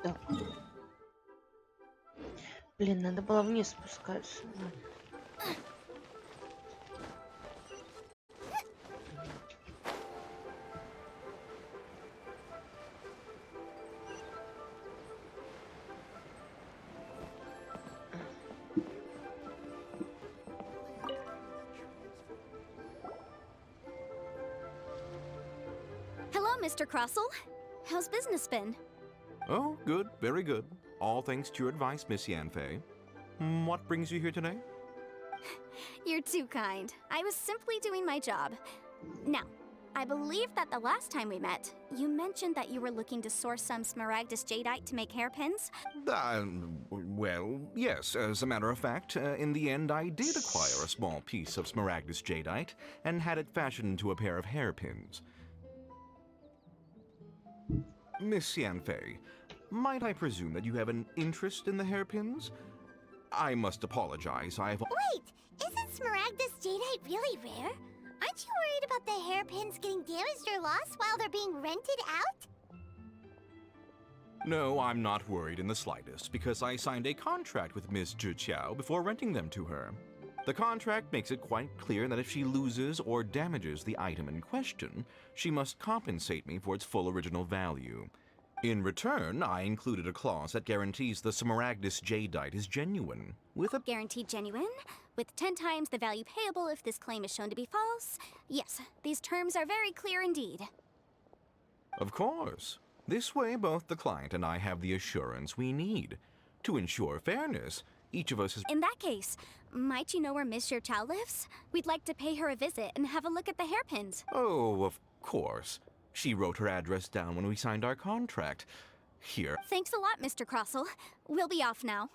Так. Блин, надо было вниз спускаться. Hello, Mr. Crossell. How's business been? Oh, good, very good. All thanks to your advice, Miss Yanfei. What brings you here today? You're too kind. I was simply doing my job. Now, I believe that the last time we met, you mentioned that you were looking to source some smaragdus jadeite to make hairpins. Well, yes, as a matter of fact, in the end I did acquire a small piece of smaragdus jadeite and had it fashioned into a pair of hairpins. Miss Yanfei, might I presume that you have an interest in the hairpins? I must apologize, Wait! Isn't smaragdus jadeite really rare? Aren't you worried about the hairpins getting damaged or lost while they're being rented out? No, I'm not worried in the slightest, because I signed a contract with Miss Zhi Qiao before renting them to her. The contract makes it quite clear that if she loses or damages the item in question, she must compensate me for its full original value. In return, I included a clause that guarantees the smaragdus jadeite is genuine, with a Guaranteed genuine, with 10 times the value payable if this claim is shown to be false. Yes, these terms are very clear indeed. Of course. This way, both the client and I have the assurance we need. To ensure fairness, each of us has... In that case, might you know where Miss Chow lives? We'd like to pay her a visit and have a look at the hairpins. Oh, of course. She wrote her address down when we signed our contract. Here. Thanks a lot, Mr. Crossell. We'll be off now.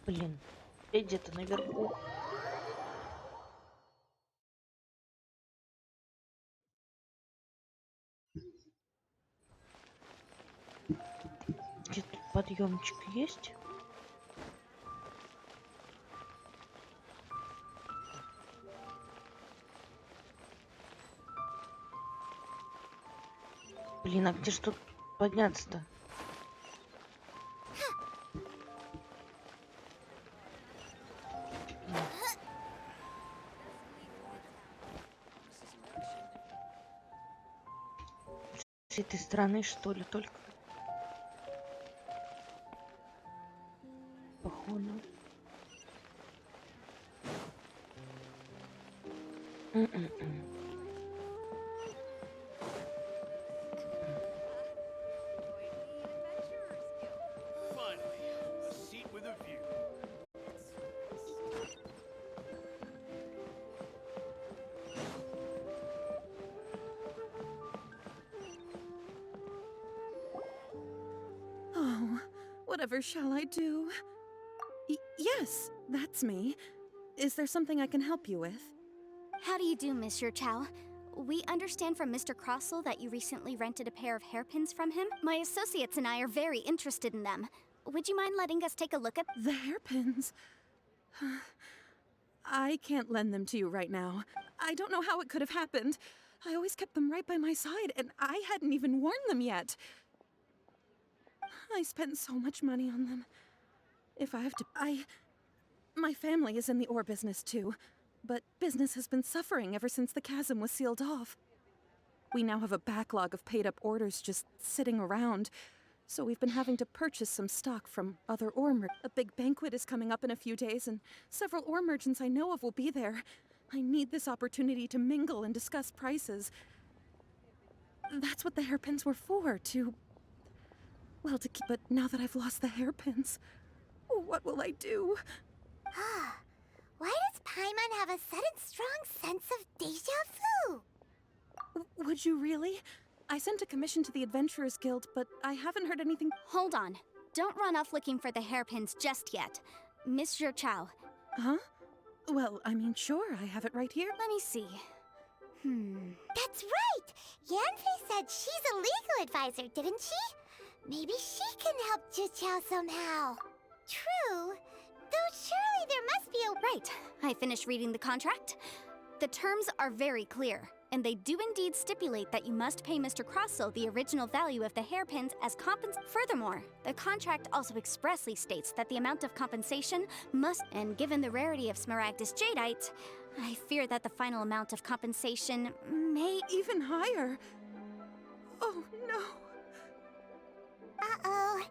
Блин, опять где-то наверху. Где-то подъемчик есть? Блин, а где ж тут подняться-то? С этой стороны, что ли, только? Походу. Finally, a seat with a view. Oh, whatever shall I do? Yes, that's me. Is there something I can help you with? How do you do, Monsieur Chow? We understand from Mr. Crossell that you recently rented a pair of hairpins from him. My associates and I are very interested in them. Would you mind letting us take a look at... The hairpins? I can't lend them to you right now. I don't know how it could have happened. I always kept them right by my side, and I hadn't even worn them yet. I spent so much money on them. If I have to... My family is in the ore business too, but business has been suffering ever since the chasm was sealed off. We now have a backlog of paid-up orders just sitting around, so we've been having to purchase some stock from other ore merchants. A big banquet is coming up in a few days, and several ore merchants I know of will be there. I need this opportunity to mingle and discuss prices. That's what the hairpins were for, well, to keep... But now that I've lost the hairpins, what will I do? Why does Paimon have a sudden strong sense of deja vu? Would you really? I sent a commission to the Adventurers Guild, but I haven't heard anything. Hold on. Don't run off looking for the hairpins just yet. Miss Chow. Huh? Well, I mean, sure, I have it right here. Let me see. That's right! Yanfei said she's a legal advisor, didn't she? Maybe she can help Juqiao somehow. True. Though surely there must be a... Right. I finished reading the contract. The terms are very clear, and they do indeed stipulate that you must pay Mr. Crossel the original value of the hairpins as compensation. Furthermore, the contract also expressly states that the amount of compensation must, and given the rarity of Smaragdus Jadeite, I fear that the final amount of compensation may... Even higher. Oh, no. Uh-oh.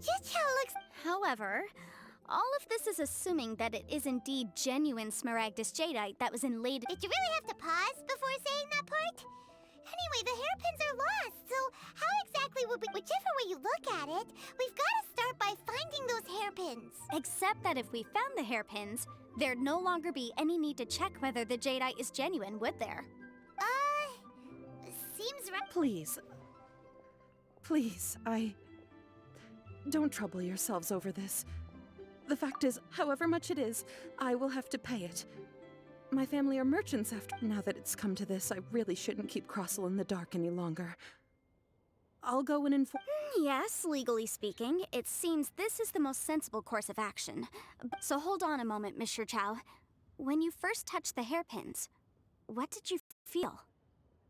Juqiao looks... However, all of this is assuming that it is indeed genuine Smaragdus Jadeite that was inlaid... Did you really have to pause before saying that part? Anyway, the hairpins are lost, so how exactly would we... Whichever way you look at it, we've got to start by finding those hairpins. Except that if we found the hairpins, there'd no longer be any need to check whether the Jadeite is genuine, would there? Seems right. Please. Please, Don't trouble yourselves over this. The fact is, however much it is, I will have to pay it. My family are merchants after... Now that it's come to this, I really shouldn't keep Crossel in the dark any longer. I'll go and inform... Yes, legally speaking, it seems this is the most sensible course of action. So hold on a moment, Mr. Chow. When you first touched the hairpins, what did you feel?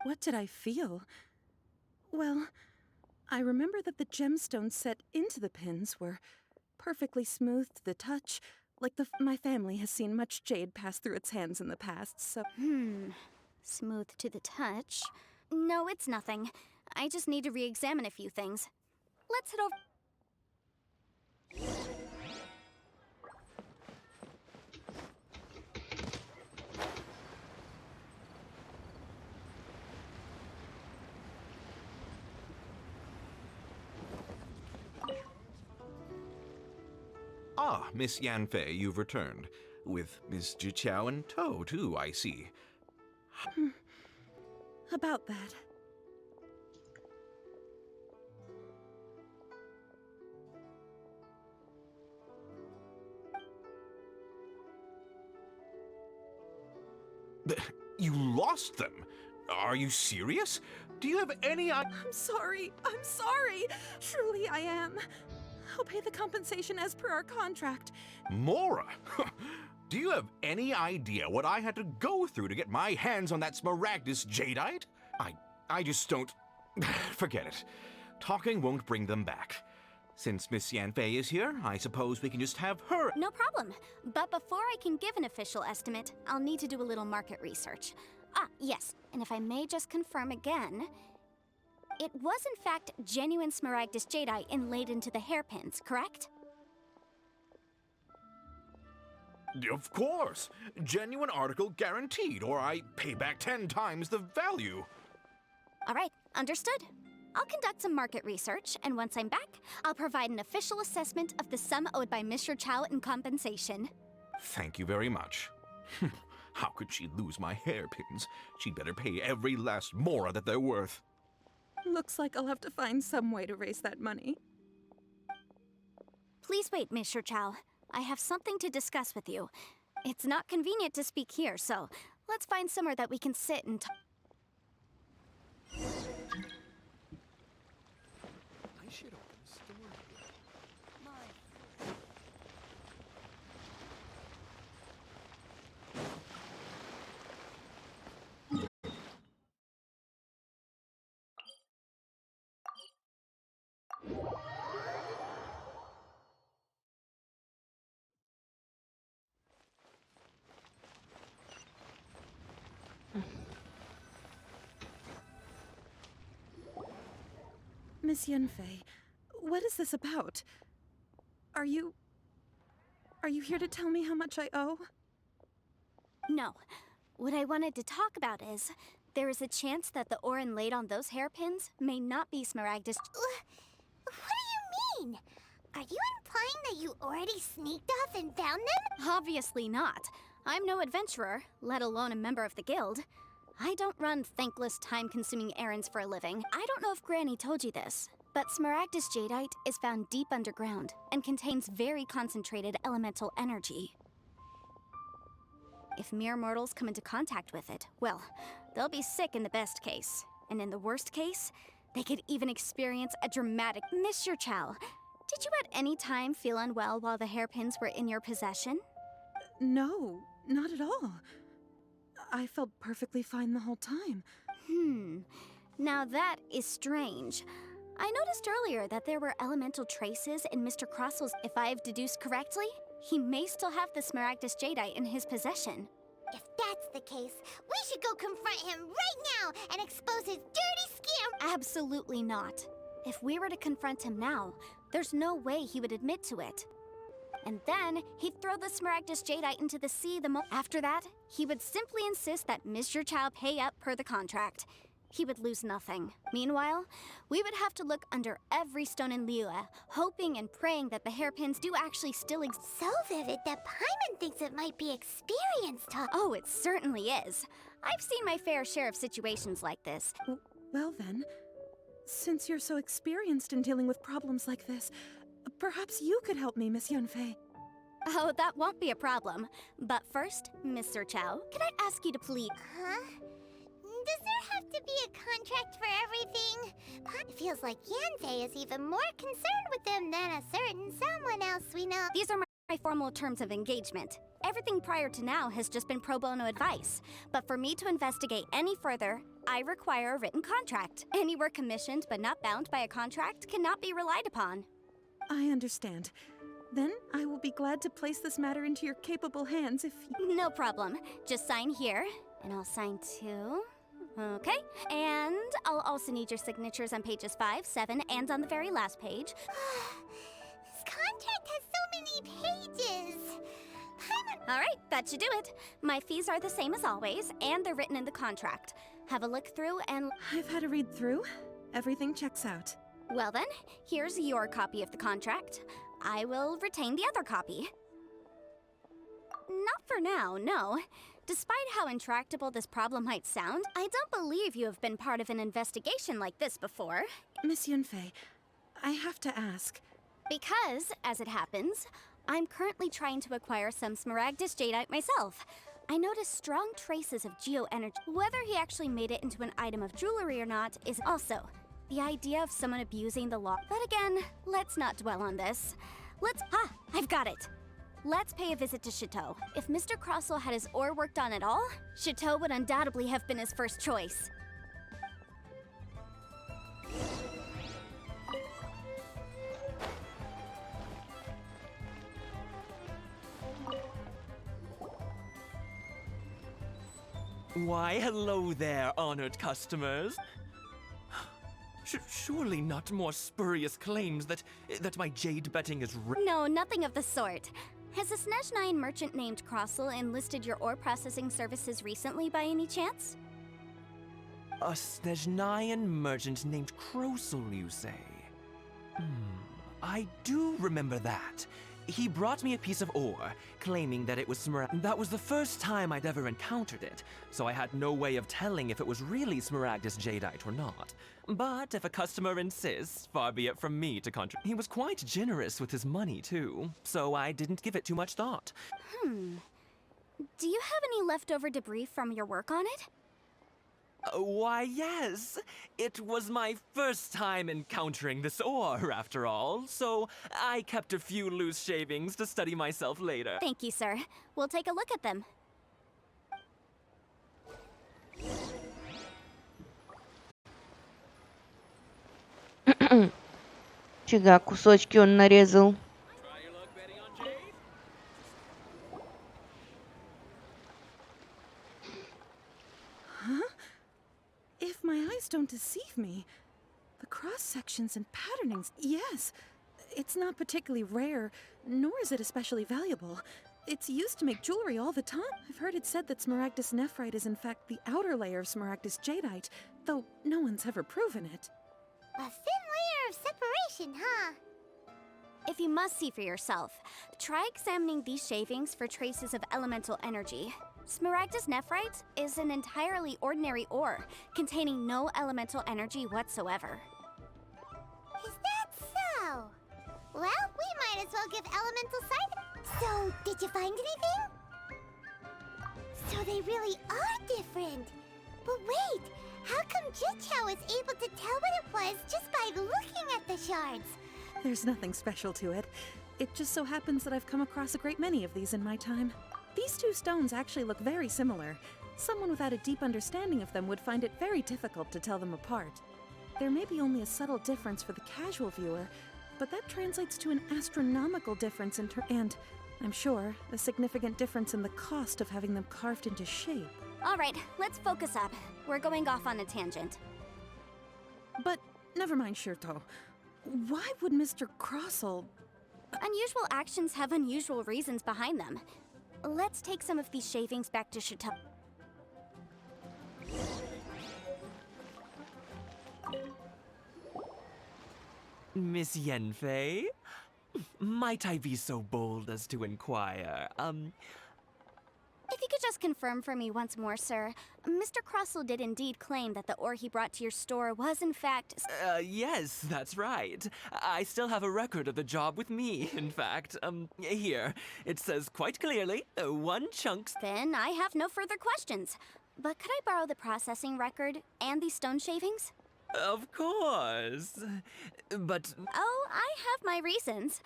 What did I feel? Well, I remember that the gemstones set into the pins were perfectly smooth to the touch, like my family has seen much jade pass through its hands in the past, so... Smooth to the touch? No, it's nothing. I just need to re-examine a few things. Let's head over... Ah, Miss Yanfei, you've returned. With Miss Juqiao in tow, too, I see. About that. You lost them? Are you serious? Do you have any I'm sorry. Truly I am. I'll pay the compensation as per our contract. Mora? Do you have any idea what I had to go through to get my hands on that Smaragdus Jadeite? I just don't... Forget it. Talking won't bring them back. Since Miss Yanfei is here, I suppose we can just have her... No problem. But before I can give an official estimate, I'll need to do a little market research. Ah, yes, and if I may just confirm again... It was in fact genuine Smaragdus Jadeite inlaid into the hairpins, correct? Of course! Genuine article guaranteed, or I pay back 10 times the value. All right, understood. I'll conduct some market research, and once I'm back, I'll provide an official assessment of the sum owed by Mr. Chow in compensation. Thank you very much. How could she lose my hairpins? She'd better pay every last mora that they're worth. Looks like I'll have to find some way to raise that money. Please wait, Mr. Chow. I have something to discuss with you. It's not convenient to speak here, so let's find somewhere that we can sit and talk. I should open a store here. Miss Yanfei, what is this about? Are you here to tell me how much I owe? No. What I wanted to talk about is, there is a chance that the ore inlaid on those hairpins may not be Smaragdus. What do you mean? Are you implying that you already sneaked off and found them? Obviously not. I'm no adventurer, let alone a member of the guild. I don't run thankless, time-consuming errands for a living. I don't know if Granny told you this, but Smaragdus jadeite is found deep underground and contains very concentrated elemental energy. If mere mortals come into contact with it, well, they'll be sick in the best case. And in the worst case, they could even experience a dramatic... Mr. Chow, did you at any time feel unwell while the hairpins were in your possession? No, not at all. I felt perfectly fine the whole time. Now that is strange. I noticed earlier that there were elemental traces in Mr. Crossel's. If I've deduced correctly, he may still have the Smaragdus jadeite in his possession. If that's the case, we should go confront him right now and expose his dirty scam. Absolutely not. If we were to confront him now, there's no way he would admit to it. And then he'd throw the Smaragdus jadeite into the sea After that, he would simply insist that Mr. Chow pay up per the contract. He would lose nothing. Meanwhile, we would have to look under every stone in Liyue, hoping and praying that the hairpins do actually still exist. So vivid that Paimon thinks it might be experience talk. Oh, it certainly is. I've seen my fair share of situations like this. Well then, since you're so experienced in dealing with problems like this, perhaps you could help me, Miss Yunfei. Oh, that won't be a problem. But first, Mr. Chow, can I ask you to please... Huh? Does there have to be a contract for everything? It feels like Yanfei is even more concerned with them than a certain someone else we know. These are my formal terms of engagement. Everything prior to now has just been pro bono advice. But for me to investigate any further, I require a written contract. Any work commissioned but not bound by a contract cannot be relied upon. I understand. Then I will be glad to place this matter into your capable hands if you... No problem. Just sign here, and I'll sign too. Okay, and I'll also need your signatures on pages 5, 7, and on the very last page. This contract has so many pages. All right, that should do it. My fees are the same as always, and they're written in the contract. Have a look through and... I've had a read through. Everything checks out. Well then, here's your copy of the contract. I will retain the other copy. Not for now, no. Despite how intractable this problem might sound, I don't believe you have been part of an investigation like this before. Miss Yunfei, I have to ask. Because, as it happens, I'm currently trying to acquire some Smaragdus jadeite myself. I noticed strong traces of geo-energy. Whether he actually made it into an item of jewelry or not is also the idea of someone abusing the law. But again, let's not dwell on this. I've got it. Let's pay a visit to Chateau. If Mr. Crossell had his ore worked on at all, Chateau would undoubtedly have been his first choice. Why, hello there, honored customers. Surely not more spurious claims that my jade betting is No, nothing of the sort. Has a Snezhnayan merchant named Crossell enlisted your ore processing services recently by any chance? A Snezhnayan merchant named Crossell, you say? I do remember that. He brought me a piece of ore, claiming that it was That was the first time I'd ever encountered it, so I had no way of telling if it was really Smaragdus jadeite or not. But if a customer insists, far be it from me to He was quite generous with his money, too, so I didn't give it too much thought. Do you have any leftover debris from your work on it? Why, yes. It was my first time encountering this ore, after all, so I kept a few loose shavings to study myself later. Thank you, sir. We'll take a look at them. Фига, кусочки он нарезал. If my eyes don't deceive me, the cross-sections and patternings, yes. It's not particularly rare, nor is it especially valuable. It's used to make jewelry all the time. I've heard it said that Smaragdus nephrite is in fact the outer layer of Smaragdus jadeite, though no one's ever proven it. A thin layer of separation, huh? If you must see for yourself, try examining these shavings for traces of elemental energy. Smaragdus nephrite is an entirely ordinary ore, containing no elemental energy whatsoever. Is that so? Well, we might as well give elemental sight. So, did you find anything? So they really are different. But wait, how come Jichao was able to tell what it was just by looking at the shards? There's nothing special to it. It just so happens that I've come across a great many of these in my time. These two stones actually look very similar. Someone without a deep understanding of them would find it very difficult to tell them apart. There may be only a subtle difference for the casual viewer, but that translates to an astronomical difference and, I'm sure, a significant difference in the cost of having them carved into shape. All right, let's focus up. We're going off on a tangent. But never mind, Shirto. Why would Mr. Crossell... Unusual actions have unusual reasons behind them. Let's take some of these shavings back to Chateau. Miss Yenfei? Might I be so bold as to inquire, If you could just confirm for me once more, sir. Mr. Crossell did indeed claim that the ore he brought to your store was in fact... yes, that's right. I still have a record of the job with me, in fact. Here. It says quite clearly, 1 chunk... Then I have no further questions. But could I borrow the processing record and these stone shavings? Of course. But... Oh, I have my reasons.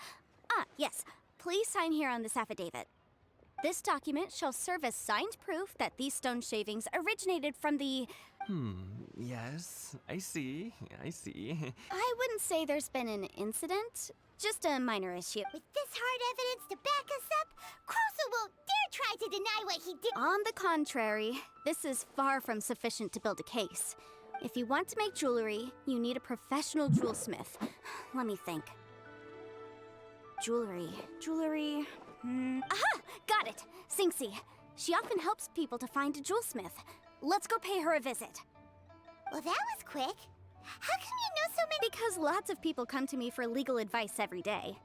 Ah, yes. Please sign here on this affidavit. This document shall serve as signed proof that these stone shavings originated from the... yes, I see. I wouldn't say there's been an incident, just a minor issue. With this hard evidence to back us up, Crossell won't dare try to deny what he did. On the contrary, this is far from sufficient to build a case. If you want to make jewelry, you need a professional jewelsmith. Let me think. Jewelry. Aha! Got it! Singxi. She often helps people to find a jewelsmith. Let's go pay her a visit. Well, that was quick. How come you know so many? Because lots of people come to me for legal advice every day.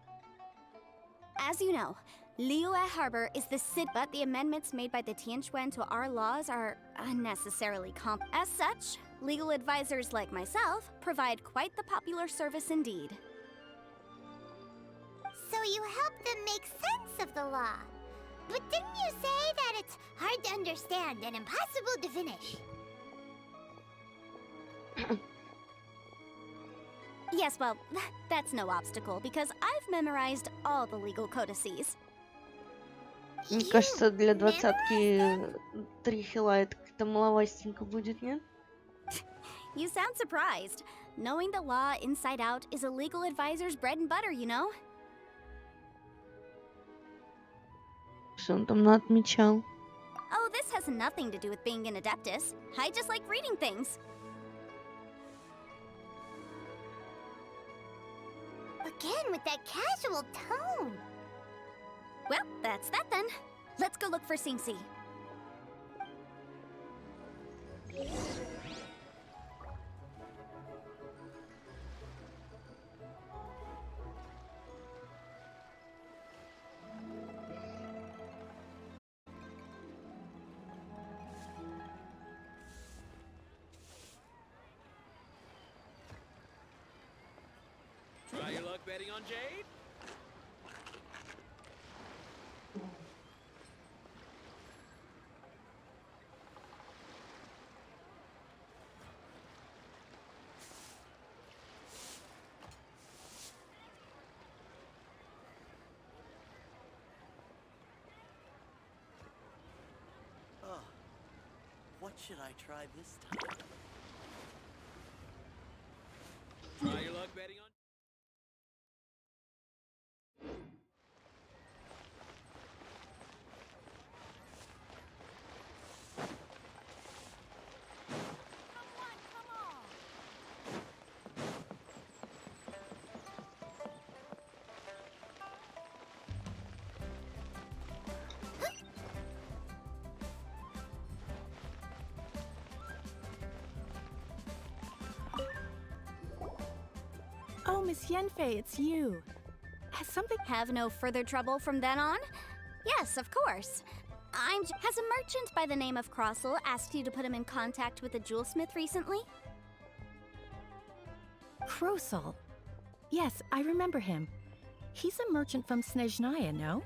As you know, Liyue Harbor is the but the amendments made by the Tianquan to our laws are unnecessarily As such, legal advisors like myself provide quite the popular service indeed. So you help them make sense of the law. But didn't you say that it's hard to understand and impossible to finish? Yes, well, that's no obstacle, because I've memorized all the legal codices. Мне кажется, для 20-ки 3 хила это как-то маловастенько будет, нет? You sound surprised. Knowing the law inside out is a legal advisor's bread and butter, you know? Что он там наотмечал? Oh, this has nothing to do with being an adeptus. I just like reading things. Again, with that casual tone. Well, that's that then. Let's go look for Singxi. Try your luck betting on Jade? What should I try this time? Try your luck betting on... Oh, Miss Yenfei, it's you. Has something... Have no further trouble from then on? Yes, of course. Has a merchant by the name of Crossel asked you to put him in contact with a jewelsmith recently? Krosel. Yes, I remember him. He's a merchant from Snezhnaya, no?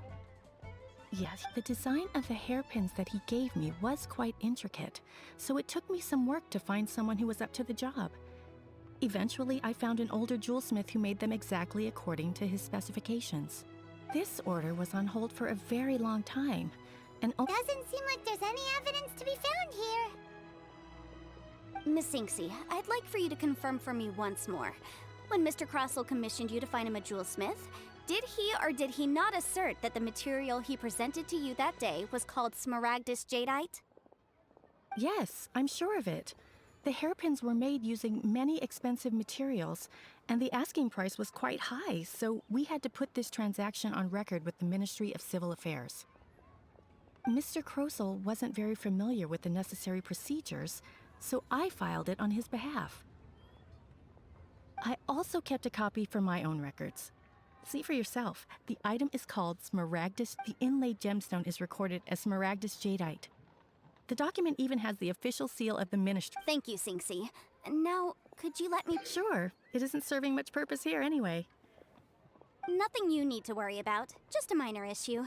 Yes, the design of the hairpins that he gave me was quite intricate, so it took me some work to find someone who was up to the job. Eventually, I found an older jewelsmith who made them exactly according to his specifications. This order was on hold for a very long time, and Doesn't seem like there's any evidence to be found here. Miss Inksy, I'd like for you to confirm for me once more. When Mr. Crossel commissioned you to find him a jewelsmith, did he or did he not assert that the material he presented to you that day was called Smaragdus Jadeite? yes, I'm sure of it. The hairpins were made using many expensive materials, and the asking price was quite high, so we had to put this transaction on record with the Ministry of Civil Affairs. Mr. Krosel wasn't very familiar with the necessary procedures, so I filed it on his behalf. I also kept a copy for my own records. See for yourself, the item is called Smaragdus. The inlaid gemstone is recorded as Smaragdus Jadeite. The document even has the official seal of the ministry. Thank you, Sinksy. Now, could you let me... Sure, it isn't serving much purpose here anyway. Nothing you need to worry about, just a minor issue.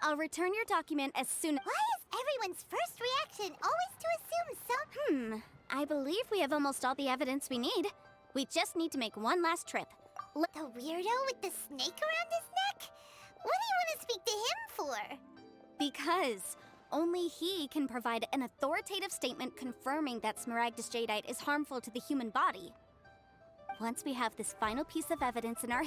I'll return your document as soon... Why is everyone's first reaction always to assume some... I believe we have almost all the evidence we need. We just need to make one last trip. The weirdo with the snake around his neck? What do you want to speak to him for? Because only he can provide an authoritative statement confirming that Smaragdus Jadeite is harmful to the human body. Once we have this final piece of evidence in our...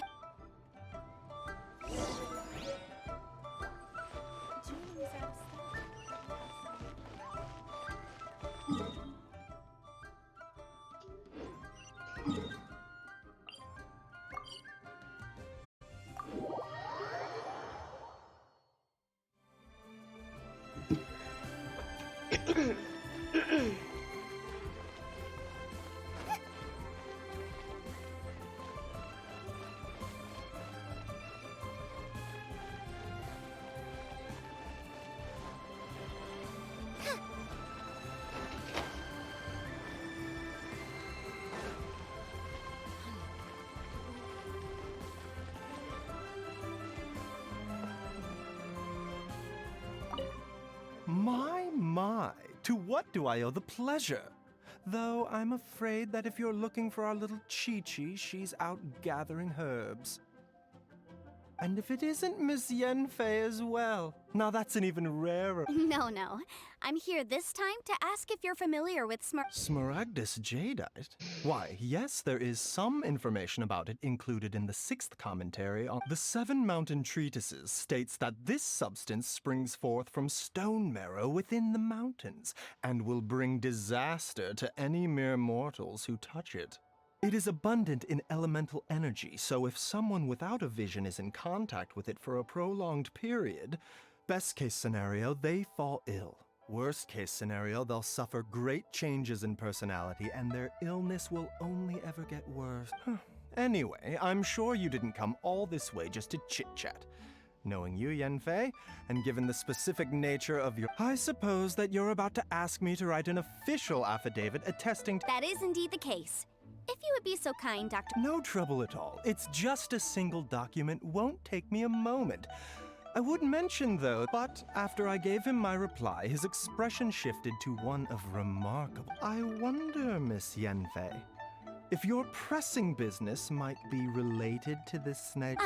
My, to what do I owe the pleasure? Though I'm afraid that if you're looking for our little Chi-Chi, she's out gathering herbs. And if it isn't Miss Yenfei as well, now that's an even rarer... No. I'm here this time to ask if you're familiar with Smaragdus Jadeite? Why, yes, there is some information about it included in the 6th commentary on... The 7 Mountain Treatises states that this substance springs forth from stone marrow within the mountains, and will bring disaster to any mere mortals who touch it. It is abundant in elemental energy, so if someone without a vision is in contact with it for a prolonged period, best case scenario, they fall ill. Worst case scenario, they'll suffer great changes in personality and their illness will only ever get worse. Anyway, I'm sure you didn't come all this way just to chit-chat. Knowing you, Yenfei, and given the specific nature of your... I suppose that you're about to ask me to write an official affidavit attesting to... That is indeed the case. If you would be so kind, Dr. No trouble at all. It's just a single document. Won't take me a moment. I would mention, though, but after I gave him my reply, his expression shifted to one of remarkable... I wonder, Miss Yenfei, if your pressing business might be related to this snake...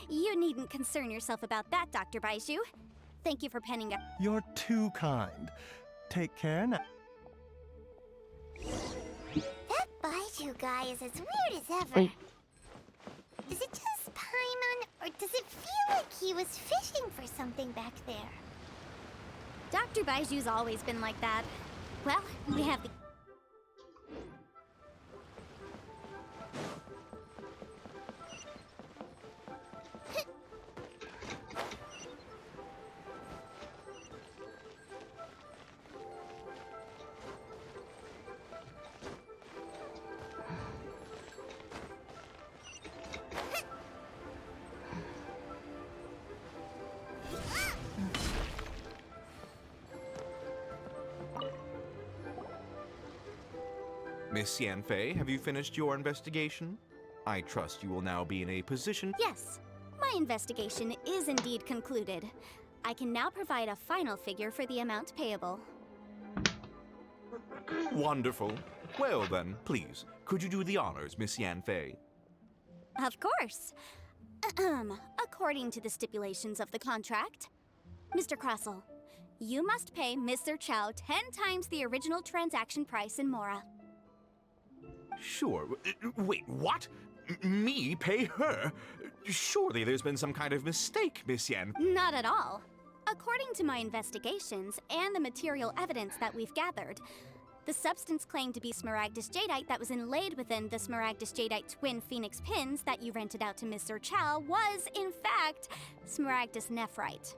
You needn't concern yourself about that, Dr. Baizhu. Thank you for penning up. You're too kind. Take care now. That Baizhu guy is as weird as ever. Wait. Is it just Paimon, or does it feel like he was fishing for something back there? Dr. Baiju's always been like that. Well, we have the... Miss Yanfei, have you finished your investigation? I trust you will now be in a position. Yes, my investigation is indeed concluded. I can now provide a final figure for the amount payable. Wonderful. Well then, please, could you do the honors, Miss Yanfei? Of course. According to the stipulations of the contract, Mr. Crossell, you must pay Mr. Chow 10 times the original transaction price in Mora. Sure. Wait, what? Me pay her? Surely there's been some kind of mistake, Miss Yan. Not at all. According to my investigations and the material evidence that we've gathered, the substance claimed to be Smaragdus Jadeite that was inlaid within the Smaragdus Jadeite twin phoenix pins that you rented out to Mr. Chow was, in fact, Smaragdus Nephrite.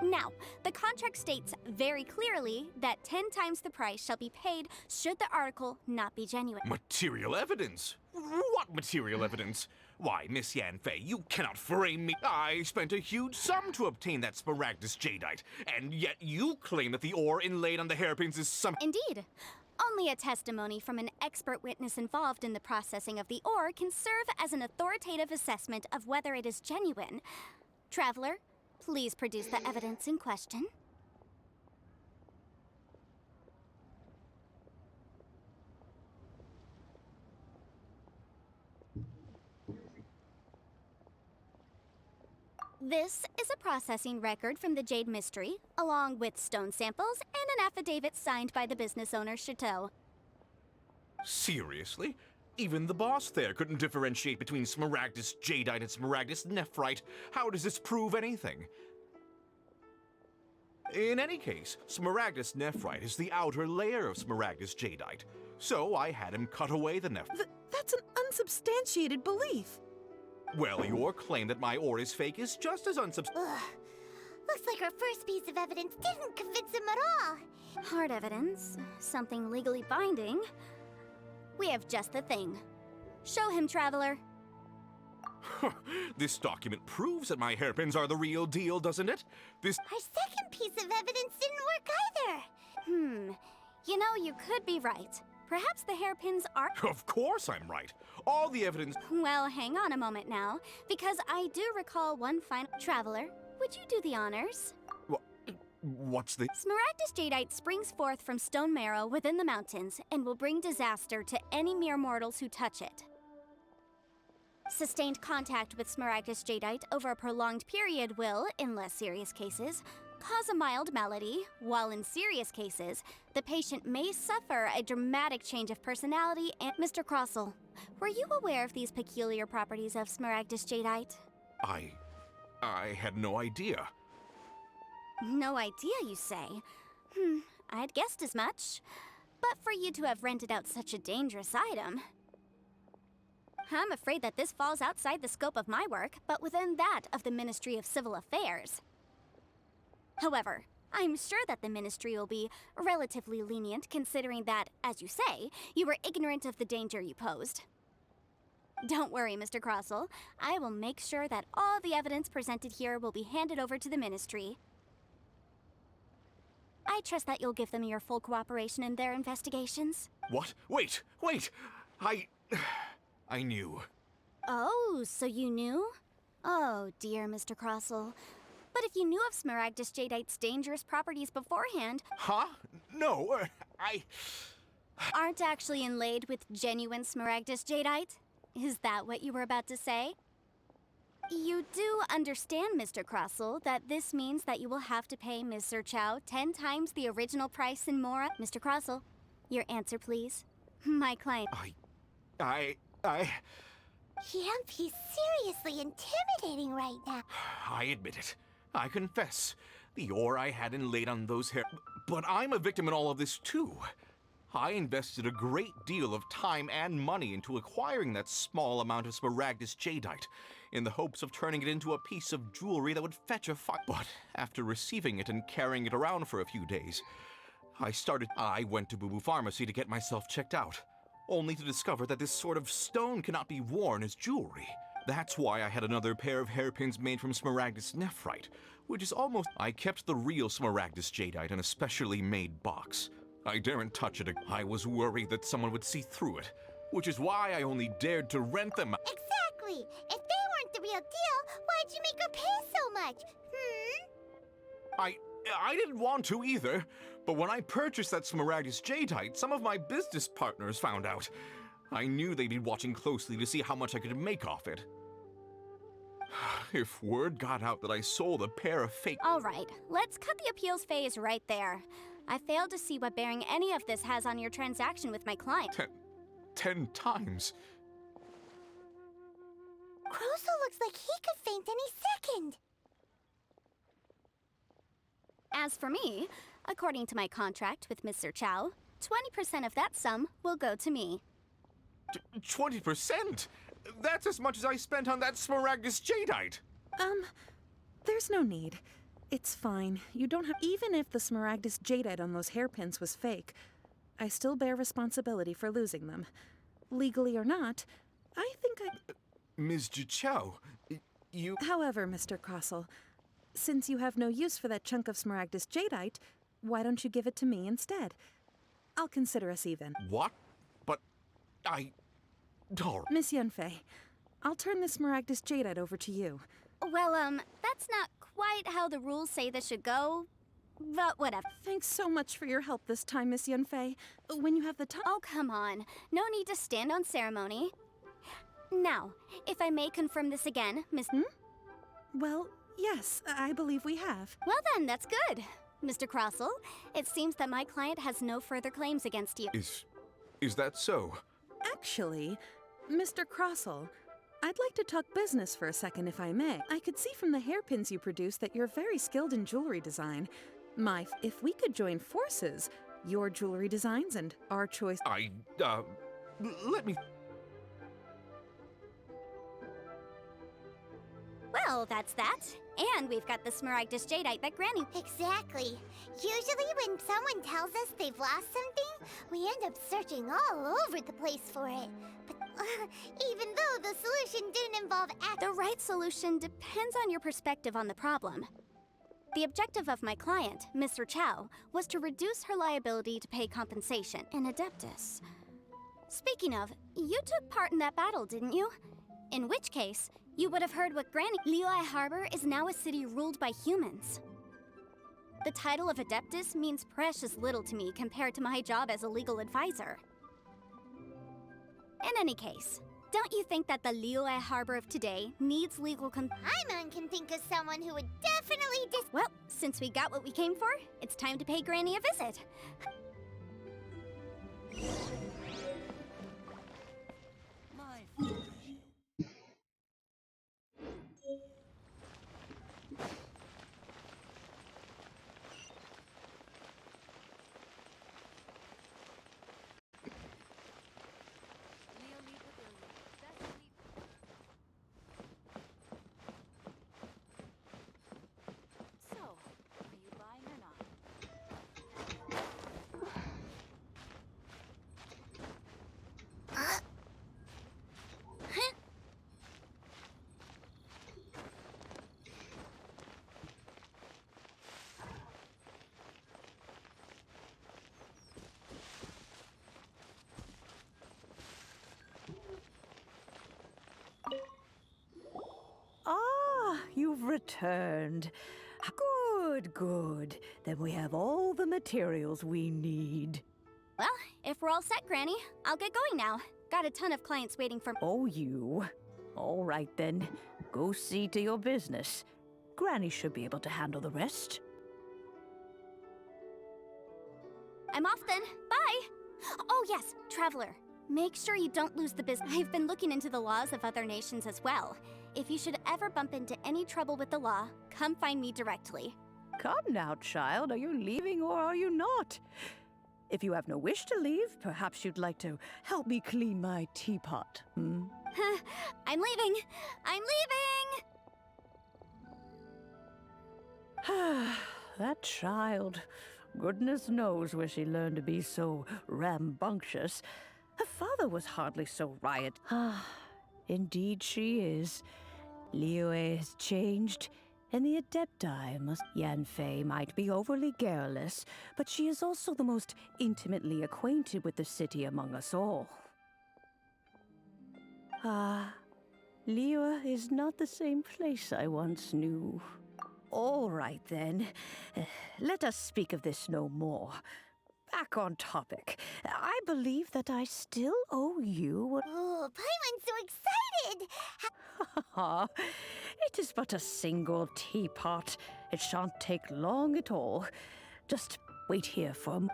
Now, the contract states very clearly that 10 times the price shall be paid should the article not be genuine. Material evidence? What material evidence? Why, Miss Yanfei, you cannot frame me. I spent a huge sum to obtain that Smaragdus Jadeite, and yet you claim that the ore inlaid on the hairpins is some— Indeed. Only a testimony from an expert witness involved in the processing of the ore can serve as an authoritative assessment of whether it is genuine. Traveler, please produce the evidence in question. This is a processing record from the Jade Mystery, along with stone samples and an affidavit signed by the business owner, Chateau. Seriously? Even the boss there couldn't differentiate between Smaragdus Jadeite and Smaragdus Nephrite. How does this prove anything? In any case, Smaragdus Nephrite is the outer layer of Smaragdus Jadeite. So I had him cut away the Nephrite. That's an unsubstantiated belief. Well, your claim that my ore is fake is just as unsubstantiated. Ugh. Looks like our first piece of evidence didn't convince him at all. Hard evidence, something legally binding. We have just the thing. Show him, Traveler. This document proves that my hairpins are the real deal, doesn't it? This— Our second piece of evidence didn't work either. You know, you could be right. Perhaps the hairpins are— Of course I'm right. All the evidence— Well, hang on a moment now, because I do recall one final— Traveler, would you do the honors? What's the— Smaragdus Jadeite springs forth from stone marrow within the mountains and will bring disaster to any mere mortals who touch it. Sustained contact with Smaragdus Jadeite over a prolonged period will, in less serious cases, cause a mild malady, while in serious cases, the patient may suffer a dramatic change of personality and— Mr. Crossell, were you aware of these peculiar properties of Smaragdus Jadeite? I had no idea. No idea, you say? I'd guessed as much. But for you to have rented out such a dangerous item— I'm afraid that this falls outside the scope of my work, but within that of the Ministry of Civil Affairs. However, I'm sure that the Ministry will be relatively lenient considering that, as you say, you were ignorant of the danger you posed. Don't worry, Mr. Crossell. I will make sure that all the evidence presented here will be handed over to the Ministry. I trust that you'll give them your full cooperation in their investigations. What? Wait! I knew. Oh, so you knew? Oh, dear Mr. Crossell. But if you knew of Smaragdus Jadeite's dangerous properties beforehand— Huh? No, aren't actually inlaid with genuine Smaragdus Jadeite? Is that what you were about to say? You do understand, Mr. Crossell, that this means that you will have to pay Mr. Chow 10 times the original price in Mora? Mr. Crossell, your answer, please. My client— He's seriously intimidating right now. I admit it. I confess. The ore I had inlaid on those hair— But I'm a victim in all of this, too. I invested a great deal of time and money into acquiring that small amount of Smaragdus Jadeite, in the hopes of turning it into a piece of jewelry that would fetch a But after receiving it and carrying it around for a few days, I went to Boo Boo Pharmacy to get myself checked out, only to discover that this sort of stone cannot be worn as jewelry. That's why I had another pair of hairpins made from Smaragdus Nephrite, which is almost— I kept the real Smaragdus Jadeite in a specially made box. I daren't touch it. I was worried that someone would see through it, which is why I only dared to rent them. Exactly! If they weren't the real deal, why'd you make her pay so much? I didn't want to either, but when I purchased that Smaragdus Jadeite, some of my business partners found out. I knew they'd be watching closely to see how much I could make off it. If word got out that I sold a pair of fake— All right, let's cut the appeals phase right there. I failed to see what bearing any of this has on your transaction with my client. 10 times. Croso looks like he could faint any second. As for me, according to my contract with Mr. Chow, 20% of that sum will go to me. 20%? That's as much as I spent on that Smaragdus Jadeite. There's no need. It's fine. You don't have— Even if the Smaragdus Jadeite on those hairpins was fake, I still bear responsibility for losing them. Legally or not, I think I— Ms. Jichao, you— However, Mr. Crossell, since you have no use for that chunk of Smaragdus Jadeite, why don't you give it to me instead? I'll consider us even. What? But I— Miss Yunfei, I'll turn this Smaragdus Jadeite over to you. Well, that's not quite how the rules say this should go, but whatever. Thanks so much for your help this time, Miss Yunfei. When you have the time— Oh, come on. No need to stand on ceremony. Now, if I may confirm this again, Miss— Well, yes, I believe we have. Well then, that's good. Mr. Crossell, it seems that my client has no further claims against you. Is that so? Actually, Mr. Crossell, I'd like to talk business for a second, if I may. I could see from the hairpins you produce that you're very skilled in jewelry design. If we could join forces, your jewelry designs and our choice— let me— Well, that's that. And we've got the Smaragdus Jadeite that Granny— Exactly. Usually when someone tells us they've lost something, we end up searching all over the place for it. But even though the solution didn't involve The right solution depends on your perspective on the problem. The objective of my client, Mr. Chow, was to reduce her liability to pay compensation in Adeptus. Speaking of, you took part in that battle, didn't you? In which case, you would have heard what Granny— Liyue Harbor is now a city ruled by humans. The title of Adeptus means precious little to me compared to my job as a legal advisor. In any case, don't you think that the Liyue Harbor of today needs legal Paimon can think of someone who would definitely Well, since we got what we came for, it's time to pay Granny a visit. My foolish. So, are you buying or not? Ah, you've returned. Good, good. Then we have all the materials we need. Well, if we're all set, Granny, I'll get going now. Got a ton of clients waiting for— Oh, you. All right then. Go see to your business. Granny should be able to handle the rest. I'm off then. Bye! Oh yes, Traveler. Make sure you don't lose the business. I've been looking into the laws of other nations as well. If you should ever bump into any trouble with the law, come find me directly. Come now, child. Are you leaving or are you not? If you have no wish to leave, perhaps you'd like to help me clean my teapot, hmm? I'm leaving! I'm leaving! That child. Goodness knows where she learned to be so rambunctious. Her father was hardly so riot. Indeed she is. Liyue has changed. And the Adepti must... Yanfei might be overly garrulous, but she is also the most intimately acquainted with the city among us all. Ah, Liyue is not the same place I once knew. All right, then. Let us speak of this no more. Back on topic. I believe that I still owe you... Oh, Paimon's so excited! It is but a single teapot. It shan't take long at all. Just wait here for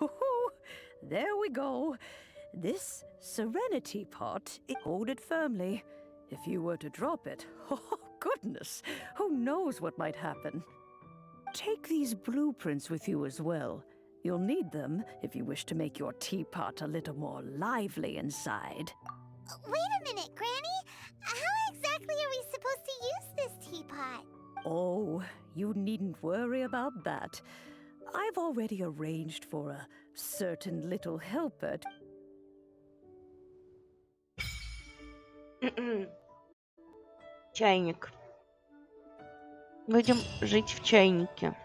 a There we go. This Serenity pot, hold it firmly. If you were to drop it, oh goodness, who knows what might happen. Take these blueprints with you as well. You'll need them if you wish to make your teapot a little more lively inside. Wait a minute, Granny! How exactly are we supposed to use this teapot? Oh, you needn't worry about that. I've already arranged for a certain little helper. Чайник. Будем жить в чайнике.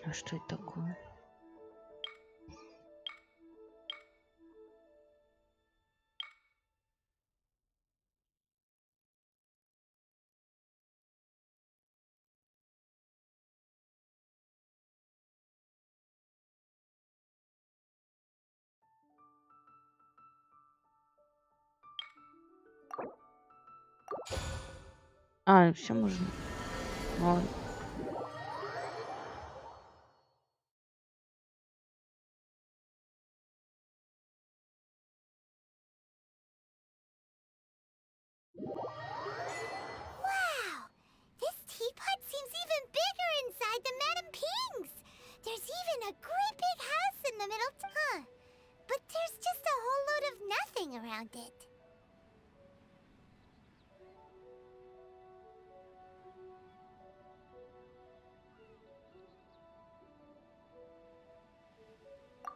А что это такое? А, все можно. Ладно. Wow! This teapot seems even bigger inside than Madame Ping's! There's even a great big house in the middle, huh? But there's just a whole load of nothing around it.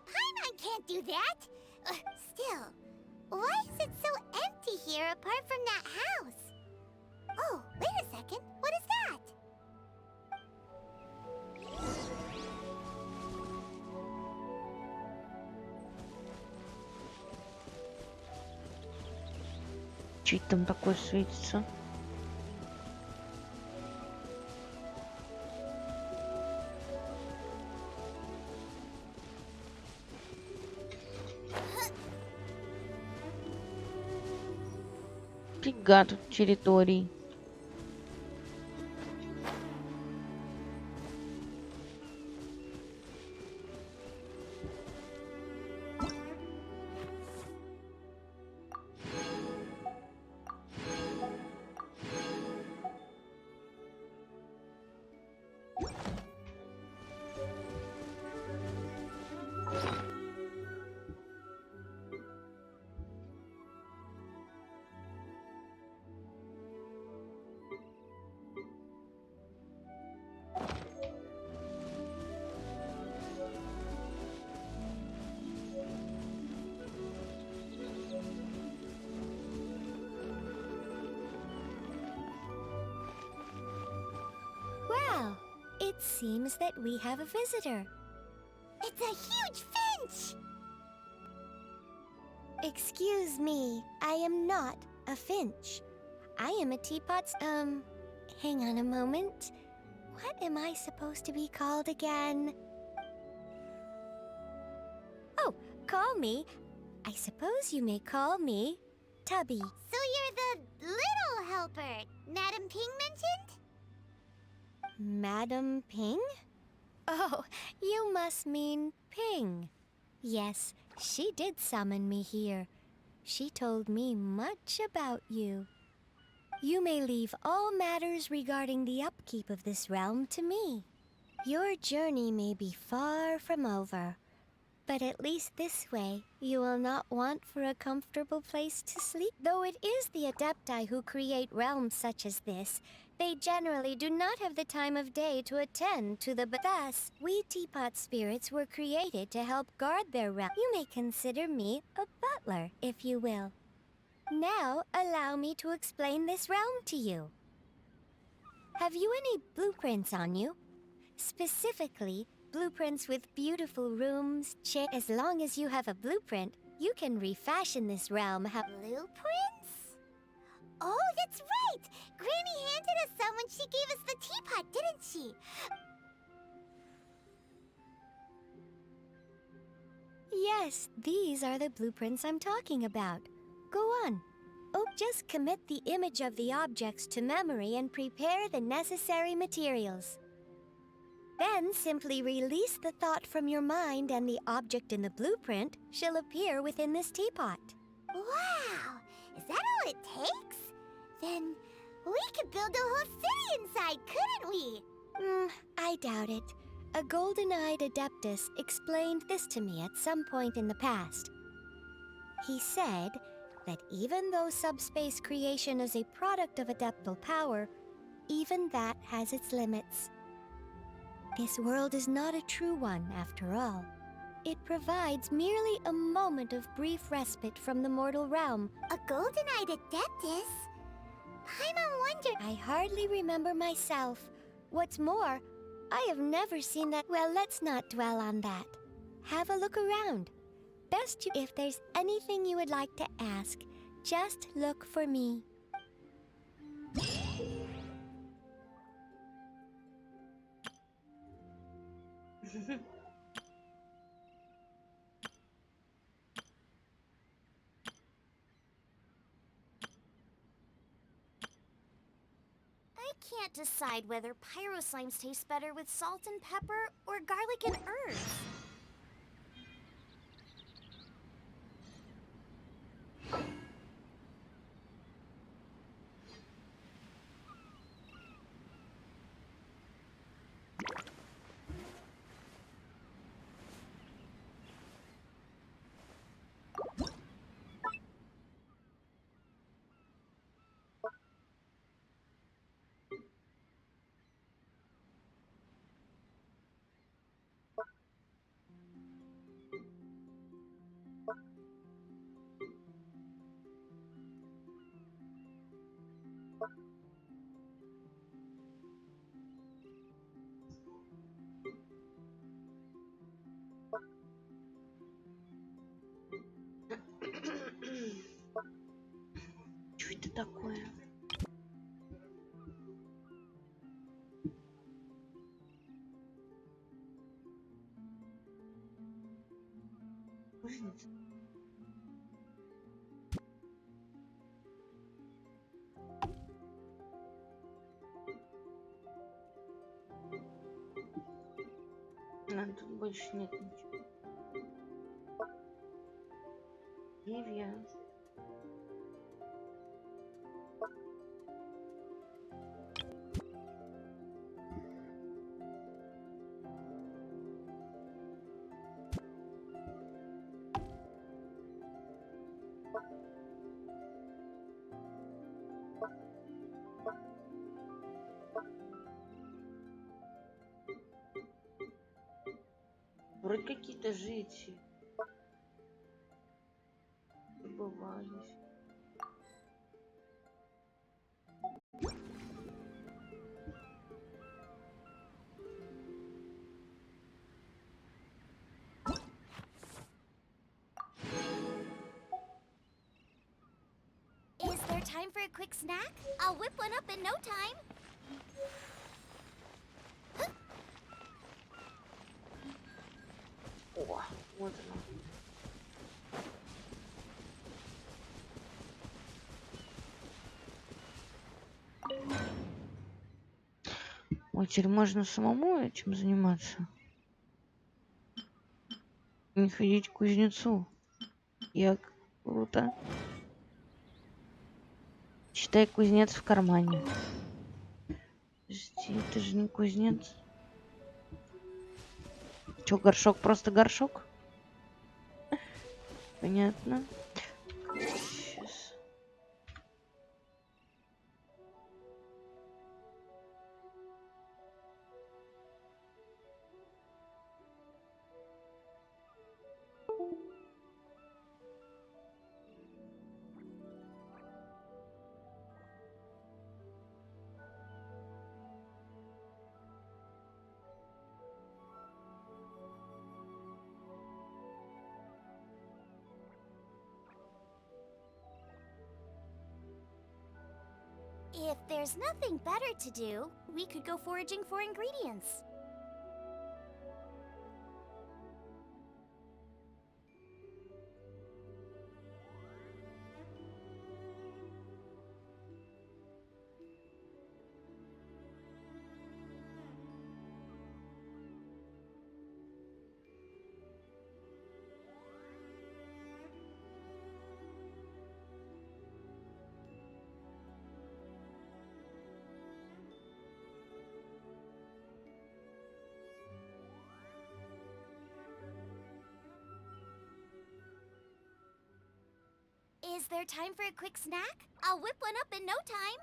Paimon can't do that! Still, why is it so empty here apart from that house? Oh, wait a second. What is that? Чуть там такое светится. Фига тут территорий. Well, it seems that we have a visitor. It's a huge finch! Excuse me, I am not a finch. I am a teapot's, hang on a moment. What am I supposed to be called again? Oh, call me. I suppose you may call me Tubby. So you're the little helper Madame Ping mentioned? Madame Ping? Oh, you must mean Ping. Yes, she did summon me here. She told me much about you. You may leave all matters regarding the upkeep of this realm to me. Your journey may be far from over, but at least this way you will not want for a comfortable place to sleep. Though it is the Adepti who create realms such as this, they generally do not have the time of day to attend to the thus, we teapot spirits were created to help guard their realm. You may consider me a butler, if you will. Now, allow me to explain this realm to you. Have you any blueprints on you? Specifically, blueprints with beautiful rooms, As long as you have a blueprint, you can refashion this realm. Blueprints? Oh, that's right! Granny handed us some when she gave us the teapot, didn't she? Yes, these are the blueprints I'm talking about. Go on. Oh, just commit the image of the objects to memory and prepare the necessary materials. Then simply release the thought from your mind and the object in the blueprint shall appear within this teapot. Wow! Is that all it takes? Then we could build a whole city inside, couldn't we? I doubt it. A golden-eyed adeptus explained this to me at some point in the past. He said that even though subspace creation is a product of adeptal power, even that has its limits. This world is not a true one, after all. It provides merely a moment of brief respite from the mortal realm. A golden-eyed adeptus? Paimon wondered. I hardly remember myself. What's more, I have never seen that. Well, let's not dwell on that. Have a look around. Best if there's anything you would like to ask, just look for me. I can't decide whether pyro slimes taste better with salt and pepper or garlic and herbs. Что это такое? Кузница. Тут больше нет ничего. Девианс. Вроде какие-то жити добывались. Is there time for a quick snack? I'll whip one up in no time. О, вот оно. Ой, теперь можно самому этим заниматься. Не ходить к кузнецу. Як круто. Считай, кузнец в кармане. Подожди, это же не кузнец. Чё, горшок? Просто горшок? Понятно. Сейчас. If there's nothing better to do, we could go foraging for ingredients. Is there time for a quick snack? I'll whip one up in no time.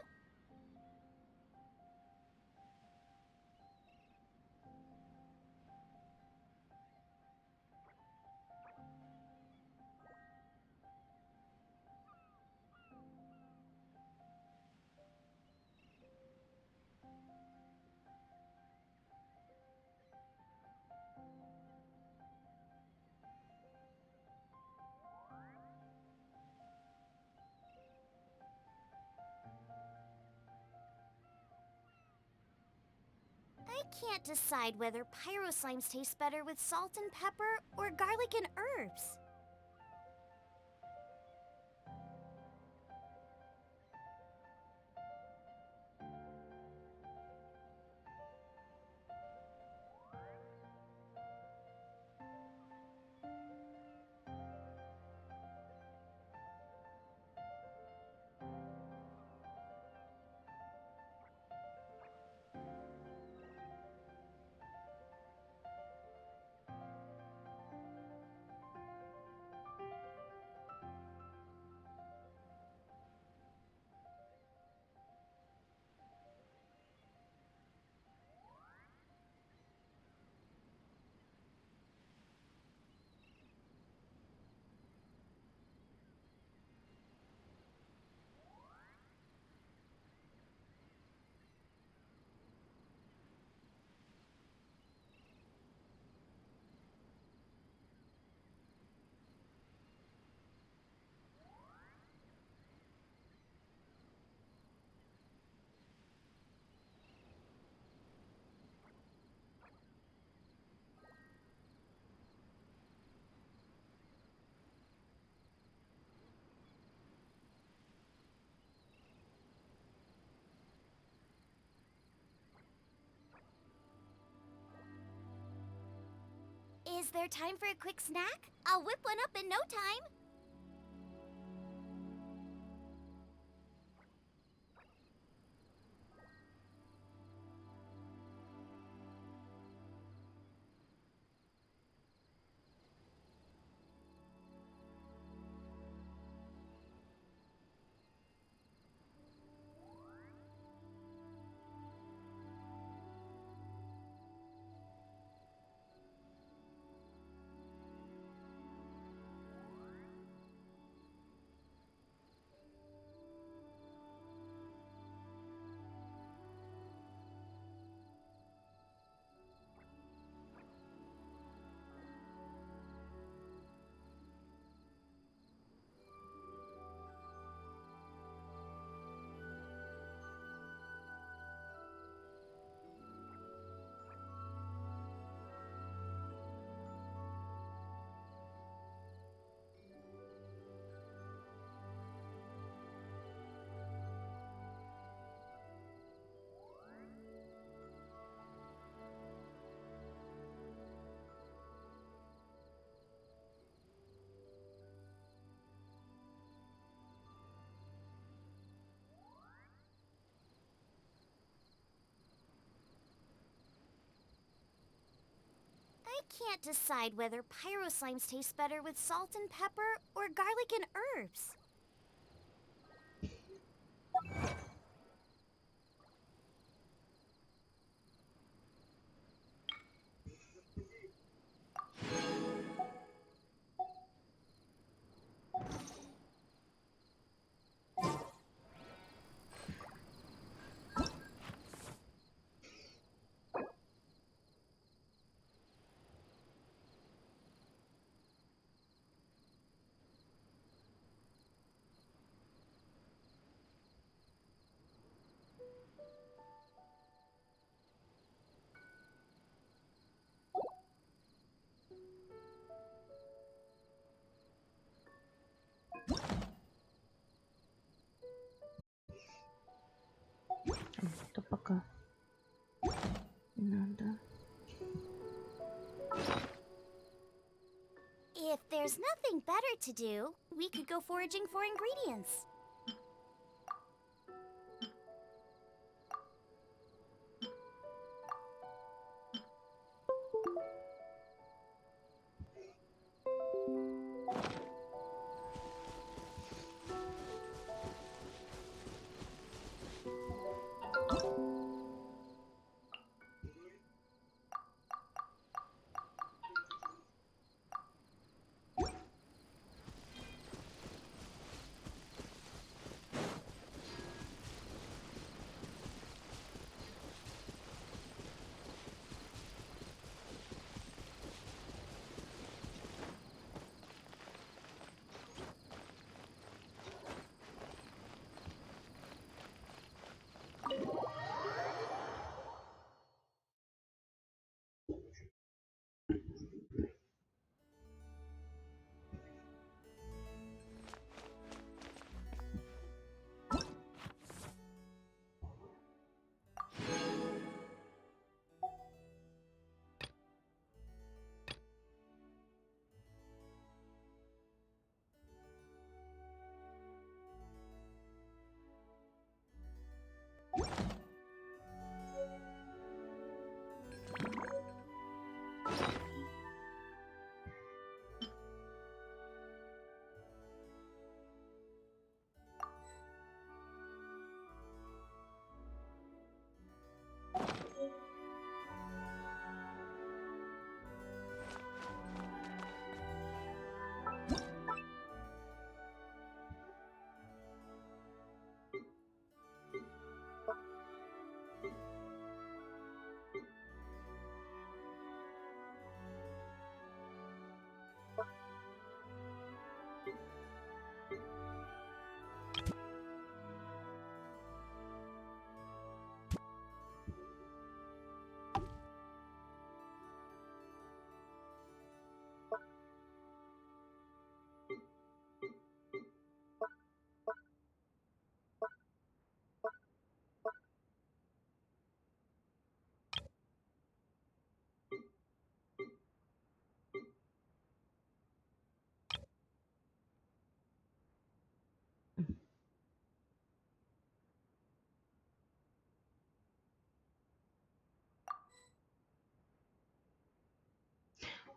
I can't decide whether pyro slimes taste better with salt and pepper or garlic and herbs. Is there time for a quick snack? I'll whip one up in no time. can't decide whether pyro slimes taste better with salt and pepper or garlic and herbs. Это пока не надо. If there's nothing better to do, we could go foraging for ingredients.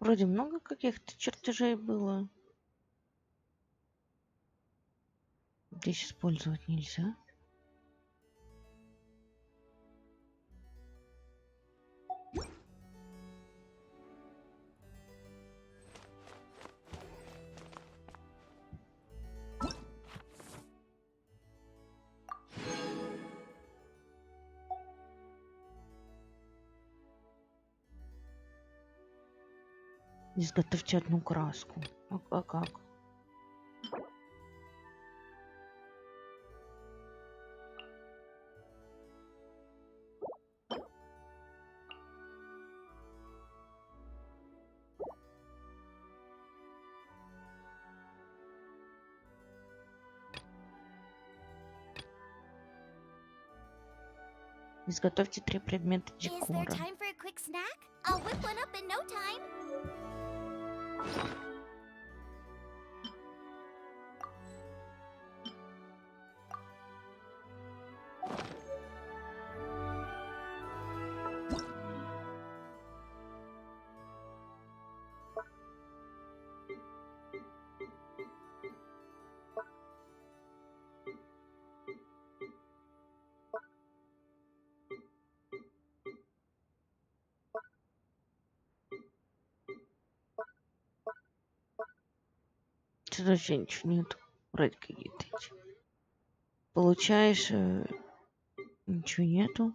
Вроде много каких-то чертежей было. Здесь использовать нельзя. Изготовьте одну краску. А как? Изготовьте 3 предмета Is there декора. time for a quick snack? I'll whip one up in no time. Что вообще ничего нету. Вроде какие-то эти. Получаешь... ничего нету.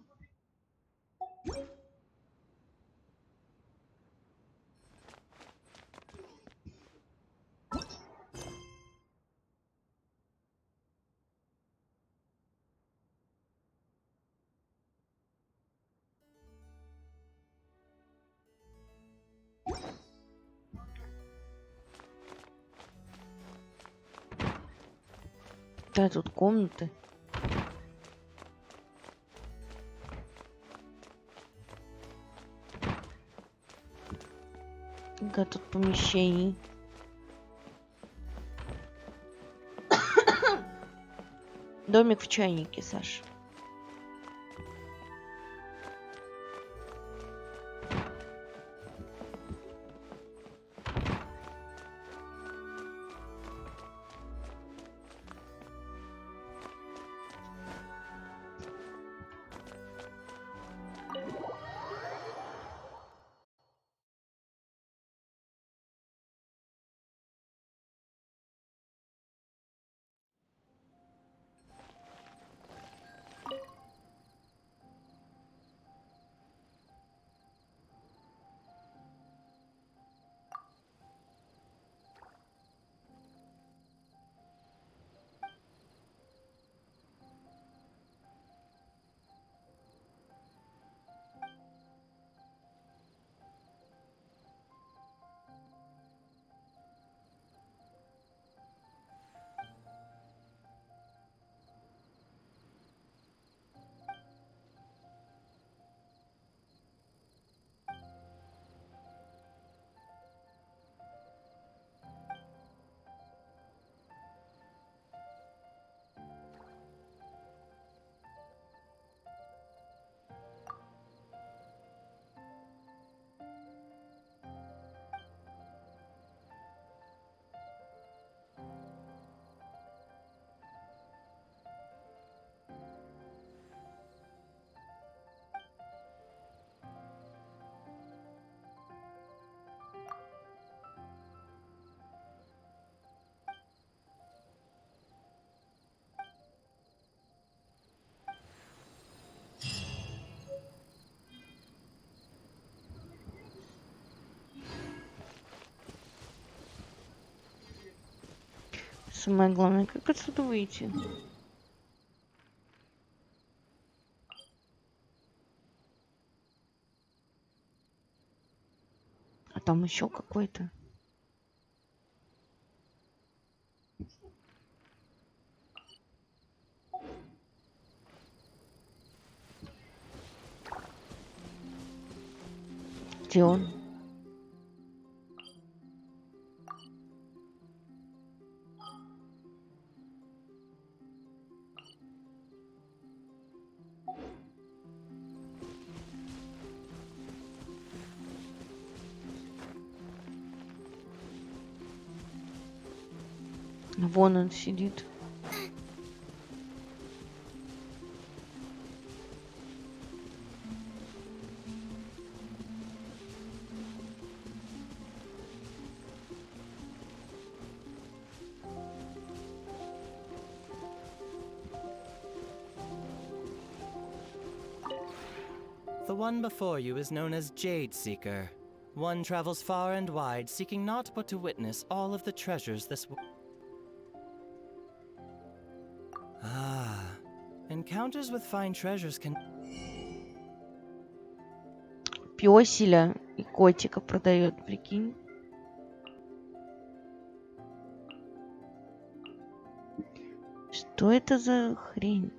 Да, тут комнаты. Да, тут помещений. Домик в чайнике, Саш. Самое главное, как отсюда выйти? А там еще какой-то. Где он? Вон он сидит. The one before you is known as Jade Seeker. One travels far and wide, seeking naught but to witness all of the treasures this world. Ah, encounters with fine treasures can... Пёселя и котика продает, прикинь. Что это за хрень?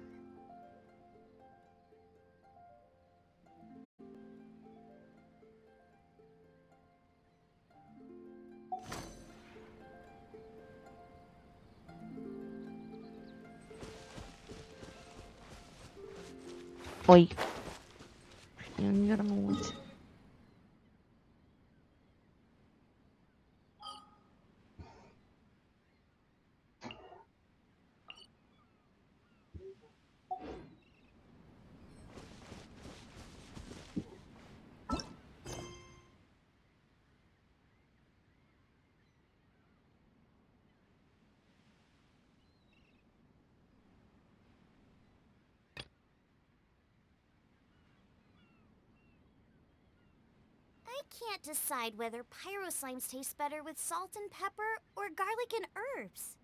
Ой. Я не вернулась. can't decide whether pyro slimes taste better with salt and pepper or garlic and herbs.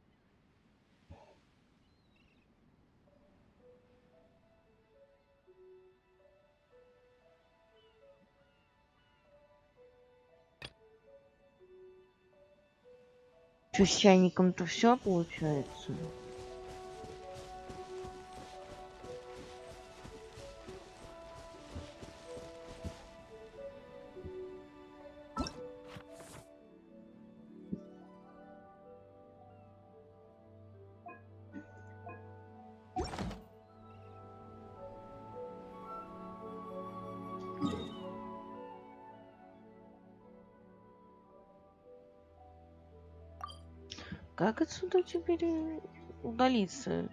Что с чайником-то все получается? Как отсюда теперь удалиться?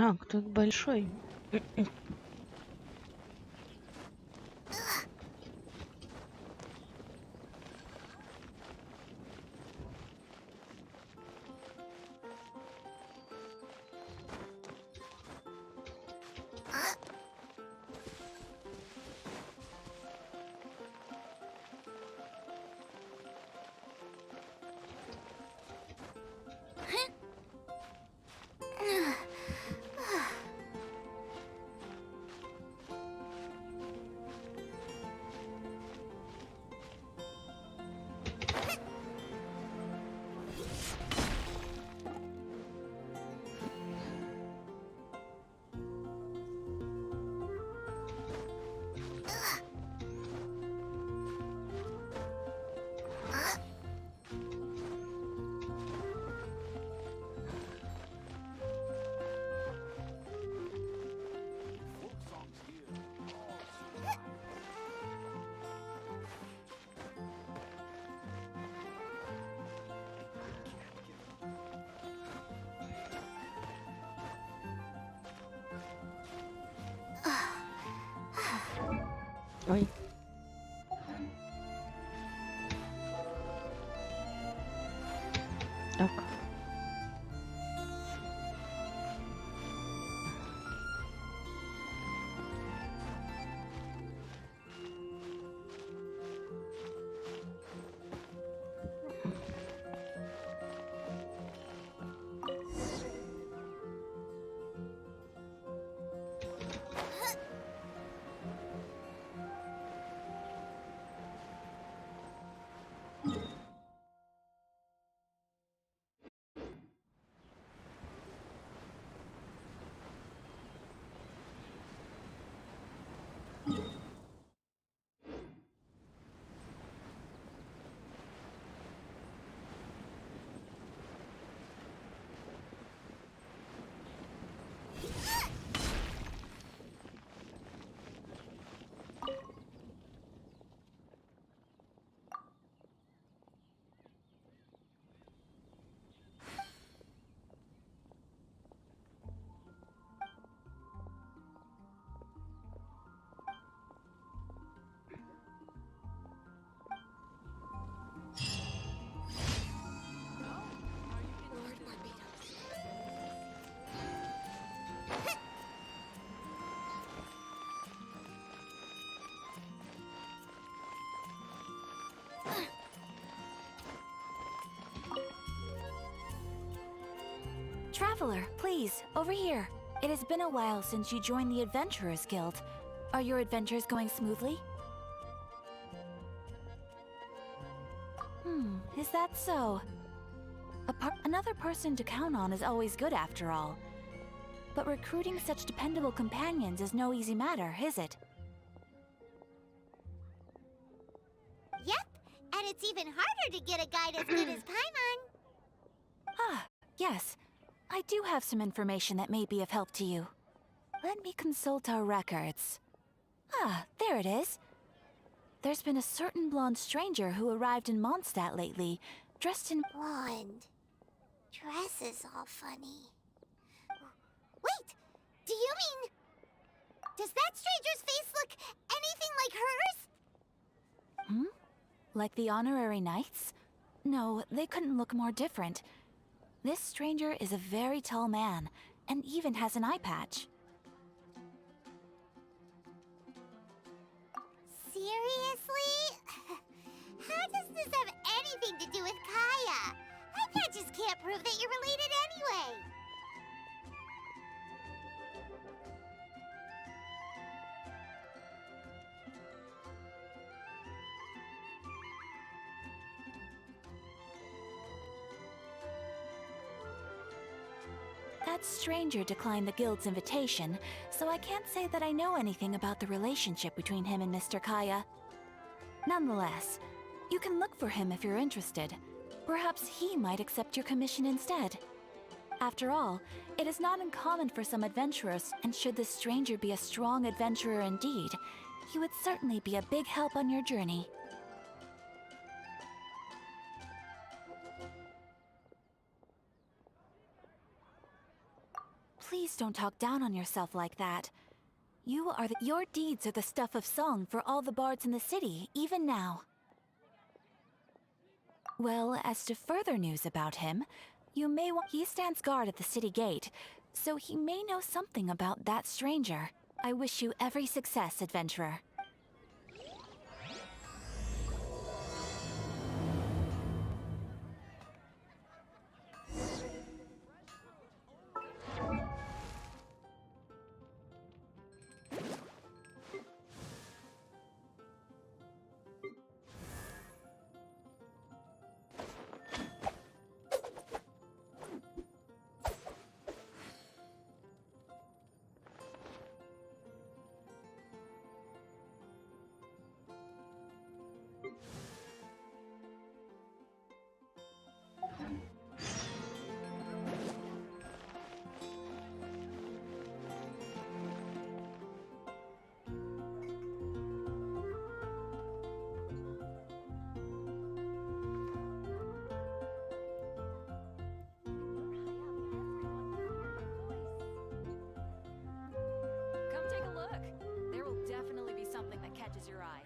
А, кто-то большой. Ой. Так. Traveler, please, over here. It has been a while since you joined the Adventurers Guild. Are your adventures going smoothly? Is that so? Another person to count on is always good after all. But recruiting such dependable companions is no easy matter, is it? Yep, and it's even harder to get a guide as good as Paimon. Ah, yes. I do have some information that may be of help to you. Let me consult our records. Ah, there it is. There's been a certain blonde stranger who arrived in Mondstadt lately, dressed in... Blonde. Dress is all funny. Wait! Do you mean... Does that stranger's face look anything like hers? Like the honorary knights? No, they couldn't look more different. This stranger is a very tall man, and even has an eye patch. Seriously? How does this have anything to do with Kaya? Eye patches can't prove that you're related anyway. That stranger declined the guild's invitation, so I can't say that I know anything about the relationship between him and Mr. Kaya. Nonetheless, you can look for him if you're interested. Perhaps he might accept your commission instead. After all, it is not uncommon for some adventurers, and should this stranger be a strong adventurer indeed, he would certainly be a big help on your journey. Please don't talk down on yourself like that. Your deeds are the stuff of song for all the bards in the city, even now. Well, as to further news about him, he stands guard at the city gate, so he may know something about that stranger. I wish you every success, adventurer. Your eye.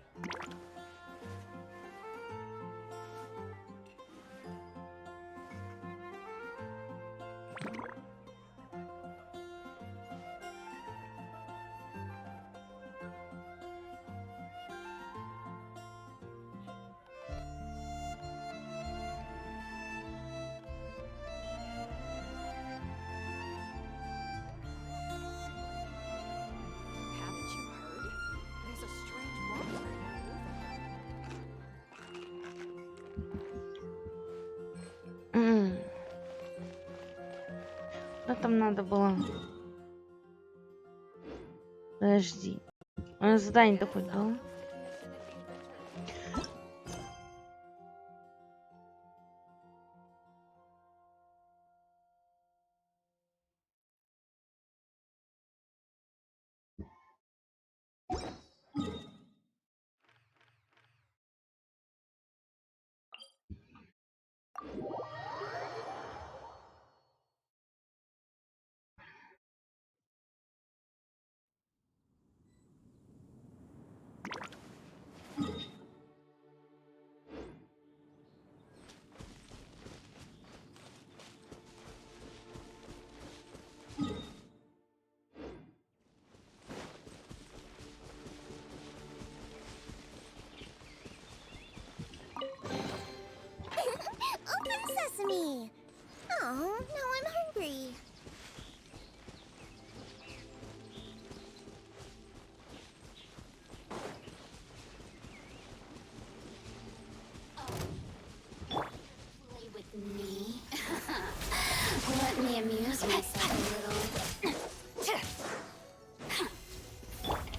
Haven't you heard? There's a strange wanderer Что там надо было? Подожди. Задание-то хоть было?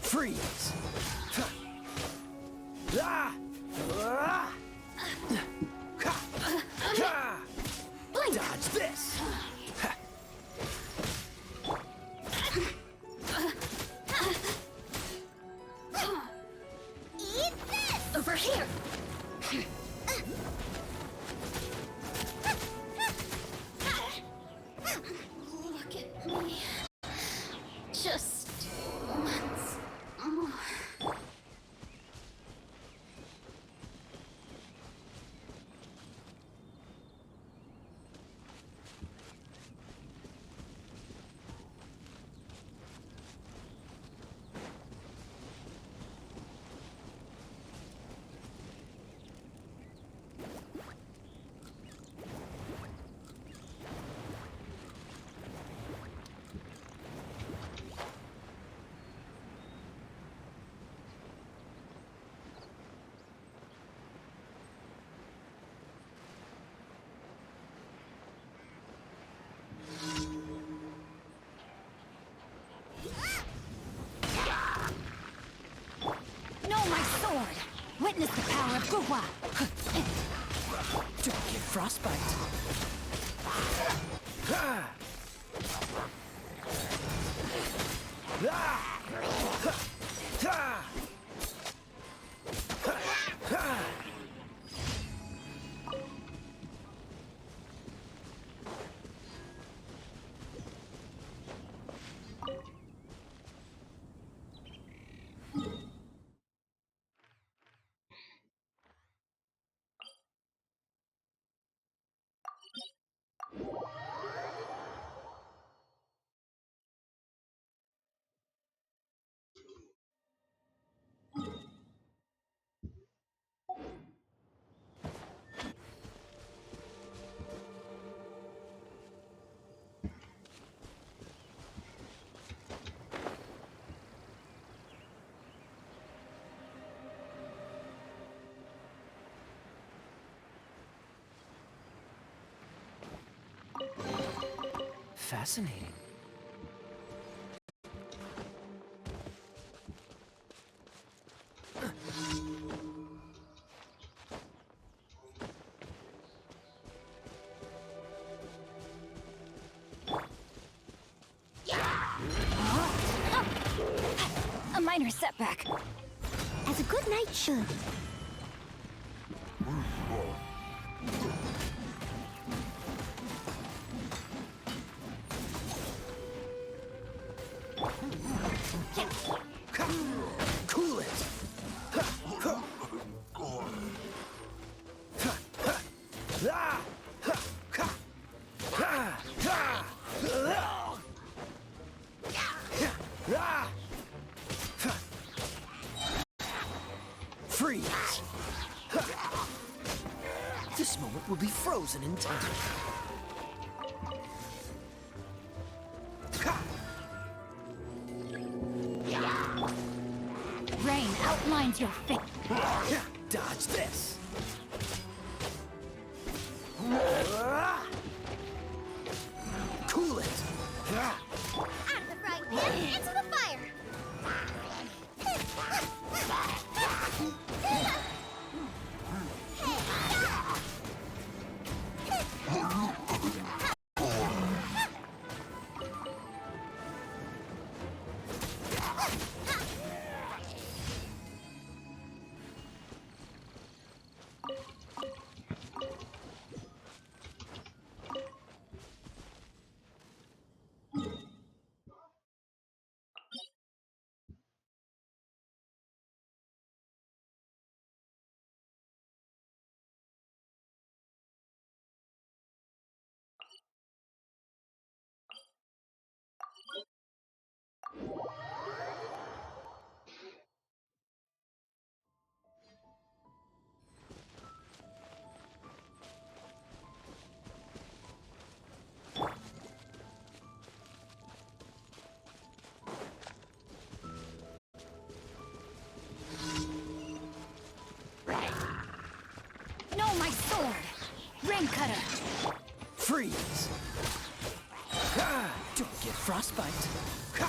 Freeze! Dodge this! Eat this! Over here! Look at me. Just once more. No, my sword! Witness the power of Guhua! Don't get frostbite. Fascinating. A minor setback. As a good knight should. Cool it! Freeze! This moment will be frozen in time. Rain outlines your fate. Dodge this! Cool it! Out of the frying pan, into the fire! Don't get frostbite. Ha!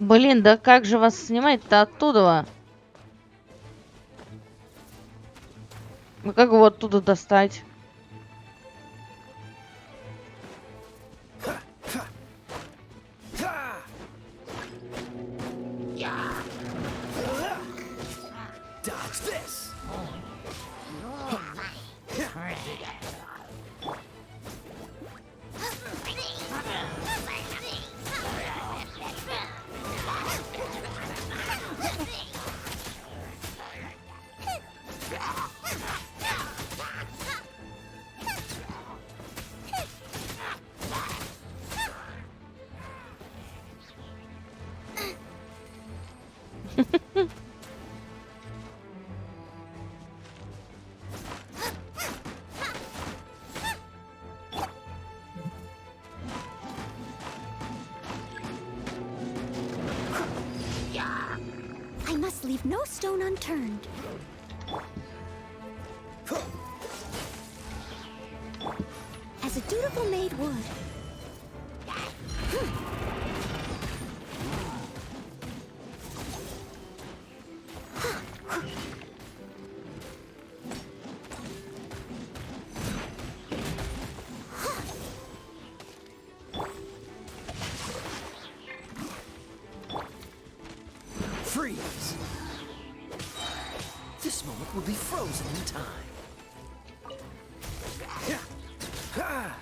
Блин, да как же вас снимать-то оттуда? Ну как его оттуда достать? Dodge this. I must leave no stone unturned. As a dutiful maid would. Freeze. This moment will be frozen in time. Yeah. Ha!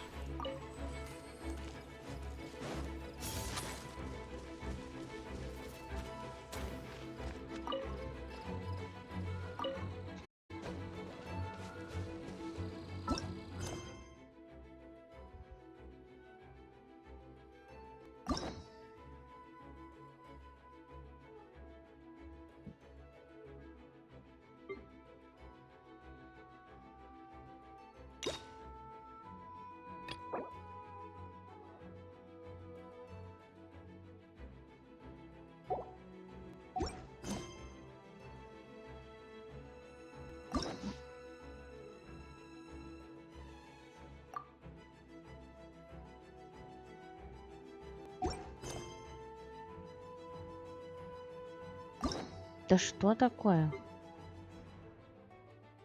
Да что такое?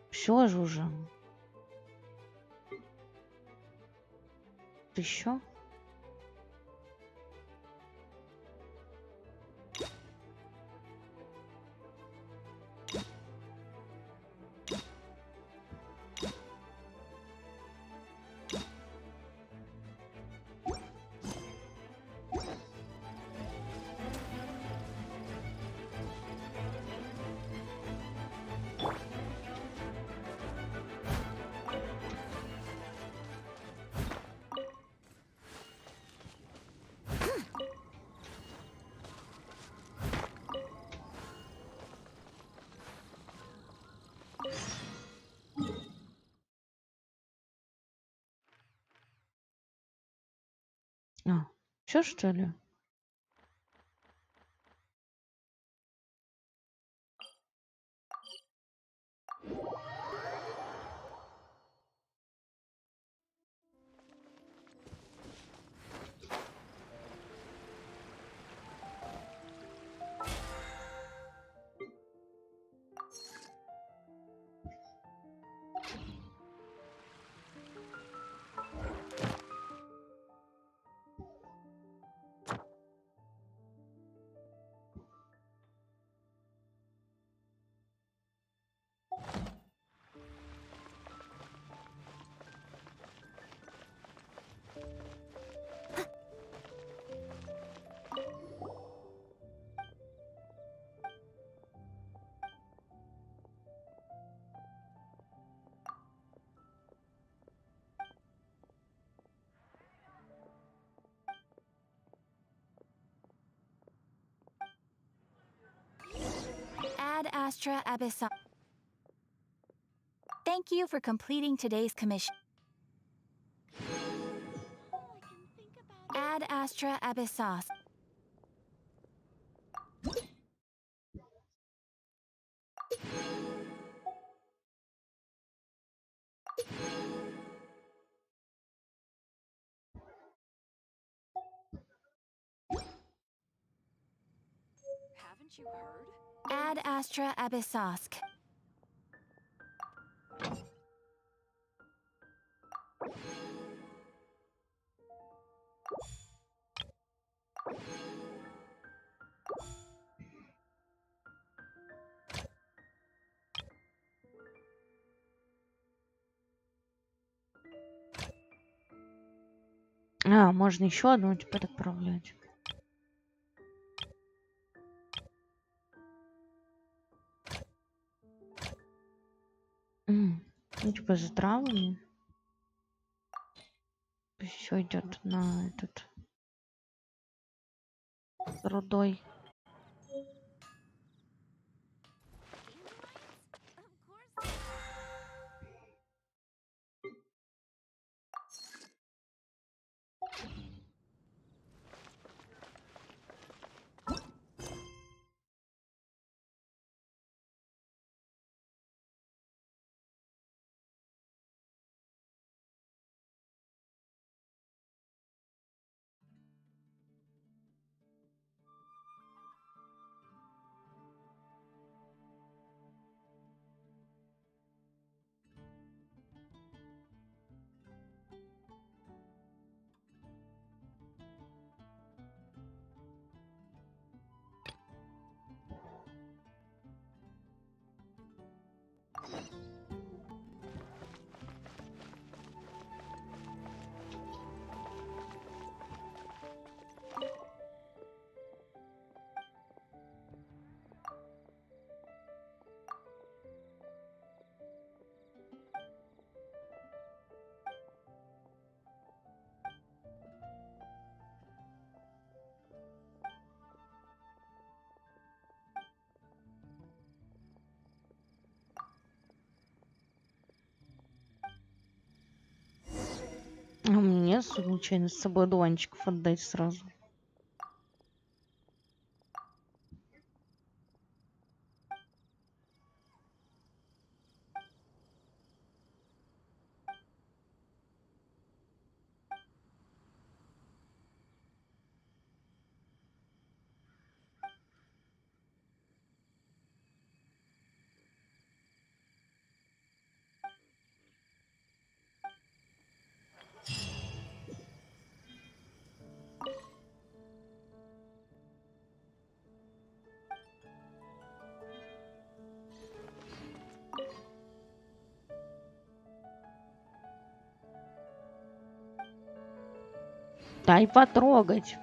Все же уже. Ты еще? А, все что ли? Ad Astra Abyssal. Thank you for completing today's commission. Ad Astra Abyssos. Haven't you heard? Ad Astra Abyssosk. А, можно еще одну теперь отправлять. Ну, типа за травами. Все идет на этот с рудой. А мне случайно с собой одуванчиков отдать сразу. Дай потрогать.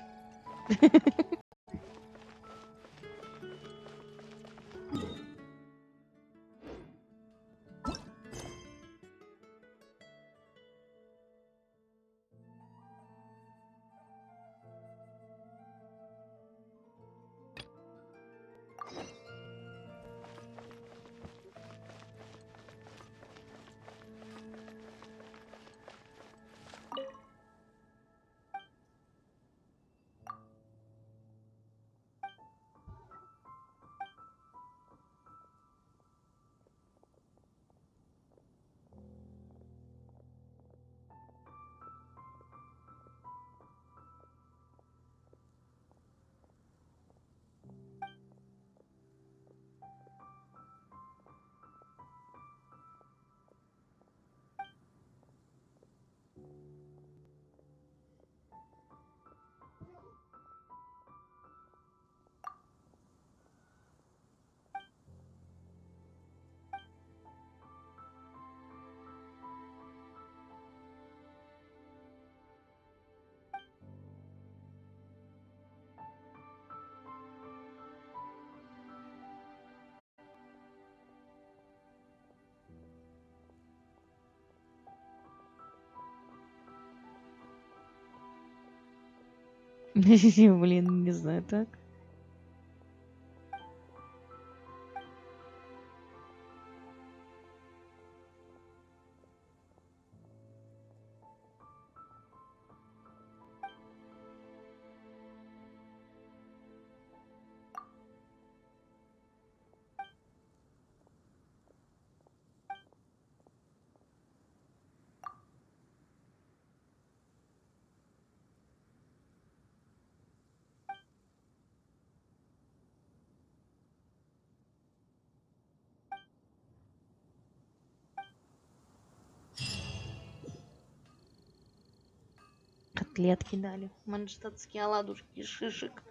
Блин, не знаю, так. котлетки дали. Манштатские оладушки, шишек.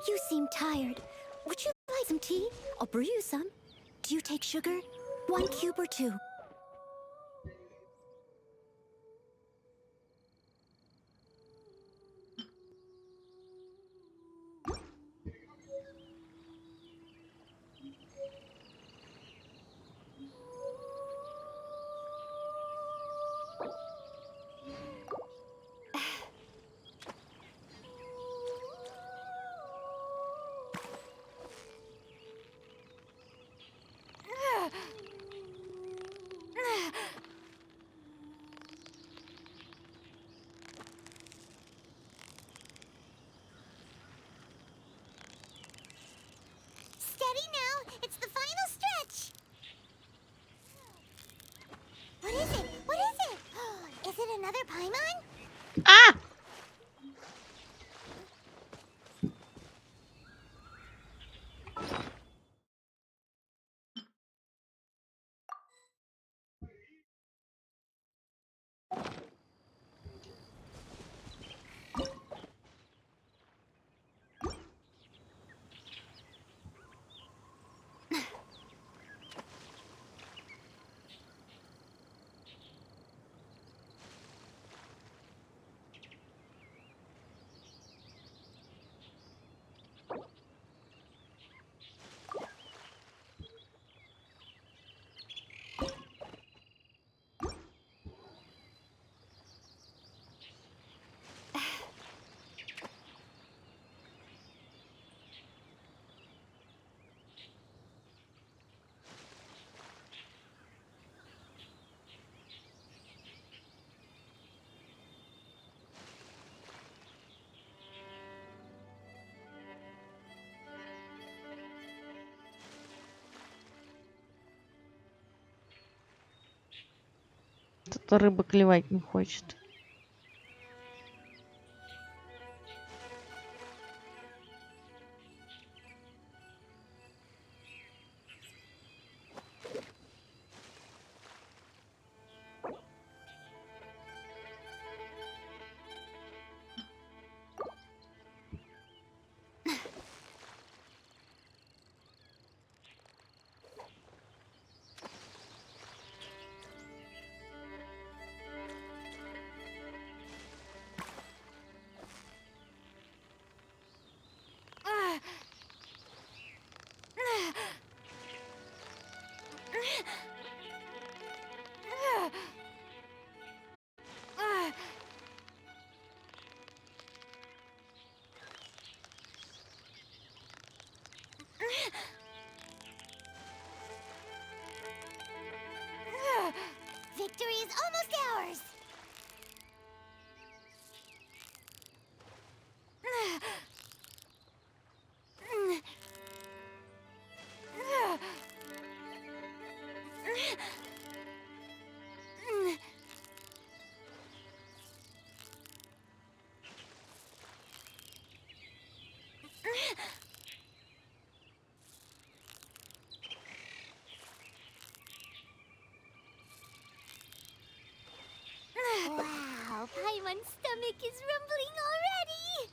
You seem tired. Would you like some tea? I'll brew you some. Do you take sugar? 1 cube or 2? Steady now. It's the final stretch. What is it? What is it? Is it another Paimon? Ah! Что-то рыба клевать не хочет. Victory is almost ours! Wow, Paimon's stomach is rumbling already!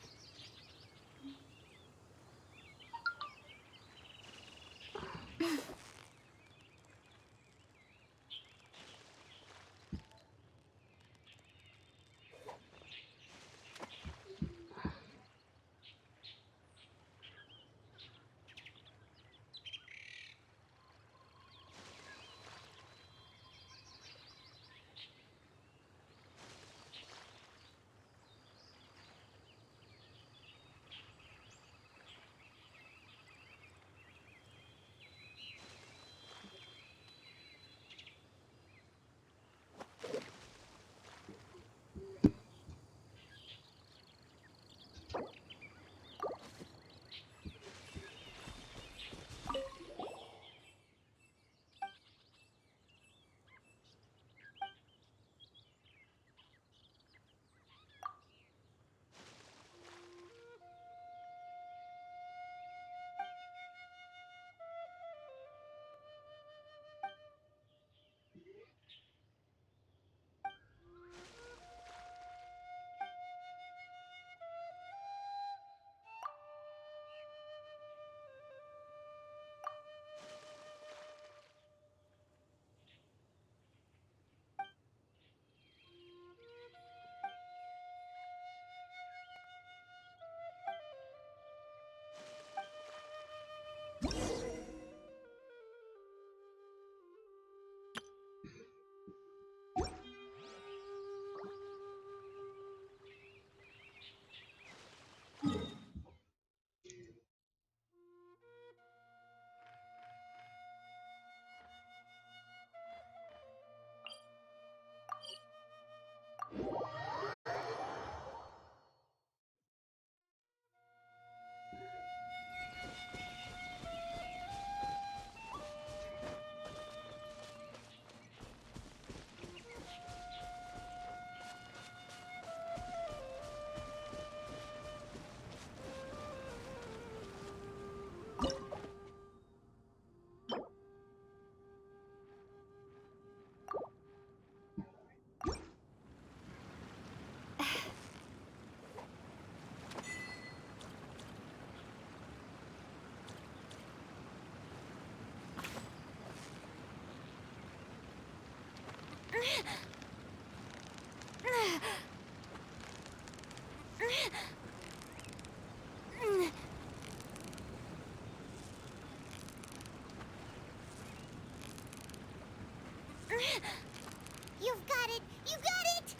You've got it! You got it!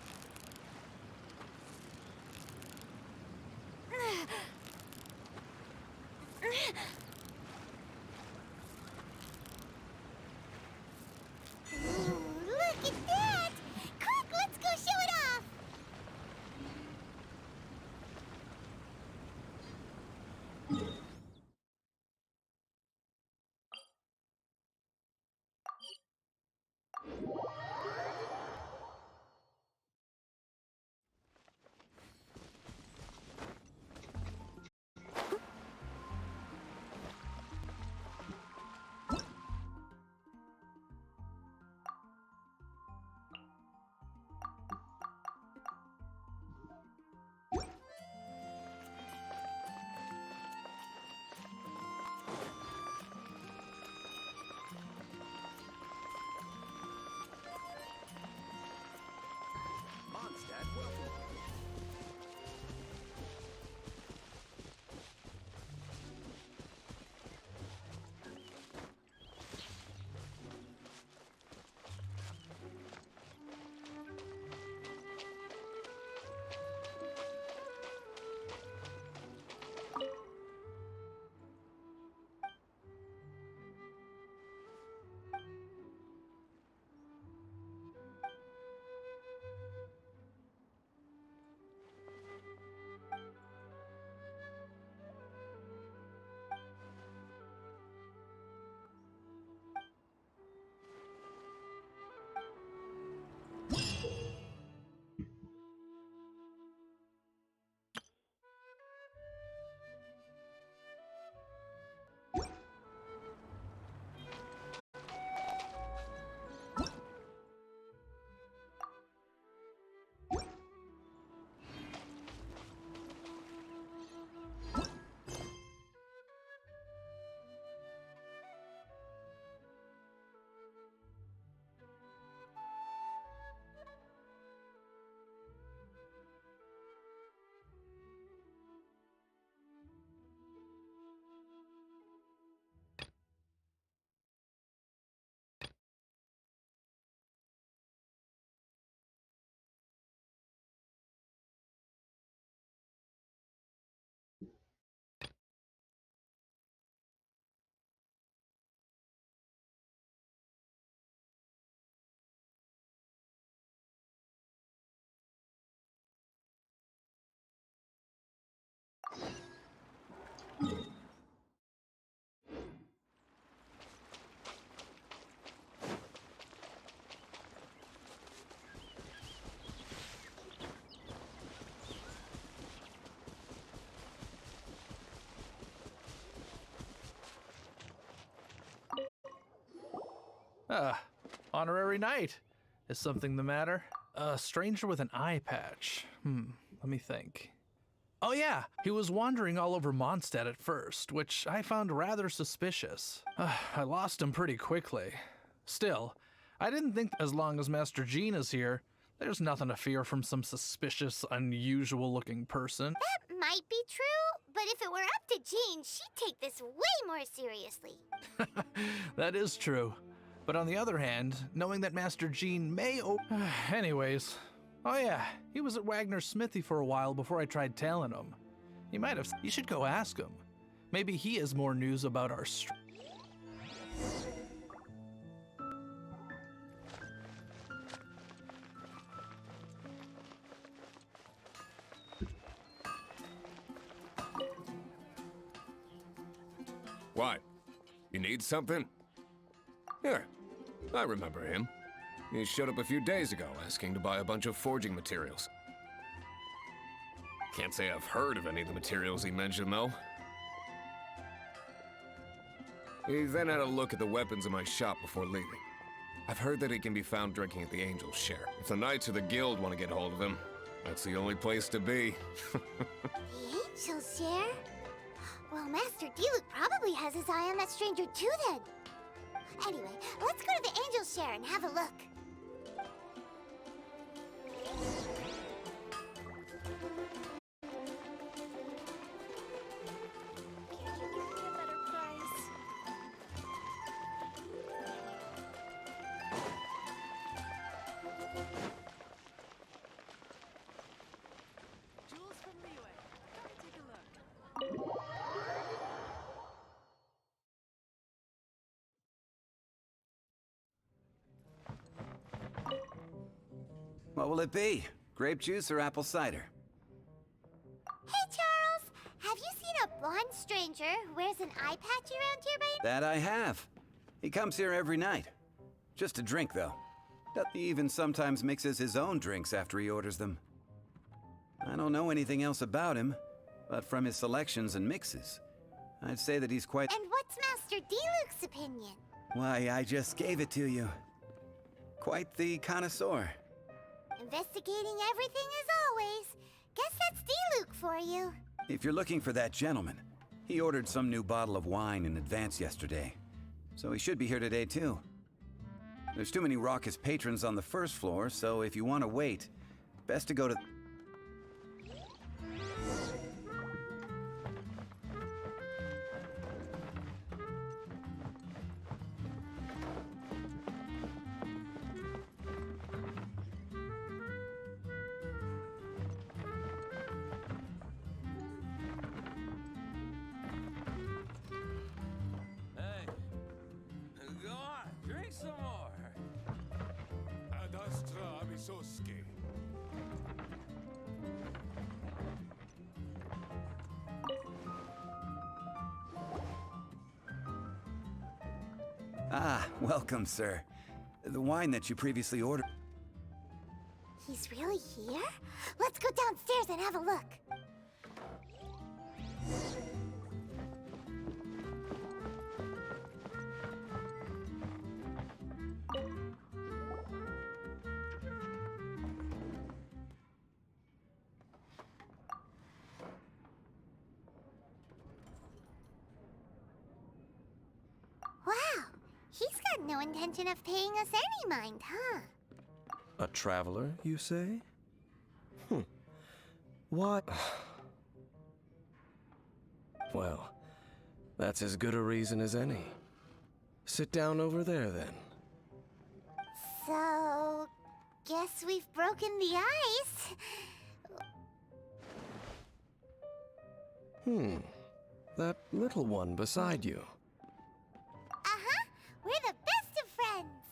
Ooh, look at that! Quick, let's go show it off! Honorary knight. Is something the matter? A stranger with an eye patch. Let me think. Oh yeah, he was wandering all over Mondstadt at first, which I found rather suspicious. I lost him pretty quickly. Still, I didn't think as long as Master Jean is here, there's nothing to fear from some suspicious, unusual-looking person. That might be true, but if it were up to Jean, she'd take this way more seriously. That is true. But on the other hand, knowing that Master Jean may Anyways, oh yeah, he was at Wagner's smithy for a while before I tried tailing him. He might have... You should go ask him. Maybe he has more news about our... What? You need something? Here, I remember him. He showed up a few days ago asking to buy a bunch of forging materials. Can't say I've heard of any of the materials he mentioned, though. He then had a look at the weapons in my shop before leaving. I've heard that he can be found drinking at the Angel's Share. If the Knights of the Guild want to get hold of him, that's the only place to be. The Angel's Share? Well, Master Diluc probably has his eye on that stranger too, then. Anyway, let's go to the Angel's Share and have a look. What will it be? Grape juice or apple cider? Hey, Charles! Have you seen a blonde stranger who wears an eye patch around here by That I have. He comes here every night. Just to drink, though. He even sometimes mixes his own drinks after he orders them. I don't know anything else about him, but from his selections and mixes, I'd say that he's quite... And what's Master Diluc's opinion? Why, I just gave it to you. Quite the connoisseur. Investigating everything as always. Guess that's Diluc for you. If you're looking for that gentleman, he ordered some new bottle of wine in advance yesterday. So he should be here today, too. There's too many raucous patrons on the first floor, so if you want to wait, best to go to... Go on, drink some more. Ad astra amisoski. Ah, welcome, sir. The wine that you previously ordered... He's really here? Let's go downstairs and have a look. Wow, he's got no intention of paying us any mind, huh? A traveler, you say? What? Well, that's as good a reason as any. Sit down over there, then. So, guess we've broken the ice. That little one beside you. Uh-huh, we're the best of friends.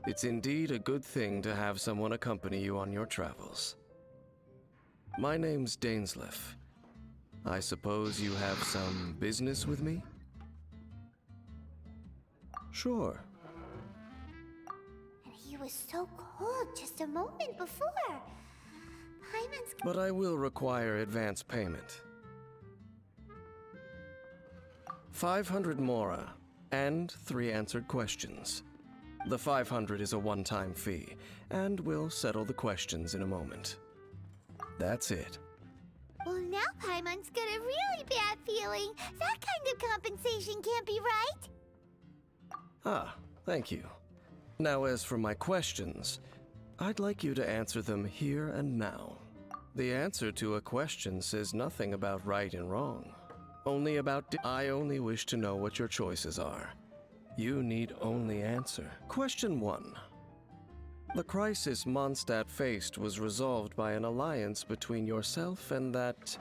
It's indeed a good thing to have someone accompany you on your travels. My name's Dainsleif. I suppose you have some business with me? Sure. And he was so cold just a moment before. Paimon's... But I will require advance payment. 500 mora, and 3 answered questions. The 500 is a one-time fee, and we'll settle the questions in a moment. That's it. Well, now Paimon's got a really bad feeling. That kind of compensation can't be right. Ah, thank you. Now, as for my questions, I'd like you to answer them here and now. The answer to a question says nothing about right and wrong. Only about I only wish to know what your choices are. You need only answer. Question 1. The crisis Mondstadt faced was resolved by an alliance between yourself and that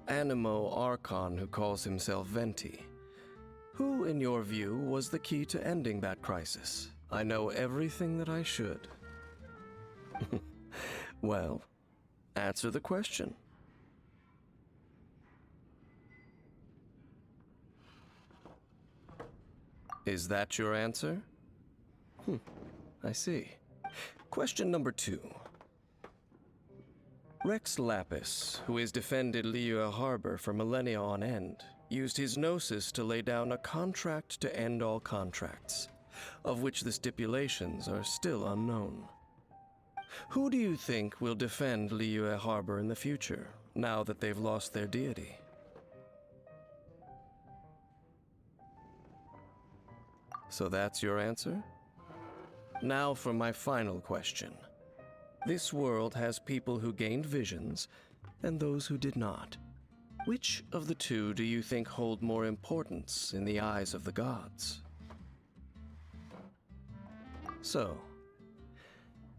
Animo Archon who calls himself Venti. Who, in your view, was the key to ending that crisis? I know everything that I should. Well, answer the question. Is that your answer? I see. Question number 2. Rex Lapis, who has defended Liyue Harbor for millennia on end, used his gnosis to lay down a contract to end all contracts, of which the stipulations are still unknown. Who do you think will defend Liyue Harbor in the future, now that they've lost their deity? So that's your answer? Now for my final question. This world has people who gained visions, and those who did not. Which of the two do you think hold more importance in the eyes of the gods? So,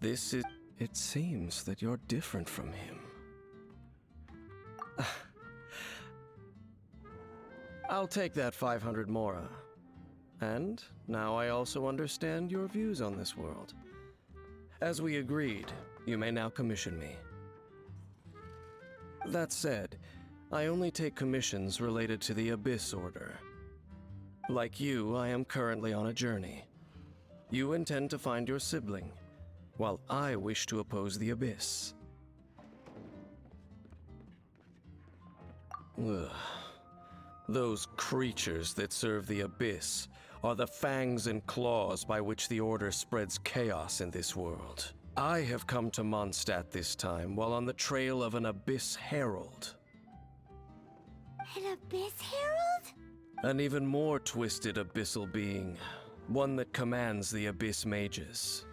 this is... It seems that you're different from him. I'll take that 500 mora. And now I also understand your views on this world. As we agreed, you may now commission me. That said, I only take commissions related to the Abyss Order. Like you, I am currently on a journey. You intend to find your sibling, while I wish to oppose the Abyss. Ugh. Those creatures that serve the Abyss are the fangs and claws by which the Order spreads chaos in this world. I have come to Mondstadt this time while on the trail of an Abyss Herald. An Abyss Herald? An even more twisted abyssal being, one that commands the Abyss Mages.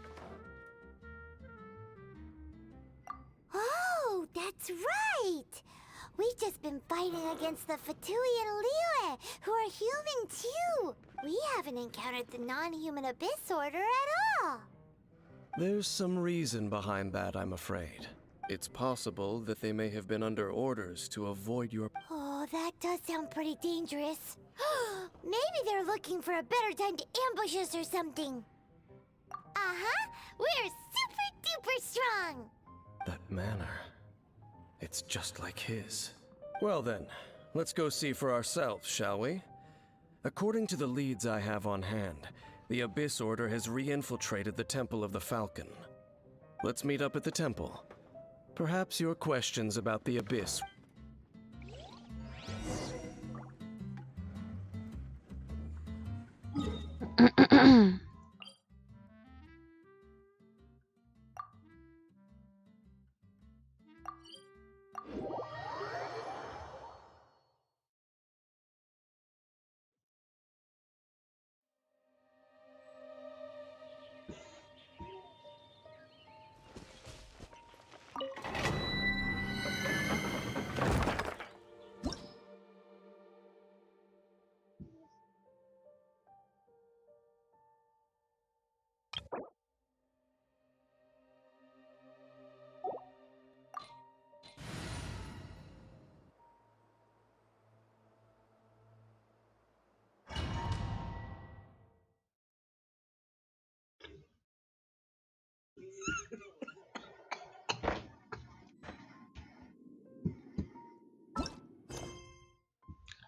Oh, that's right! We've just been fighting against the Fatui and Liyue, who are human too! We haven't encountered the non-human Abyss Order at all! There's some reason behind that, I'm afraid. It's possible that they may have been under orders to avoid your... Oh, that does sound pretty dangerous. Maybe they're looking for a better time to ambush us or something. Uh-huh! We're super-duper strong! That manner... It's just like his. Well then, let's go see for ourselves, shall we? According to the leads I have on hand, the Abyss Order has re-infiltrated the Temple of the Falcon. Let's meet up at the temple. Perhaps your questions about the Abyss...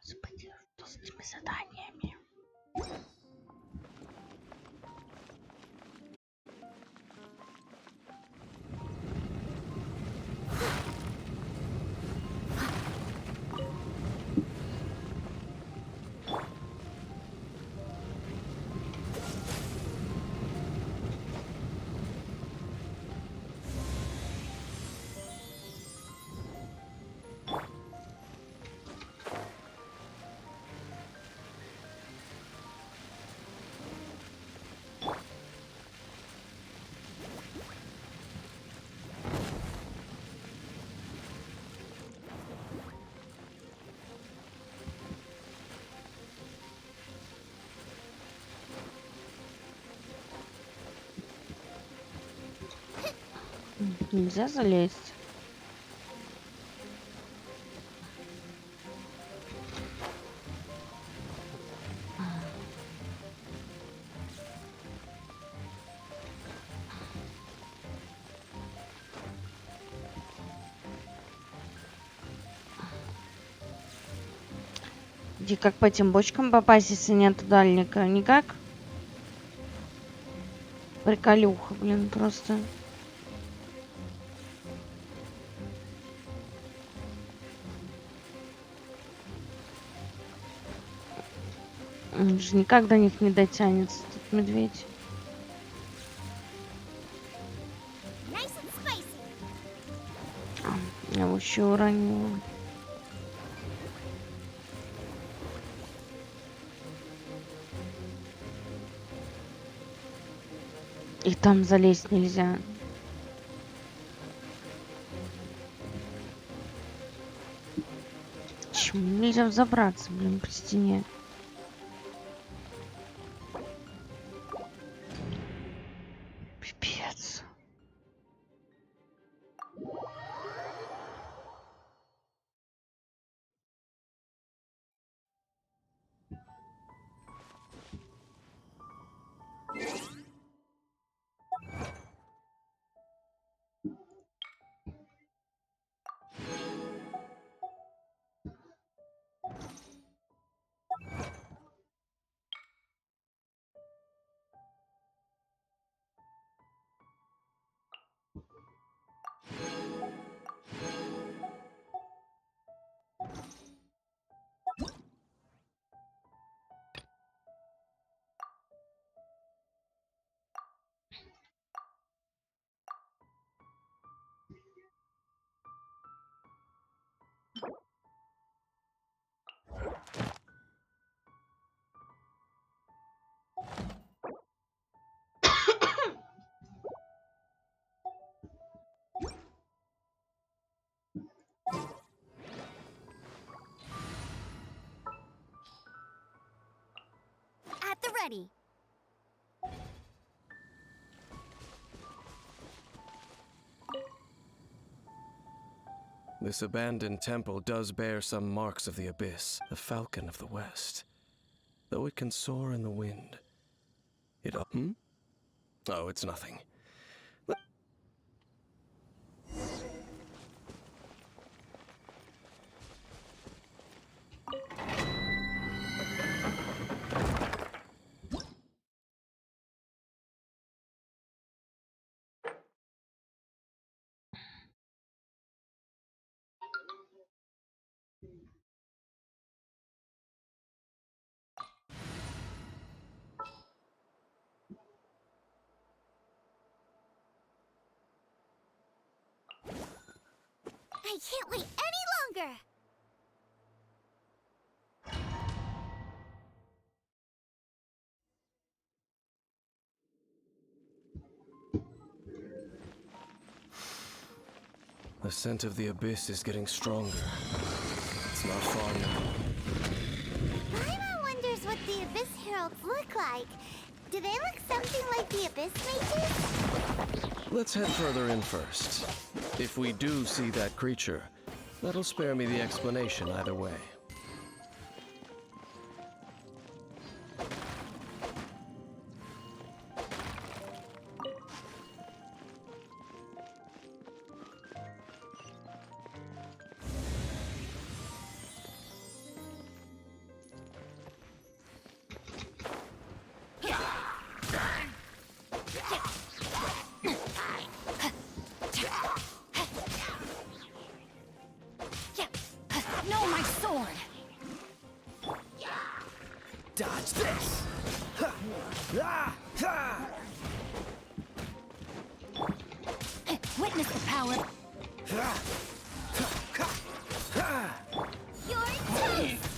Господи, что с этими заданиями? Тут нельзя залезть. Где как по этим бочкам попасть, если нет дальника? Никак? Приколюха, блин, просто. Он же никак до них не дотянется, тут медведь. Я его еще уронила. И там залезть нельзя. Почему нельзя взобраться, блин, по стене? Пипец. At the ready. This abandoned temple does bear some marks of the abyss, the falcon of the west. Though it can soar in the wind, it... Oh, it's nothing. I can't wait any longer! The scent of the abyss is getting stronger. It's not far now. Paimon wonders what the Abyss Heralds look like. Do they look something like the Abyss Mages? Let's head further in first. If we do see that creature, that'll spare me the explanation either way. No, my sword! Dodge this! Witness the power. You're toast!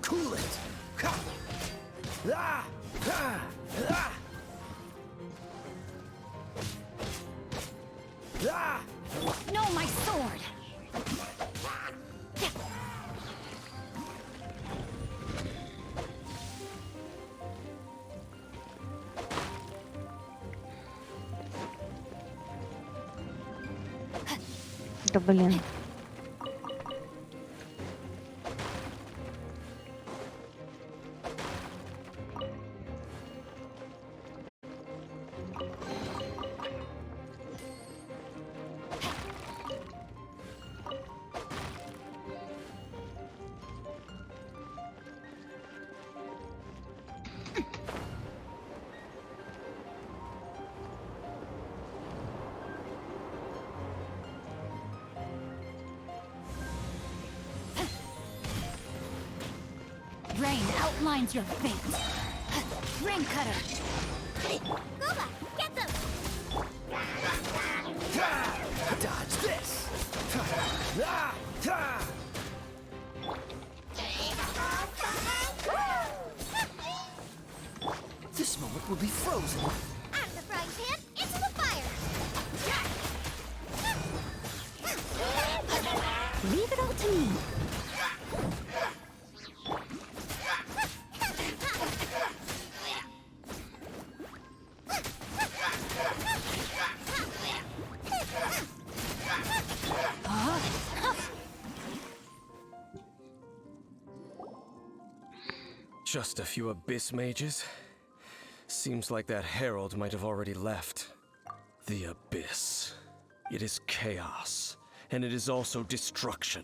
Cool it! No, my sword! Да блин. Rain outlines your fate. Rain cutter. Goba, get them! Dodge this! This moment will be frozen. Out of the frying pan, into the fire! Leave it all to me. Just a few abyss mages? Seems like that herald might have already left. The abyss. It is chaos, and it is also destruction.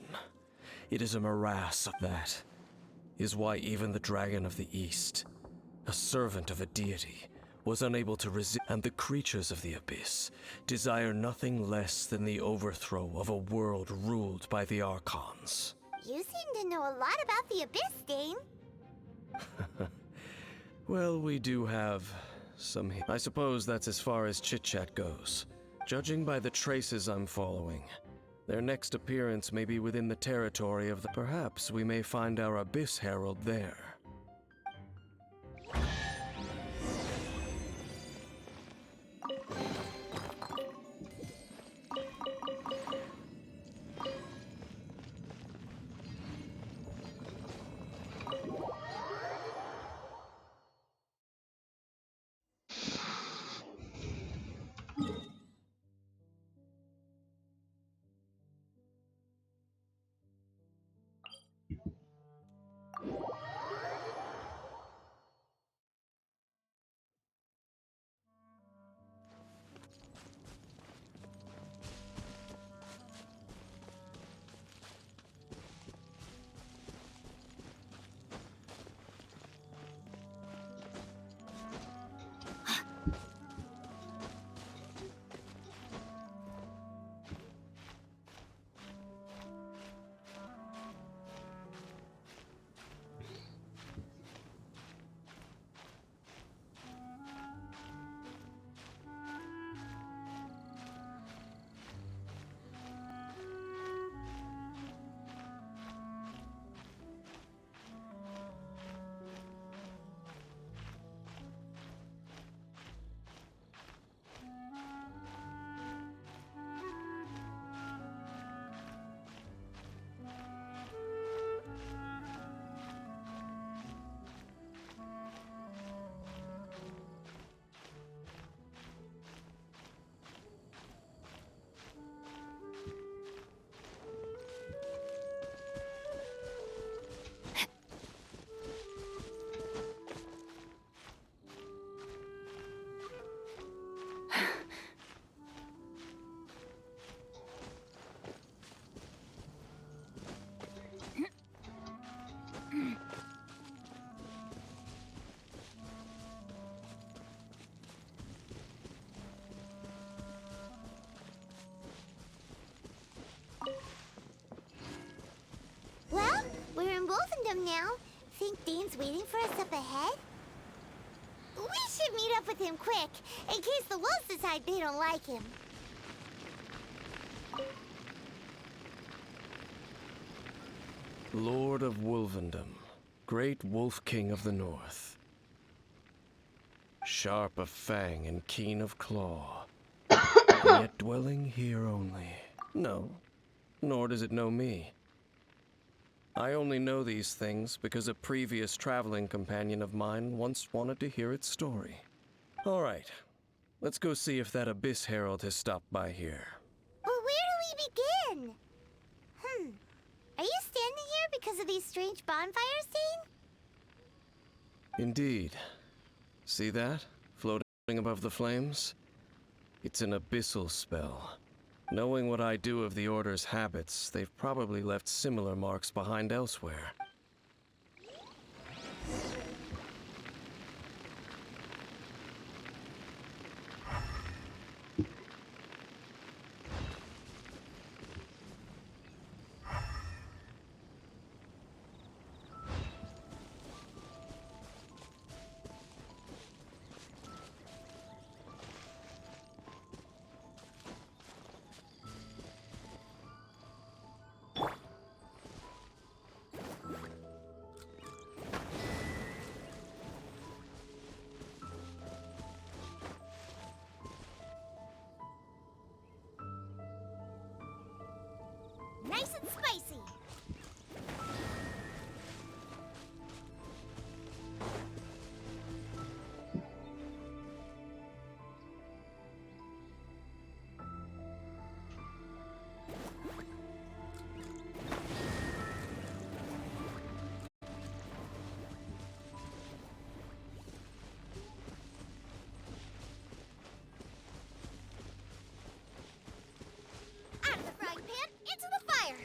It is a morass of that. Is why even the Dragon of the East, a servant of a deity, was unable to resist, and the creatures of the abyss desire nothing less than the overthrow of a world ruled by the Archons. You seem to know a lot about the Abyss, Dane. Well, we do have some. I suppose that's as far as chit-chat goes. Judging by the traces I'm following, their next appearance may be within the territory of the. Perhaps we may find our Abyss Herald there. Well, we're in Wolfendom now. Think Dane's waiting for us up ahead? We should meet up with him quick, in case the wolves decide they don't like him. Lord of Wolvendom, great Wolf King of the North. Sharp of fang and keen of claw, yet dwelling here only. No, nor does it know me. I only know these things because a previous traveling companion of mine once wanted to hear its story. All right, let's go see if that Abyss Herald has stopped by here. Well, where do we begin? Are you standing here because of these strange bonfires, Dane? Indeed. See that? Floating above the flames? It's an abyssal spell. Knowing what I do of the Order's habits, they've probably left similar marks behind elsewhere. Nice and spicy. Out of the frying pan, into the fire.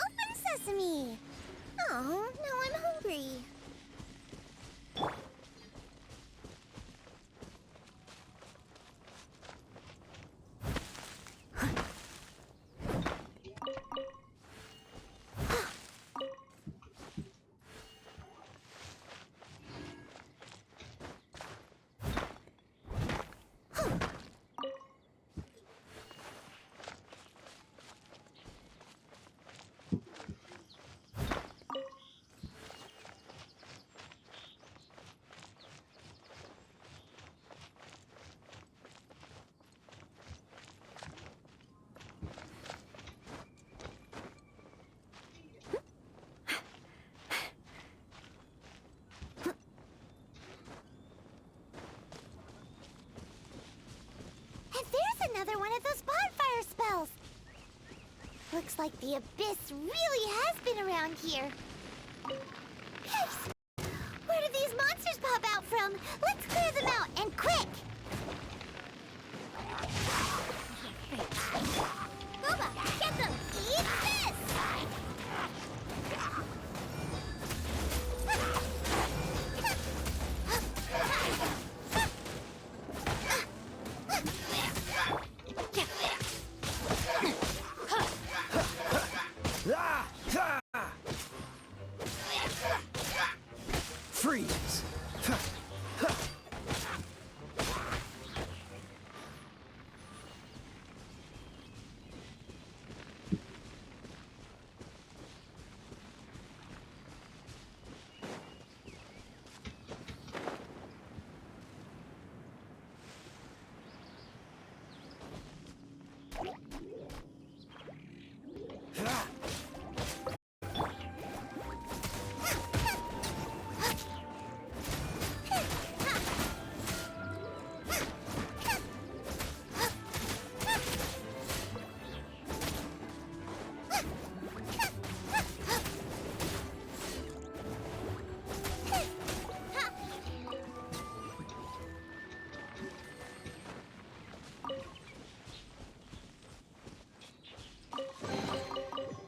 Open sesame! Oh, now I'm hungry. And there's another one of those bonfire spells. Looks like the Abyss really has been around here. Yikes! Where did these monsters pop out from? Let's clear them out, and quick! Boba, get them! Eat this! Freeze!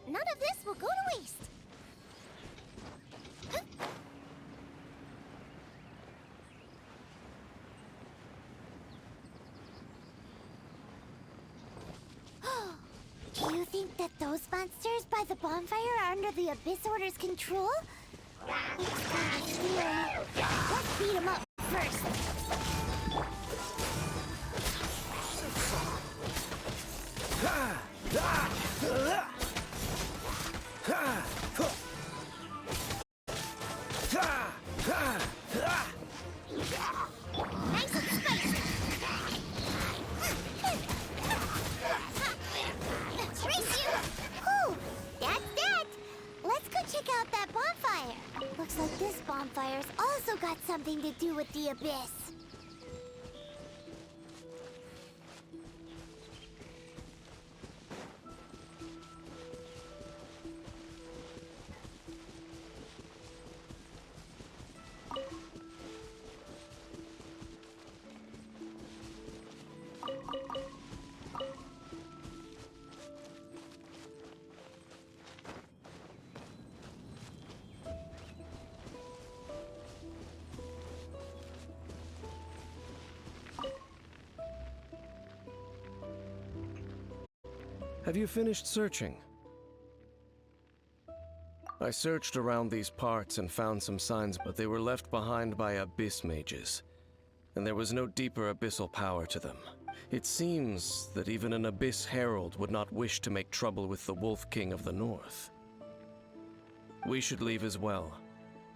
None of this will go to waste. Do you think that those monsters by the bonfire are under the Abyss Order's control? Looks kind of scary. Let's beat them up first. anything to do with the Abyss. Have you finished searching? I searched around these parts and found some signs, but they were left behind by Abyss mages, and there was no deeper abyssal power to them. It seems that even an Abyss Herald would not wish to make trouble with the Wolf King of the North. We should leave as well.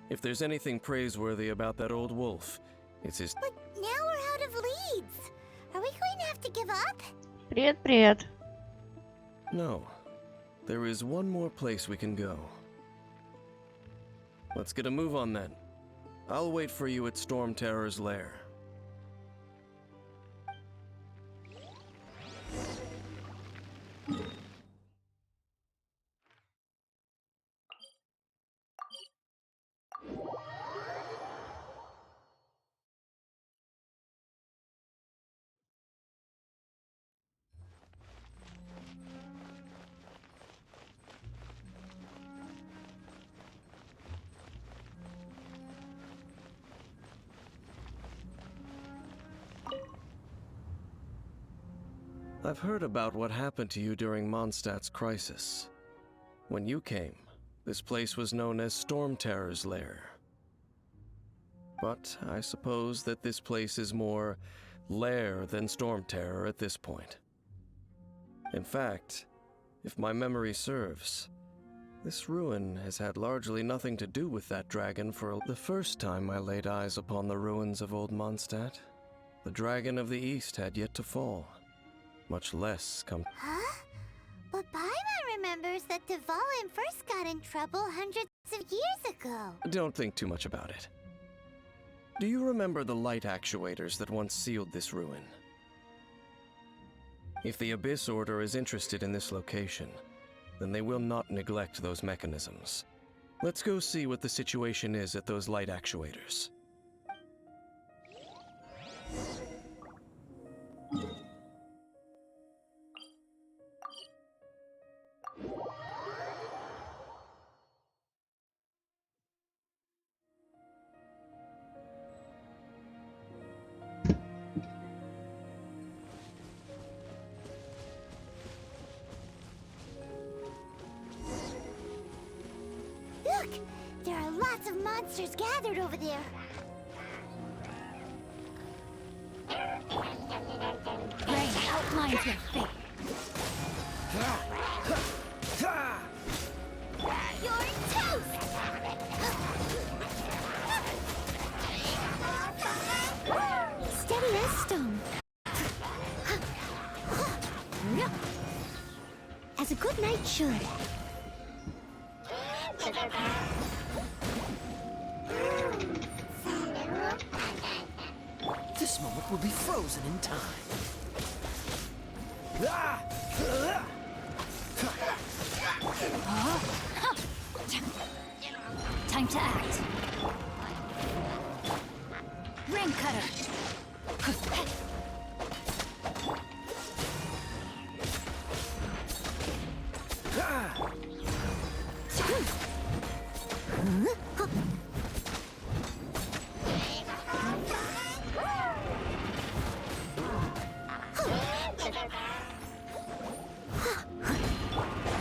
If there's anything praiseworthy about that old wolf, it's his... But now we're out of leads. Are we going to have to give up? Привет, привет. No. There is one more place we can go. Let's get a move on then. I'll wait for you at Storm Terror's lair. I've heard about what happened to you during Mondstadt's crisis. When you came, this place was known as Storm Terror's lair. But I suppose that this place is more lair than Storm Terror at this point. In fact, if my memory serves, this ruin has had largely nothing to do with that dragon for the first time I laid eyes upon the ruins of old Mondstadt. The dragon of the East had yet to fall. Much less come... Huh? But Paimon remembers that Dvalin first got in trouble hundreds of years ago. Don't think too much about it. Do you remember the light actuators that once sealed this ruin? If the Abyss Order is interested in this location, then they will not neglect those mechanisms. Let's go see what the situation is at those light actuators. Look! There are lots of monsters gathered over there. Rain outlines your fate. You're toast! Steady as stone. As a good knight should. This moment will be frozen in time. Time to act. Ring cutter.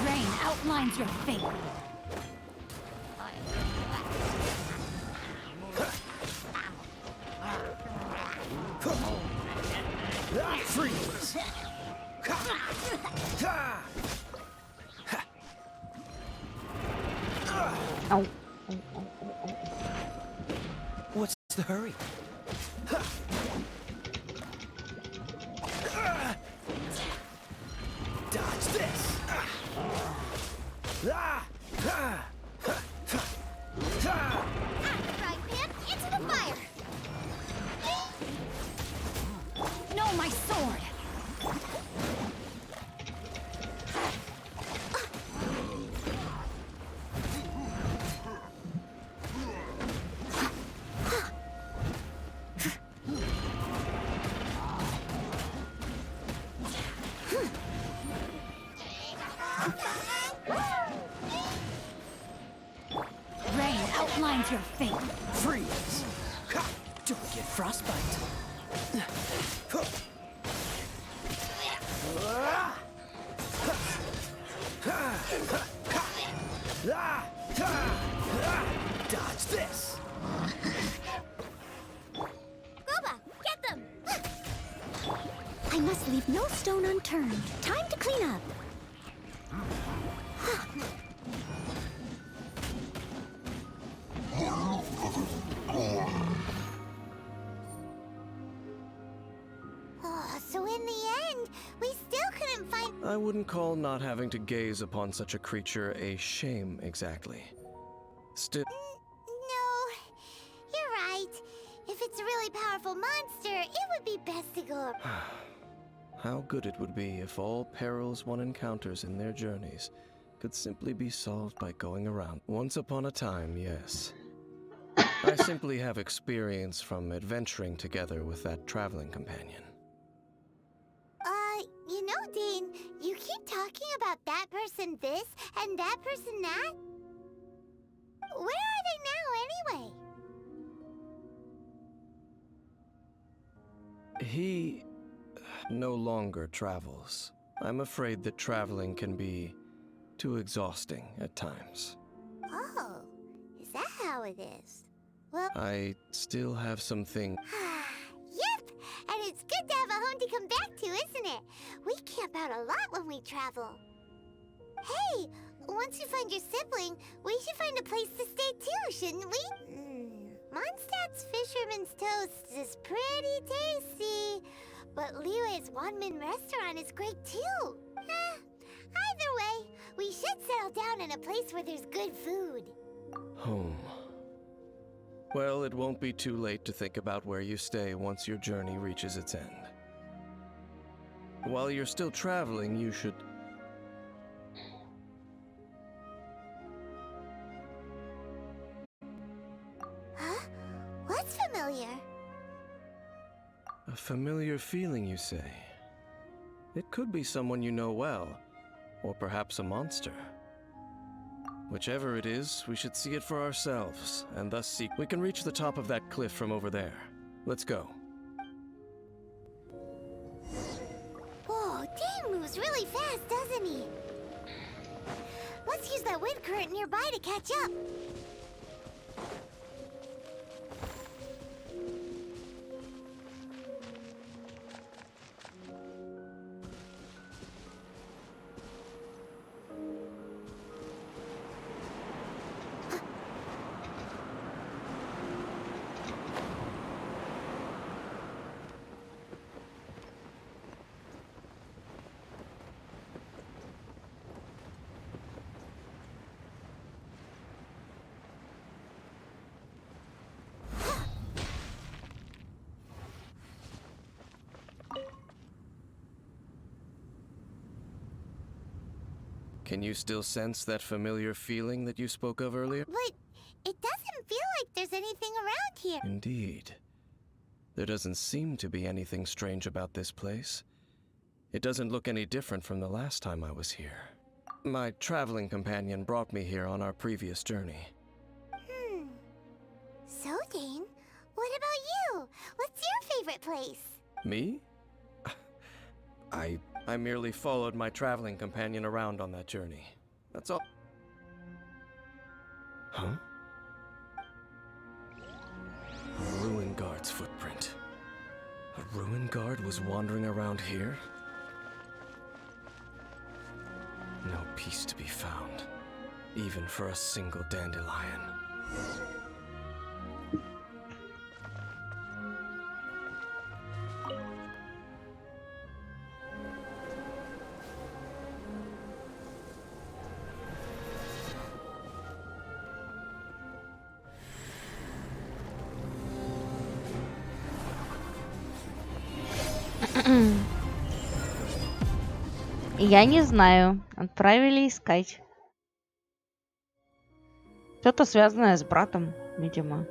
Rain outlines your fate. Freeze! Ow. What's the hurry? Dodge this! Frying pan into the fire! my sword! Rain outlines your fate. Freeze! Don't get frostbite. Dodge this! Roba, get them! I must leave no stone unturned. Time to clean up. Oh, so in the end, we still couldn't find. I wouldn't call not having to gaze upon such a creature a shame exactly. Still. No, you're right. If it's a really powerful monster, it would be best to go. How good it would be if all perils one encounters in their journeys could simply be solved by going around. Once upon a time, yes. I simply have experience from adventuring together with that traveling companion. You know, Dane, you keep talking about that person this and that person that. Where are they now, anyway? He no longer travels. I'm afraid that traveling can be too exhausting at times. Oh, is that how it is? Well, I still have some things. Yep, and it's good to have a home to come back to, isn't it? We camp out a lot when we travel. Hey, once you find your sibling, we should find a place to stay too, shouldn't we? Mondstadt's Fisherman's Toast is pretty tasty, but Liyue's Wanmin restaurant is great too. Either way, we should settle down in a place where there's good food. Home. Well, it won't be too late to think about where you stay once your journey reaches its end. While you're still traveling, you should... Huh? What's familiar? A familiar feeling, you say? It could be someone you know well, or perhaps a monster. Whichever it is, we should see it for ourselves, and thus seek. We can reach the top of that cliff from over there. Let's go. Whoa, Dane moves really fast, doesn't he? Let's use that wind current nearby to catch up. Can you still sense that familiar feeling that you spoke of earlier? But it doesn't feel like there's anything around here. Indeed. There doesn't seem to be anything strange about this place. It doesn't look any different from the last time I was here. My traveling companion brought me here on our previous journey. So, Dane, what about you? What's your favorite place? Me? I merely followed my traveling companion around on that journey. That's all. Huh? A ruin guard's footprint. A ruin guard was wandering around here? No peace to be found, even for a single dandelion. Я не знаю. Отправили искать. Что-то связанное с братом, видимо.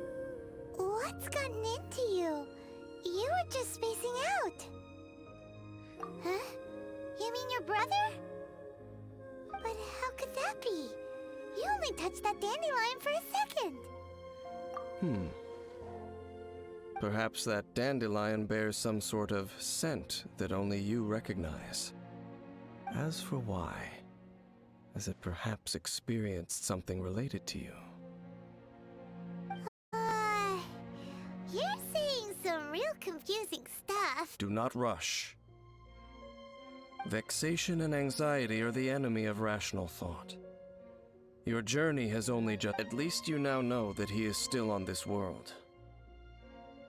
What's gotten into you? You were just spacing out. Huh? You mean your brother? But how could that be? You only touched that dandelion for a second. Perhaps that dandelion bears some sort of scent that only you recognize. As for why, has it perhaps experienced something related to you? You're saying some real confusing stuff. Do not rush. Vexation and anxiety are the enemy of rational thought. Your journey has only just... At least you now know that he is still on this world.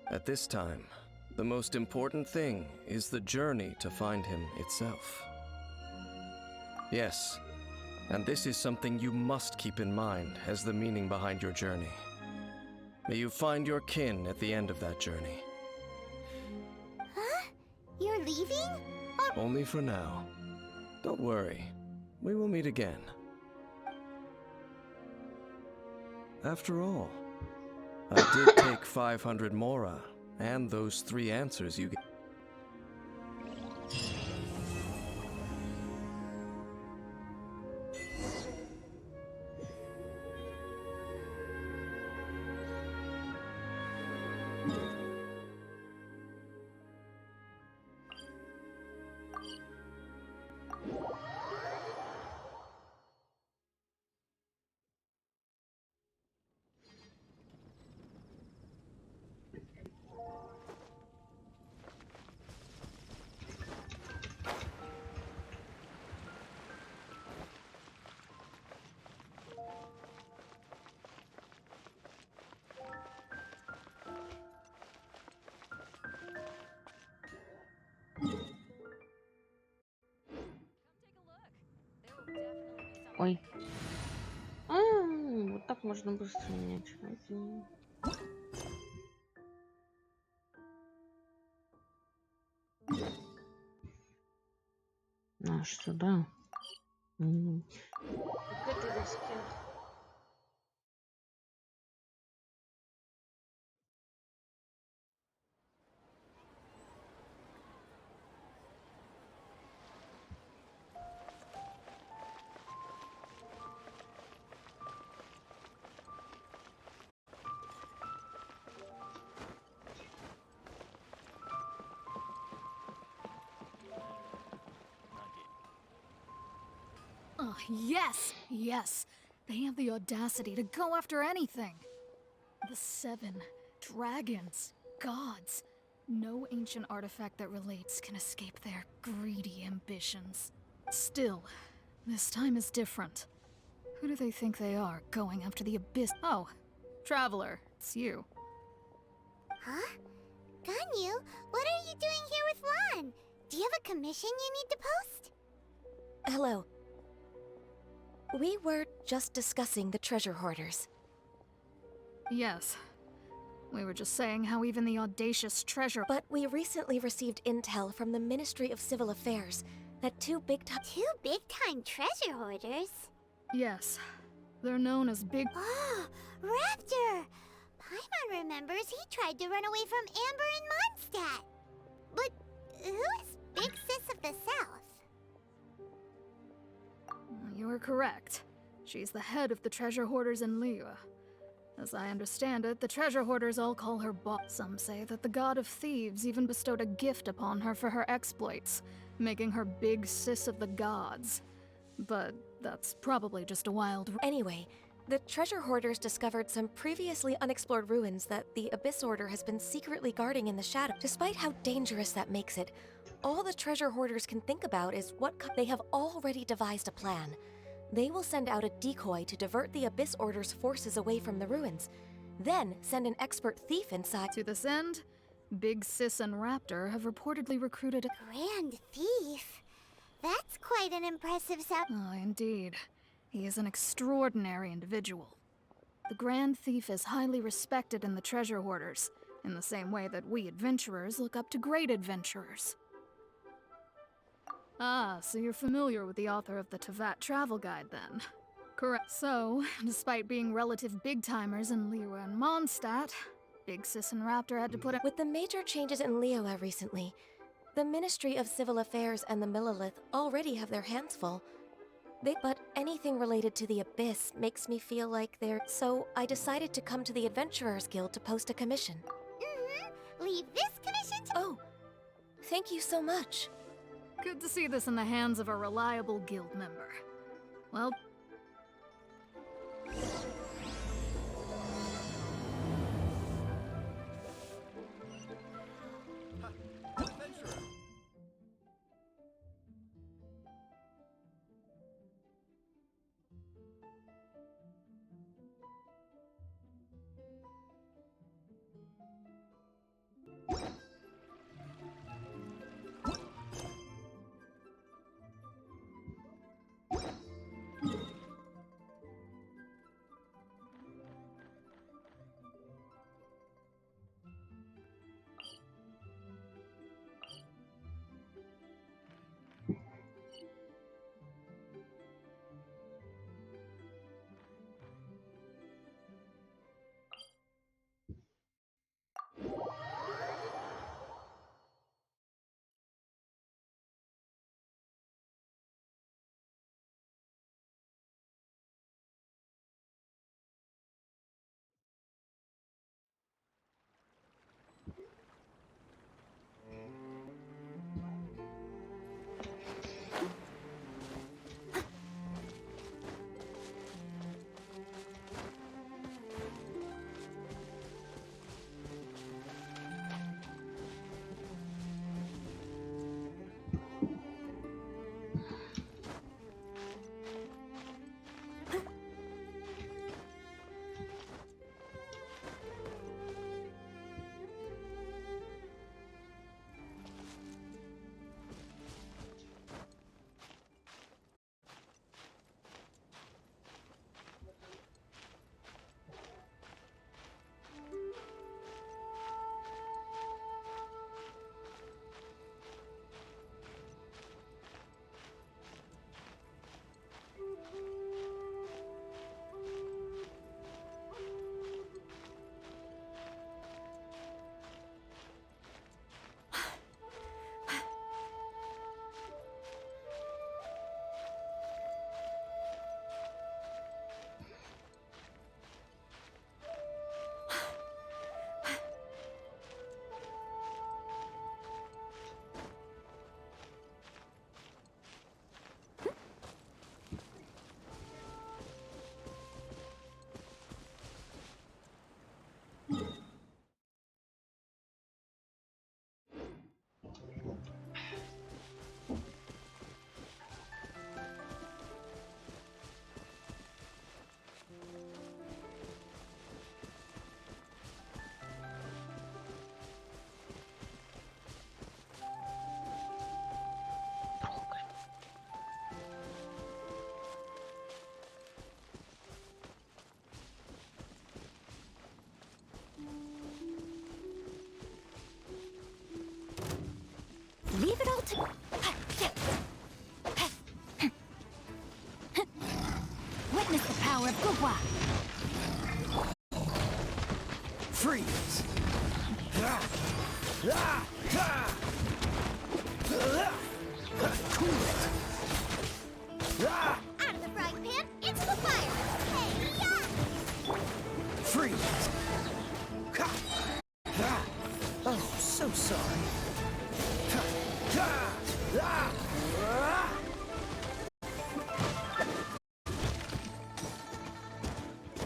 At this time, the most important thing is the journey to find him itself. Yes, and this is something you must keep in mind as the meaning behind your journey. May you find your kin at the end of that journey. Huh? You're leaving? Or Only for now. Don't worry, we will meet again. After all, I did take 500 mora and those 3 answers you gave. Ой. Вот так можно быстро менять. Окей. Аж сюда. К этой доске. Oh, yes, yes. They have the audacity to go after anything. The 7 dragons, gods. No ancient artifact that relates can escape their greedy ambitions. Still, this time is different. Who do they think they are, going after the abyss? Oh, Traveler, it's you. Huh? Ganyu, what are you doing here with Lan? Do you have a commission you need to post? Hello. We were just discussing the treasure hoarders. Yes. We were just saying how even the audacious treasure— But we recently received intel from the Ministry of Civil Affairs that 2 big-time— 2 big-time treasure hoarders? Yes. They're known as Big— Oh, Raptor! Paimon remembers he tried to run away from Amber and Mondstadt. But who is Big Sis of the South? You are correct. She's the head of the treasure hoarders in Liyue. As I understand it, the treasure hoarders all call her boss. Some say that the god of thieves even bestowed a gift upon her for her exploits, making her Big Sis of the gods. But that's probably just a wild— Anyway, the treasure hoarders discovered some previously unexplored ruins that the Abyss Order has been secretly guarding in the shadow. Despite how dangerous that makes it, all the treasure hoarders can think about is they have already devised a plan. They will send out a decoy to divert the Abyss Order's forces away from the ruins, then send an expert thief inside. To this end, Big Sis and Raptor have reportedly recruited a— Grand Thief? That's quite an impressive sound. Oh, indeed. He is an extraordinary individual. The Grand Thief is highly respected in the treasure hoarders, in the same way that we adventurers look up to great adventurers. Ah, so you're familiar with the author of the Tevat travel guide then? Correct. So, despite being relative big-timers in Liyue and Mondstadt, Big Sis and Raptor had to put up— With the major changes in Liyue recently, the Ministry of Civil Affairs and the Millelith already have their hands full. But anything related to the Abyss makes me feel like they're... So I decided to come to the Adventurers Guild to post a commission. Leave this commission to— Oh, thank you so much. Good to see this in the hands of a reliable guild member. Well... Leave it all to... Witness the power of Gugwa. Freeze! Cool it! Out of the frying pan, into the fire. Hey-ya! Freeze! Oh, so sorry.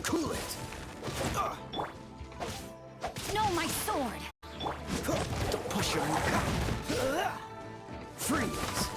Cool it! No, my sword! Don't push your luck. Freeze!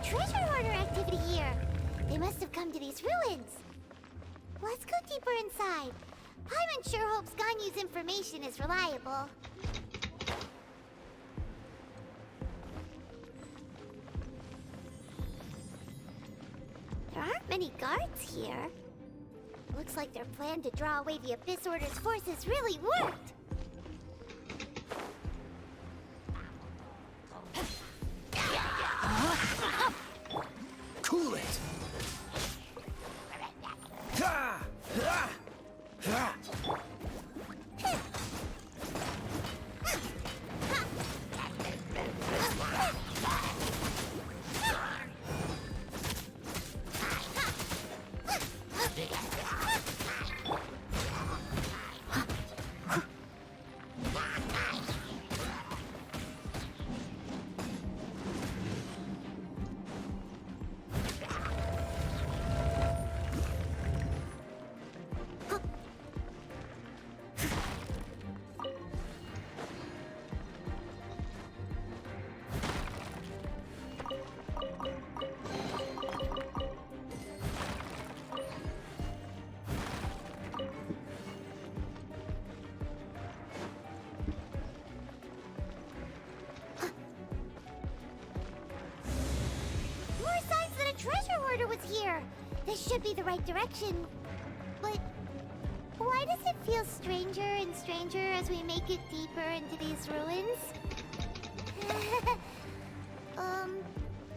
treasure hoarder activity here. They must have come to these ruins. Let's go deeper inside. Paimon sure hopes Ganyu's information is reliable. There aren't many guards here. Looks like their plan to draw away the Abyss Order's forces really worked. Cool it! Ha! Ha! Ha! Treasure hoarder was here. This should be the right direction. But why does it feel stranger and stranger as we make it deeper into these ruins?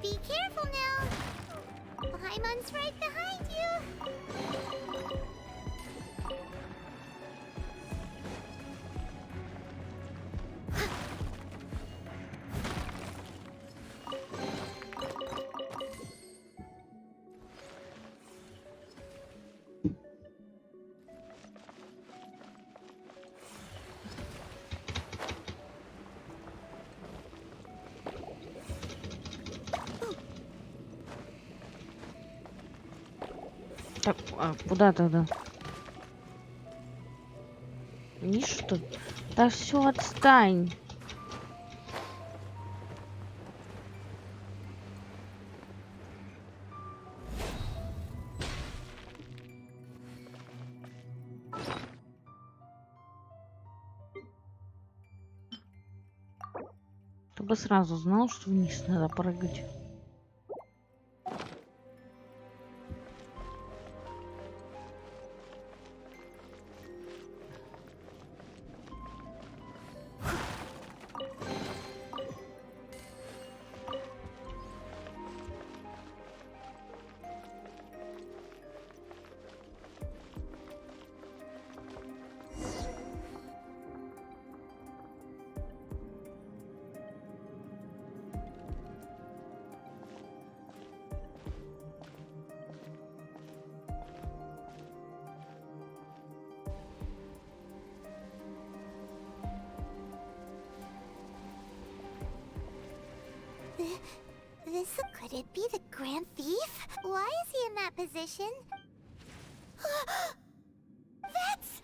Be careful now. Paimon's right behind you. Так, а куда тогда? Вниз, что ли? Да все, отстань. Ты бы сразу знал, что вниз надо прыгать. Could it be the Grand Thief? Why is he in that position? That's...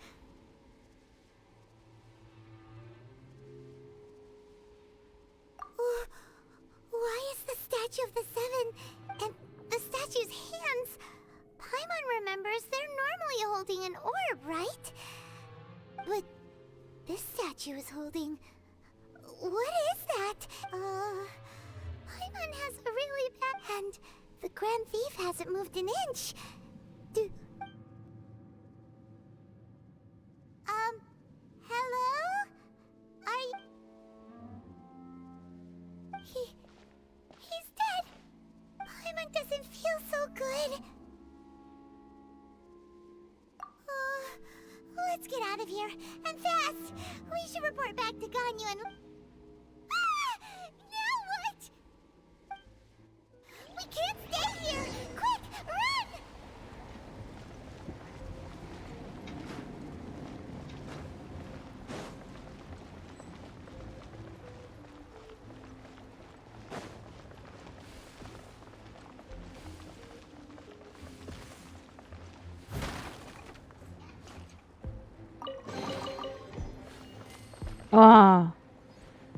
Why is the statue of the Seven and the statue's hands? Paimon remembers they're normally holding an orb, right? But this statue is holding... What is that? Paimon has a really bad hand. The Grand Thief hasn't moved an inch. Hello? He's dead. Paimon doesn't feel so good. Let's get out of here, and fast! We should report back to Ganyu and... Now what? We can't stay here! Quick, run!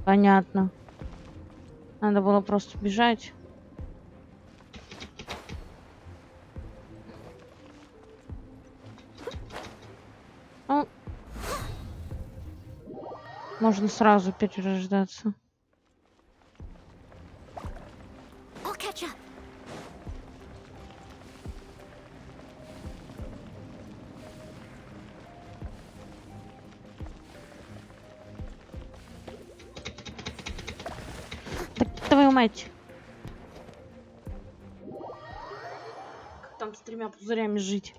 Понятно. Надо было просто бежать. Можно сразу перерождаться. I'll catch up. Так твою мать. Как там с 3 пузырями жить?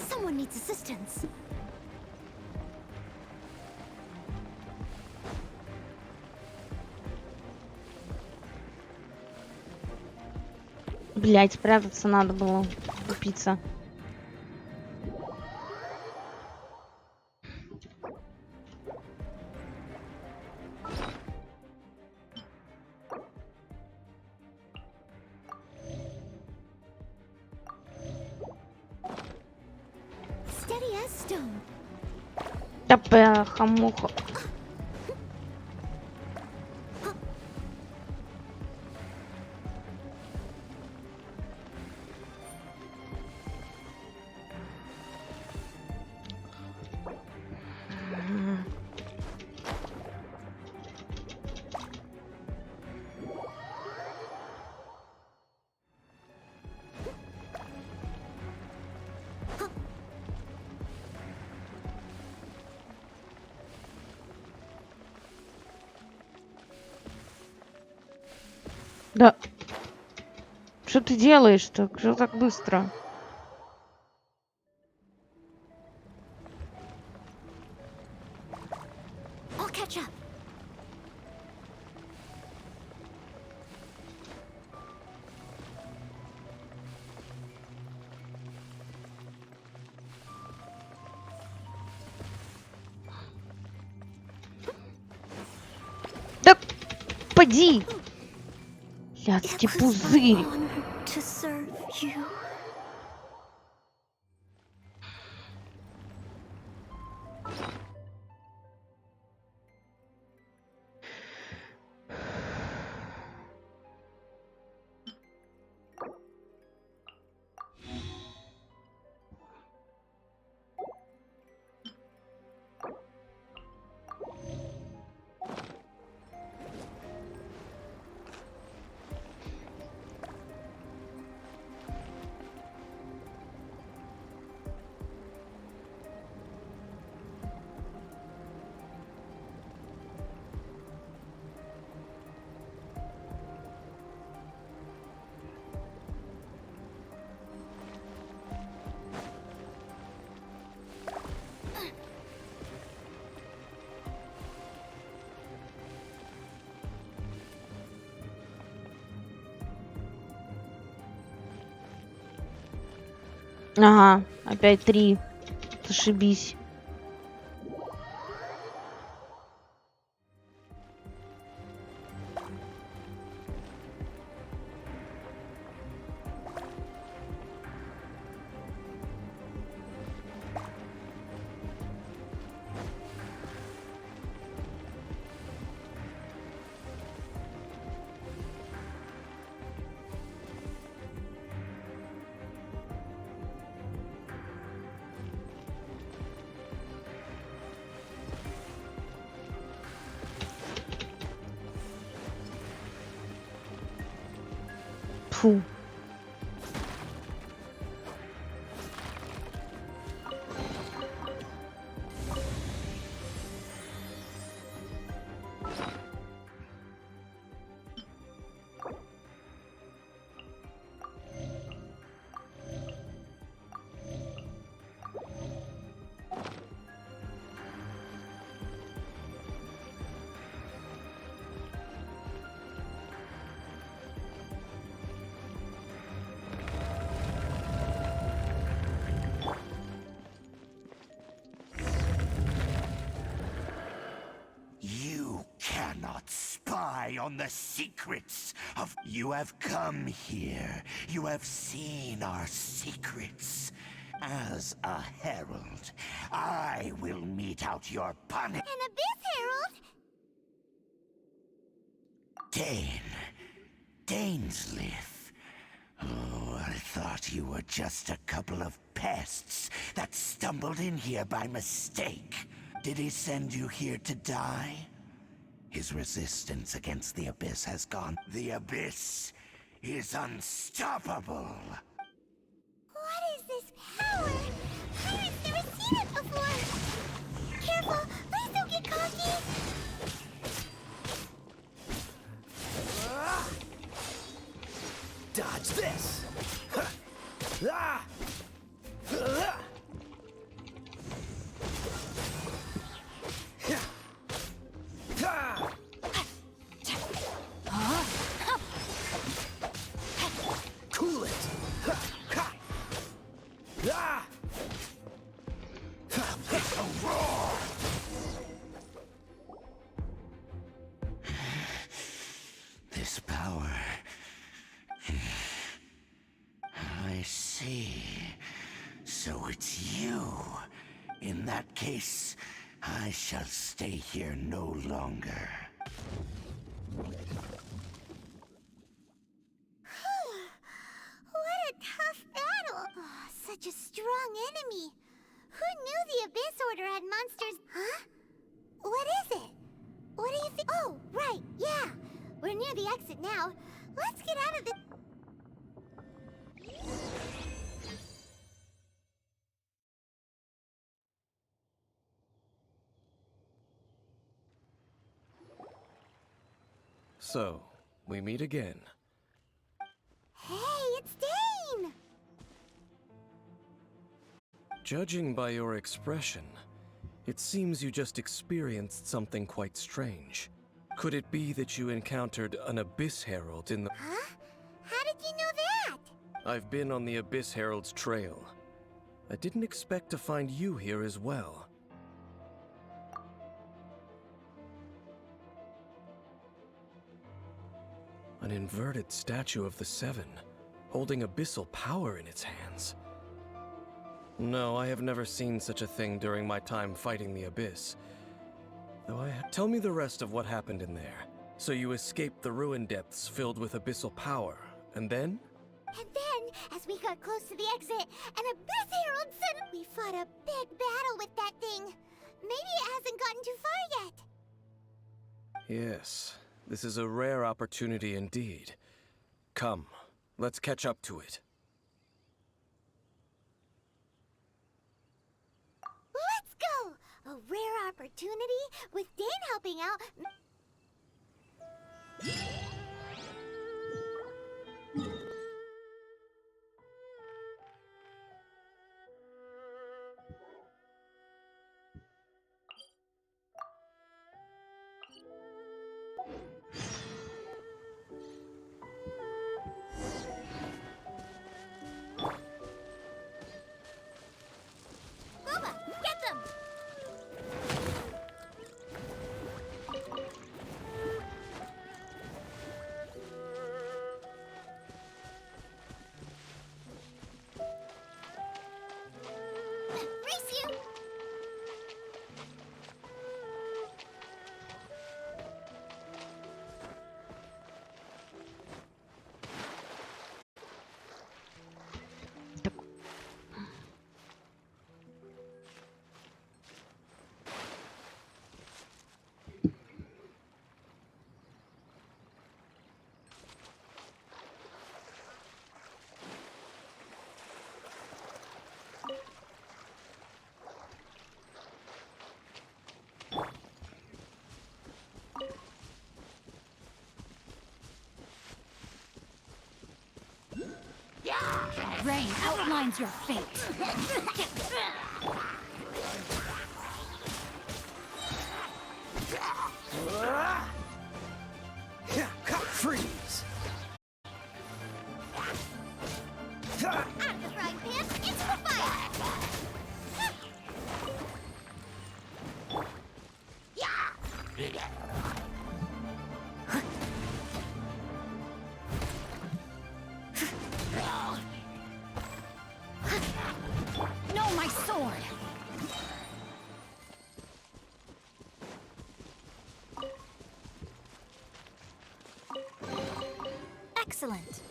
Someone needs assistance. Блять, спрятаться надо было. Купиться. Steady as stone. Да бляха-муха. Да. Что ты делаешь-то? Что так быстро? I'll catch up. Да поди! Яцкий пузырь. To serve you. Ага, опять 3. Зашибись. Фу. You cannot spy on the secrets of... You have come here. You have seen our secrets. As a herald, I will mete out your punishment. An abyss herald? Dainsleif. Oh, I thought thought you were just a couple of pests that stumbled in here by mistake. Did he send you here to die? His resistance against the Abyss has gone. The Abyss is unstoppable. What is this power? Pirate's never seen it before. Careful, please don't get cocky. Dodge this! Ah! Cool it! Ah! A roar! This power. I see. So it's you. In that case, I shall stay here no longer. What a tough battle! Oh, such a strong enemy. Who knew the Abyss Order had monsters? Huh? What is it? What do you think? Oh, right, yeah. We're near the exit now. Let's get out of the... So, we meet again. Hey, it's Dane! Judging by your expression, it seems you just experienced something quite strange. Could it be that you encountered an Abyss Herald in the... Huh? How did you know that? I've been on the Abyss Herald's trail. I didn't expect to find you here as well. An inverted statue of the Seven, holding abyssal power in its hands. No, I have never seen such a thing during my time fighting the Abyss. Though Tell me the rest of what happened in there. So you escaped the ruin depths filled with abyssal power, and then? And then, as we got close to the exit, an Abyss Herald sent... We fought a big battle with that thing. Maybe it hasn't gotten too far yet. Yes, this is a rare opportunity indeed. Come, let's catch up to it. Let's go! A rare opportunity with Dane helping out. Booba, get them! Race you! Rain outlines your fate. Freeze! Out of the frying pan, into the fire! No, my sword! Excellent.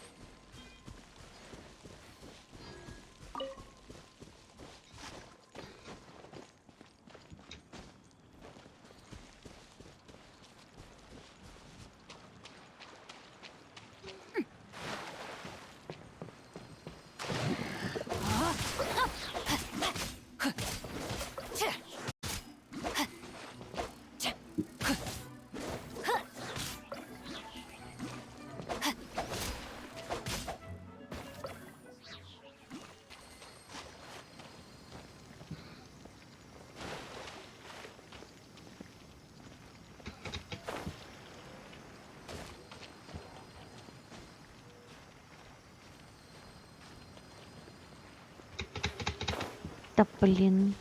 Да блин.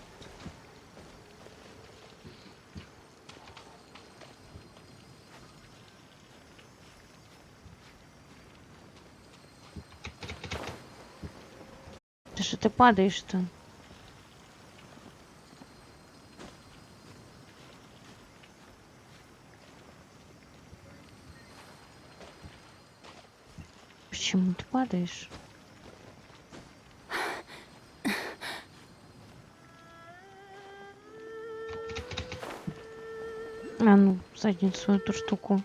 Да что ты падаешь-то? Почему ты падаешь? А ну, в задницу эту штуку.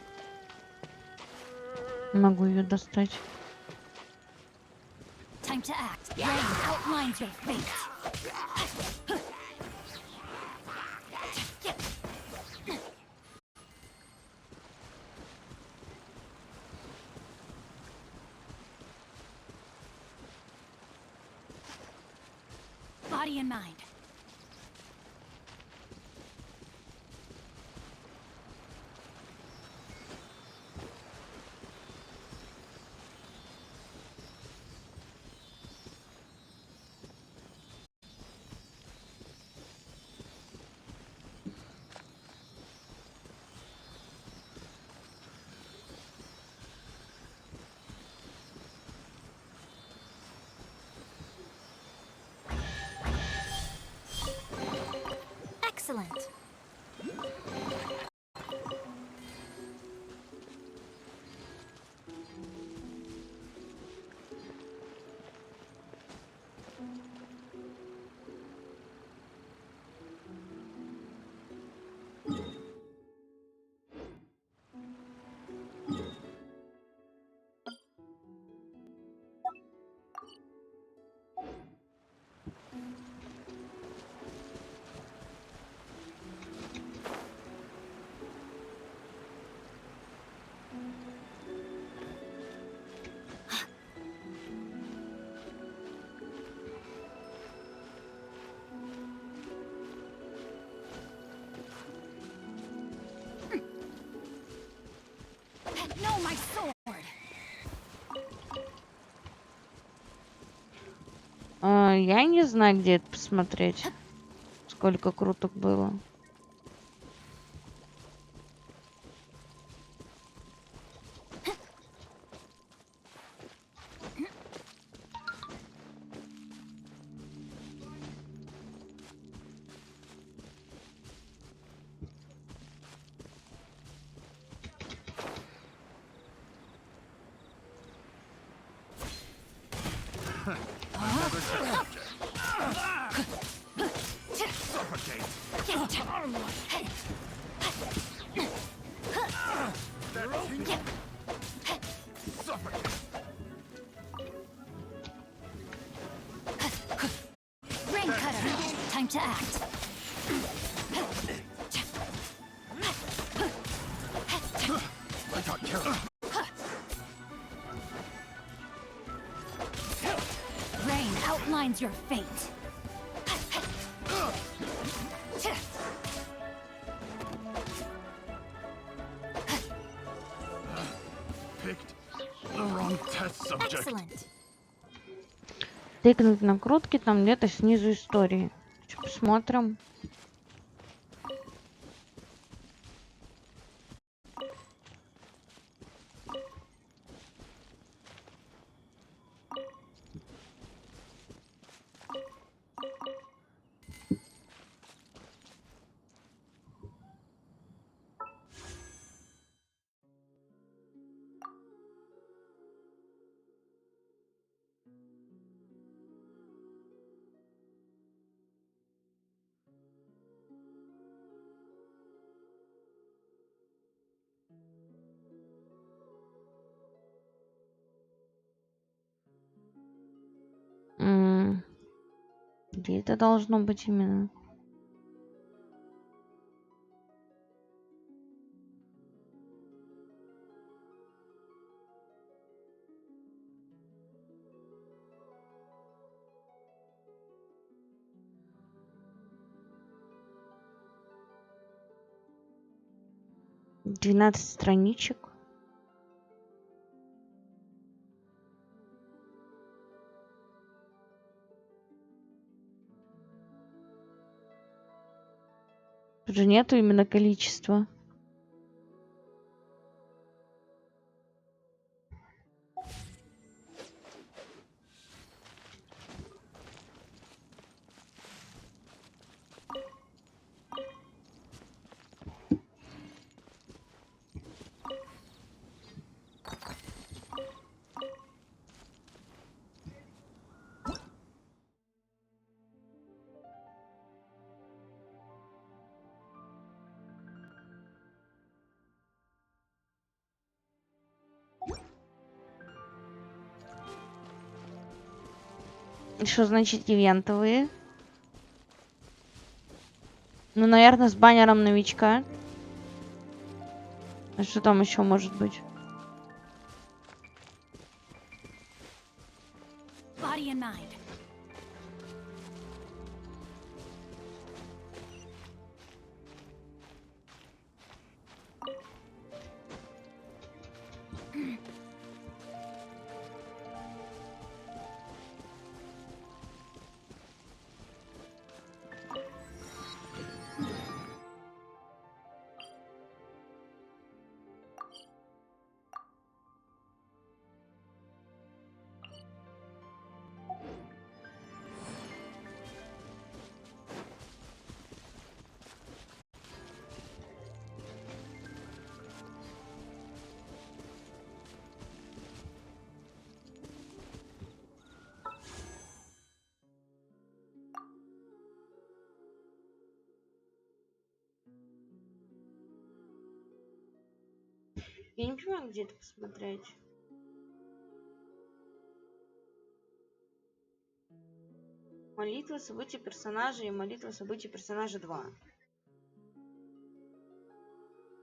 Могу ее достать. Time to act. Rain outlines your fate. Body and mind. Excellent. No, my sword. Я не знаю, где это посмотреть. Сколько круток было. Rain cutter. Time to act. I got carried. Rain outlines your fate. Picked the wrong test subject. Excellent. Тыкнуть накрутки там где-то снизу истории. Посмотрим. Где это должно быть именно? Двенадцать страничек. Тут же нету именно количества. Что значит ивентовые? Ну, наверное, с баннером новичка. А что там еще может быть? Body and mind. Я не понимаю, где это посмотреть. Молитва событий персонажа и молитва событий персонажа 2.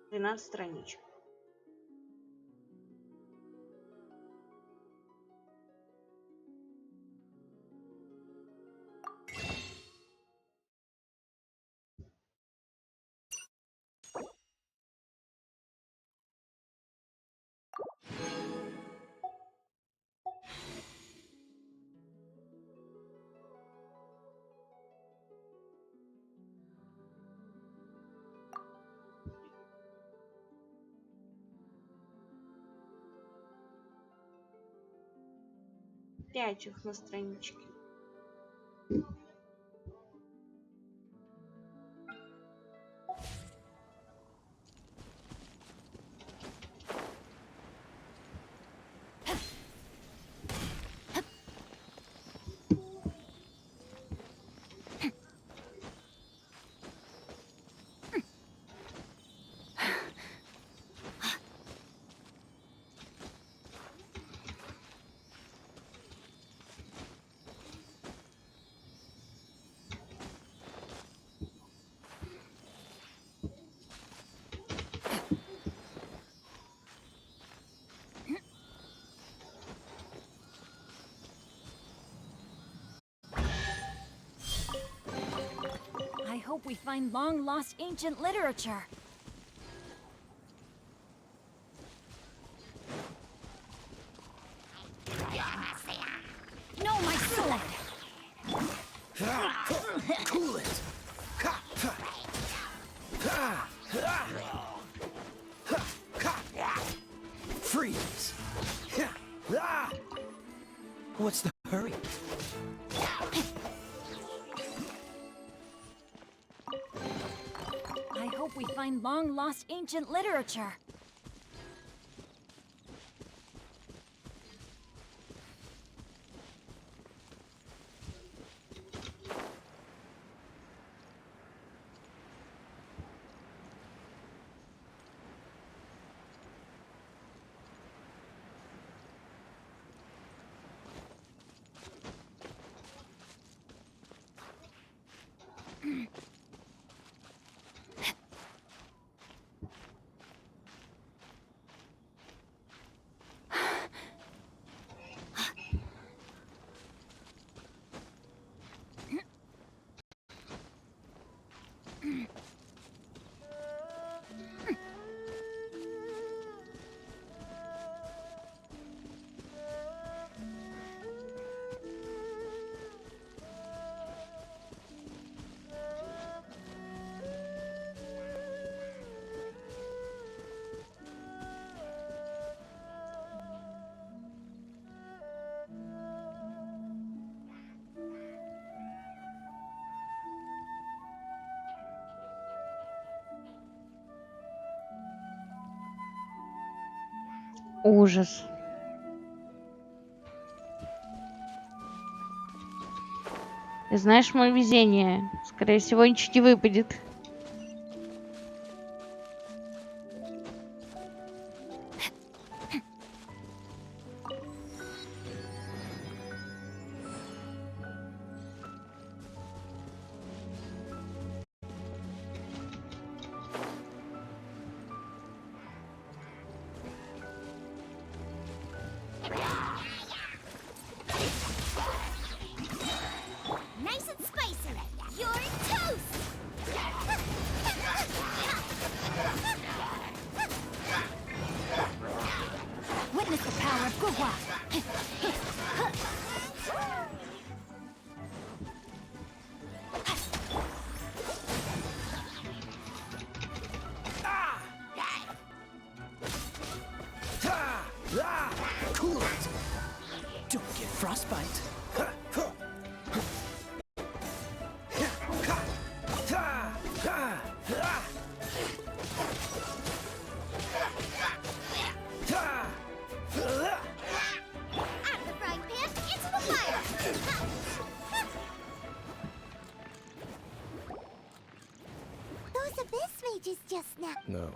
13 страничек. Пять их на страничке. I hope we find long-lost ancient literature. No, my sword! Cool it! Freeze! What's the hurry? I hope we find long-lost ancient literature. Ужас. Ты знаешь мое везение. Скорее всего, ничего не выпадет. Nice and spicy. You're toast. Witness the power of Gugwa. Cool it. Don't get frostbite. Out of the frying pan, into the fire. Those abyss mages just now. No.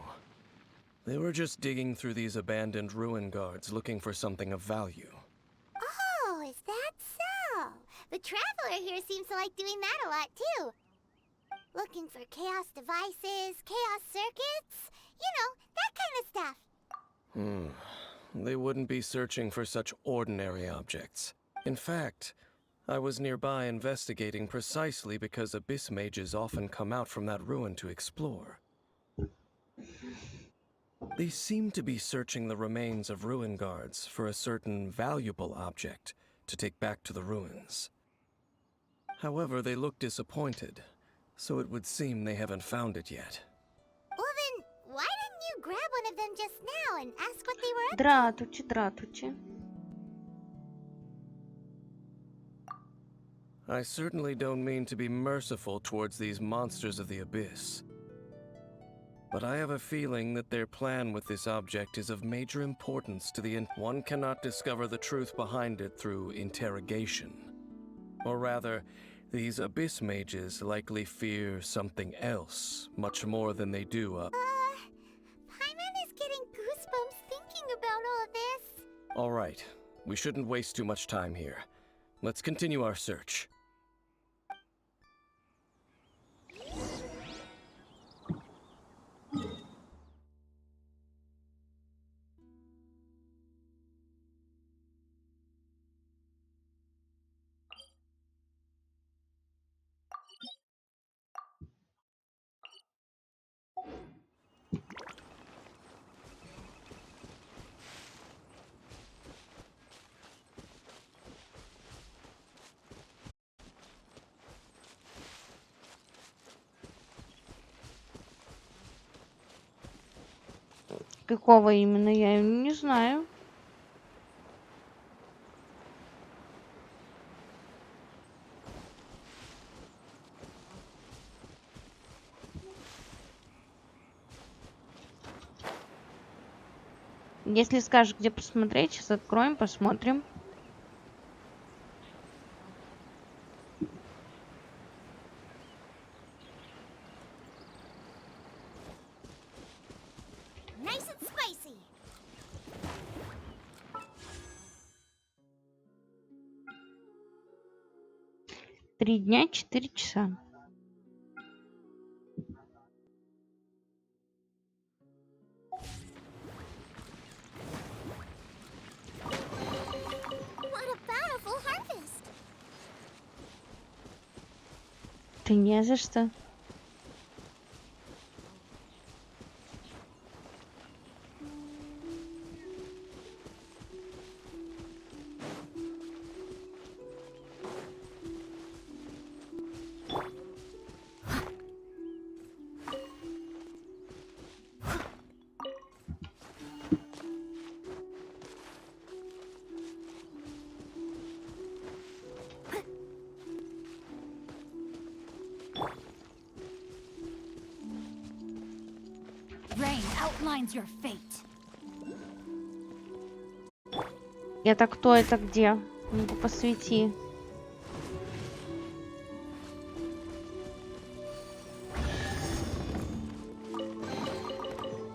They were just digging through these abandoned ruin guards looking for something of value. Oh, is that so? The traveler here seems to like doing that a lot too. Looking for chaos devices, chaos circuits, you know, that kind of stuff. They wouldn't be searching for such ordinary objects. In fact, I was nearby investigating precisely because abyss mages often come out from that ruin to explore. They seem to be searching the remains of ruin guards for a certain valuable object to take back to the ruins. However, they look disappointed, so it would seem they haven't found it yet. Well then, why didn't you grab one of them just now and ask what they were up Дратучи, дратучи. I certainly don't mean to be merciful towards these monsters of the abyss. But I have a feeling that their plan with this object is of major importance to the one cannot discover the truth behind it through interrogation. Or rather, these abyss mages likely fear something else, much more than they do Paimon is getting goosebumps thinking about all this. Alright, we shouldn't waste too much time here. Let's continue our search. Какого именно, я не знаю. Если скажешь, где посмотреть, сейчас откроем, посмотрим. Nice and spicy. 3 дня, 4 часа. What a bountiful harvest. Да не за что. Rain outlines your fate. Это кто, это где? Ну-ка, посвети.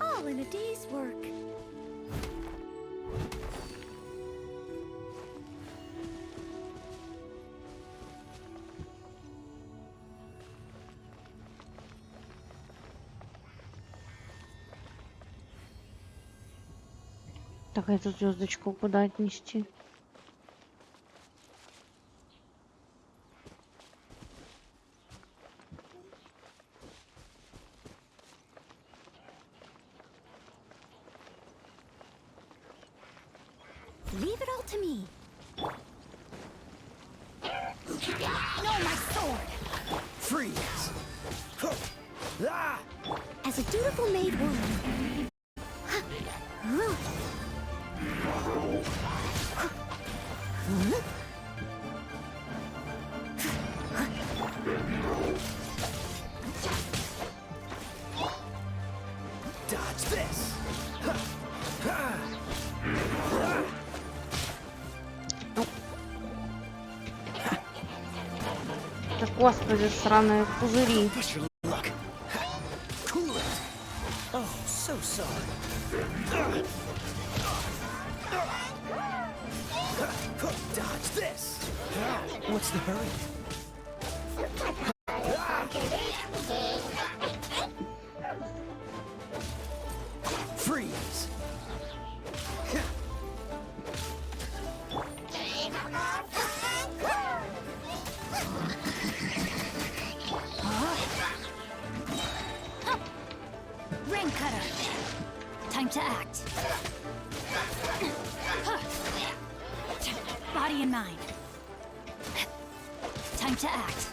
All in a day's work. Так, эту звездочку куда отнести? Leave it all to me. No, my sword! Freeze! Ah! As a dutiful maid would. Dodge this! Да господи, сраные пузыри. Push your luck. Cool it. Oh, so sorry. Dodge this. What's the hurry? Freeze. Rain cutter. Time to act. Body in mind. Time to act.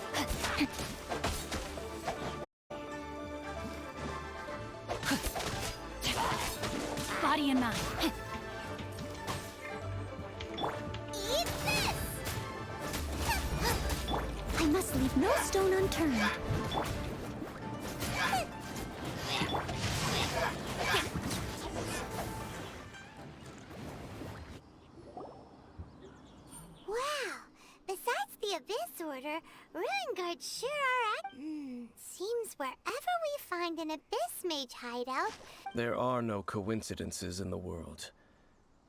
Body in mind. Eat this! I must leave no stone unturned. Wow! Besides the Abyss Order, Ruin Guards sure are seems wherever we find an Abyss Mage hideout... There are no coincidences in the world.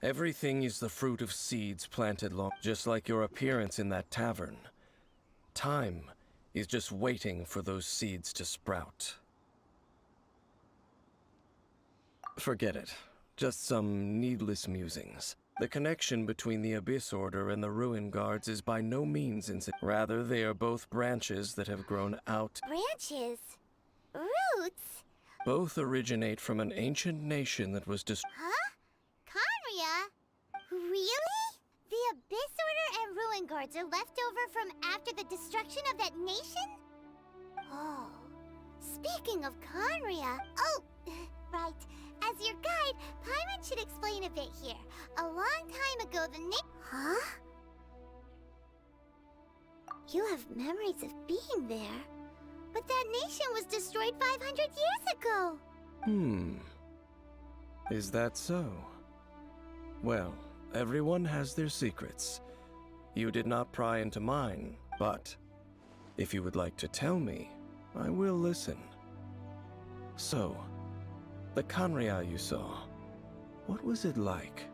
Everything is the fruit of seeds planted long, just like your appearance in that tavern. Time is just waiting for those seeds to sprout. Forget it. Just some needless musings. The connection between the Abyss Order and the Ruin Guards is by no means insignificant. Rather, they are both branches that have grown out. Branches? Roots? Both originate from an ancient nation that was destroyed. Huh? Conria? Really? The Abyss Order and Ruin Guards are left over from after the destruction of that nation? Oh. Speaking of Conria... Oh, right. As your guide, Paimon should explain a bit here. A long time ago, the Huh? You have memories of being there. But that nation was destroyed 500 years ago. Is that so? Well, everyone has their secrets. You did not pry into mine, but if you would like to tell me, I will listen. So, the Conria you saw, what was it like?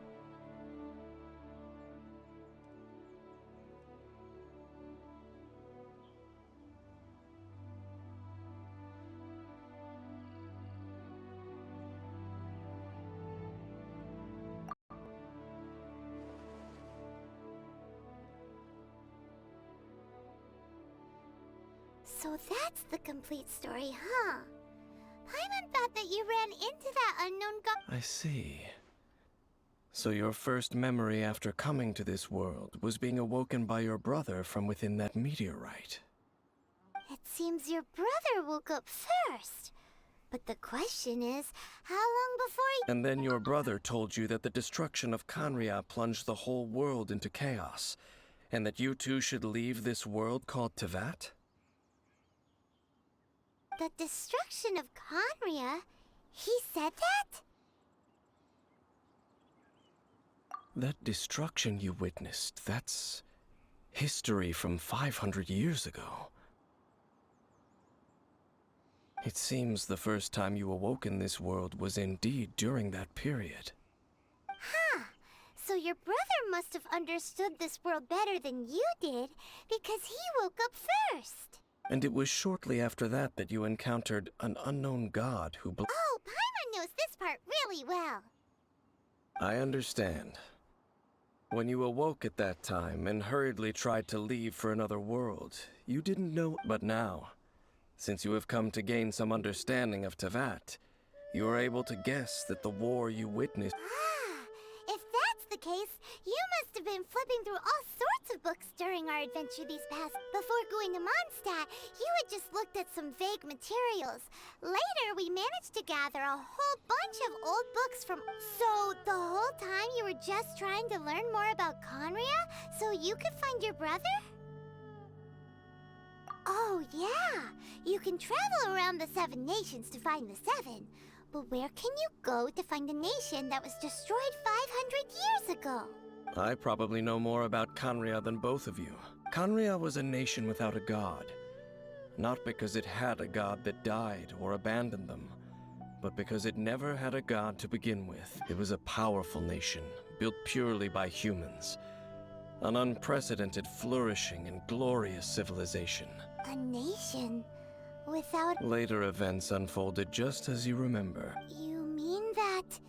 So that's the complete story, huh? Paimon thought that you ran into that unknown god. I see. So your first memory after coming to this world was being awoken by your brother from within that meteorite. It seems your brother woke up first. But the question is, how long before he... And then your brother told you that the destruction of Conria plunged the whole world into chaos, and that you two should leave this world called Tevat? The destruction of Conria? He said that? That destruction you witnessed, that's history from 500 years ago. It seems the first time you awoke in this world was indeed during that period. Huh. So your brother must have understood this world better than you did, because he woke up first. And it was shortly after that that you encountered an unknown god who Oh, Paimon knows this part really well. I understand. When you awoke at that time and hurriedly tried to leave for another world, you didn't know. But now, since you have come to gain some understanding of Tevat, you are able to guess that the war you witnessed. If that's the case, you must have been flipping through all sorts of books during our adventure these past. Before going to Mondstadt, you had just looked at some vague materials. Later, we managed to gather a whole bunch of old books from. So the whole time you were just trying to learn more about Conria, so you could find your brother? Oh yeah, you can travel around the 7 nations to find the 7. But where can you go to find a nation that was destroyed 500 years ago? I probably know more about Conria than both of you. Conria was a nation without a god. Not because it had a god that died or abandoned them, but because it never had a god to begin with. It was a powerful nation, built purely by humans. An unprecedented, flourishing, and glorious civilization. A nation without... Later events unfolded just as you remember. You mean that...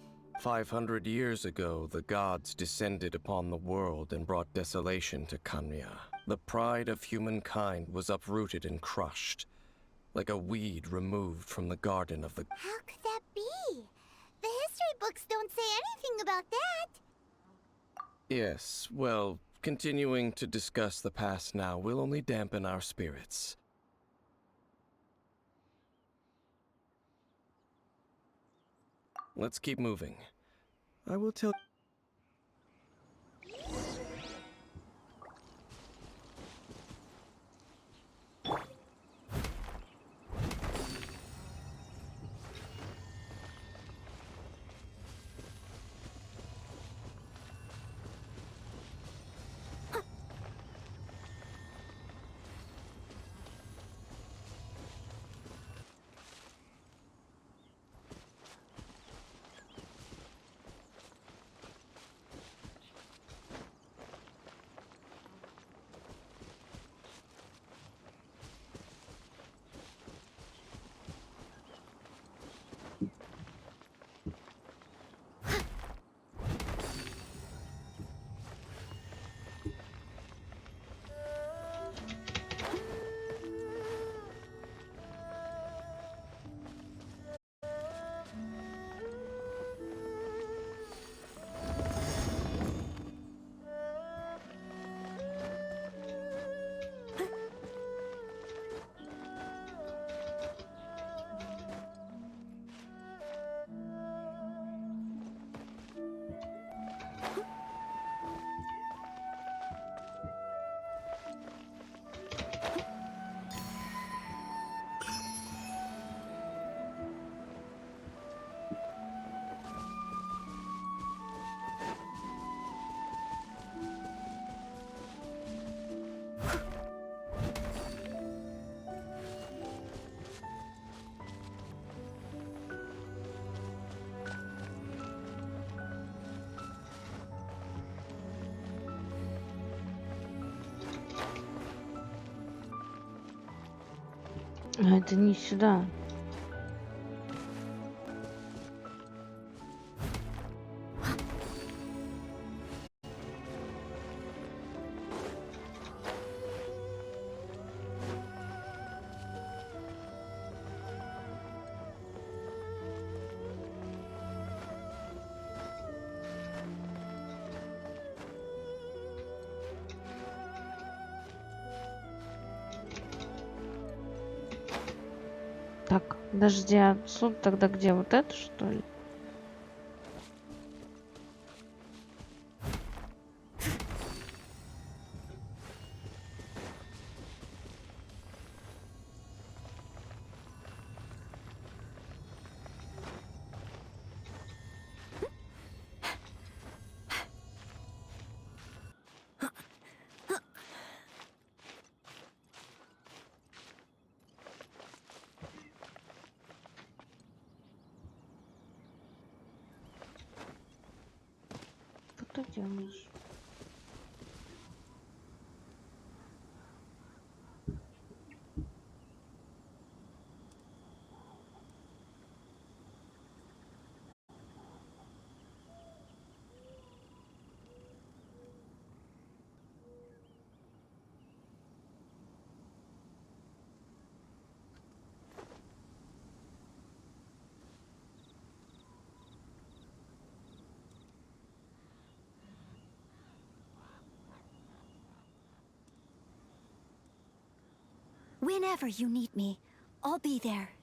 500 years ago, the gods descended upon the world and brought desolation to Conria. The pride of humankind was uprooted and crushed, like a weed removed from the garden of the... How could that be? The history books don't say anything about that. Yes, well, continuing to discuss the past now will only dampen our spirits. Let's keep moving. I will tell... А это не сюда. Так, подожди, а суд тогда где? Вот это, что ли? мышь. Whenever you need me, I'll be there.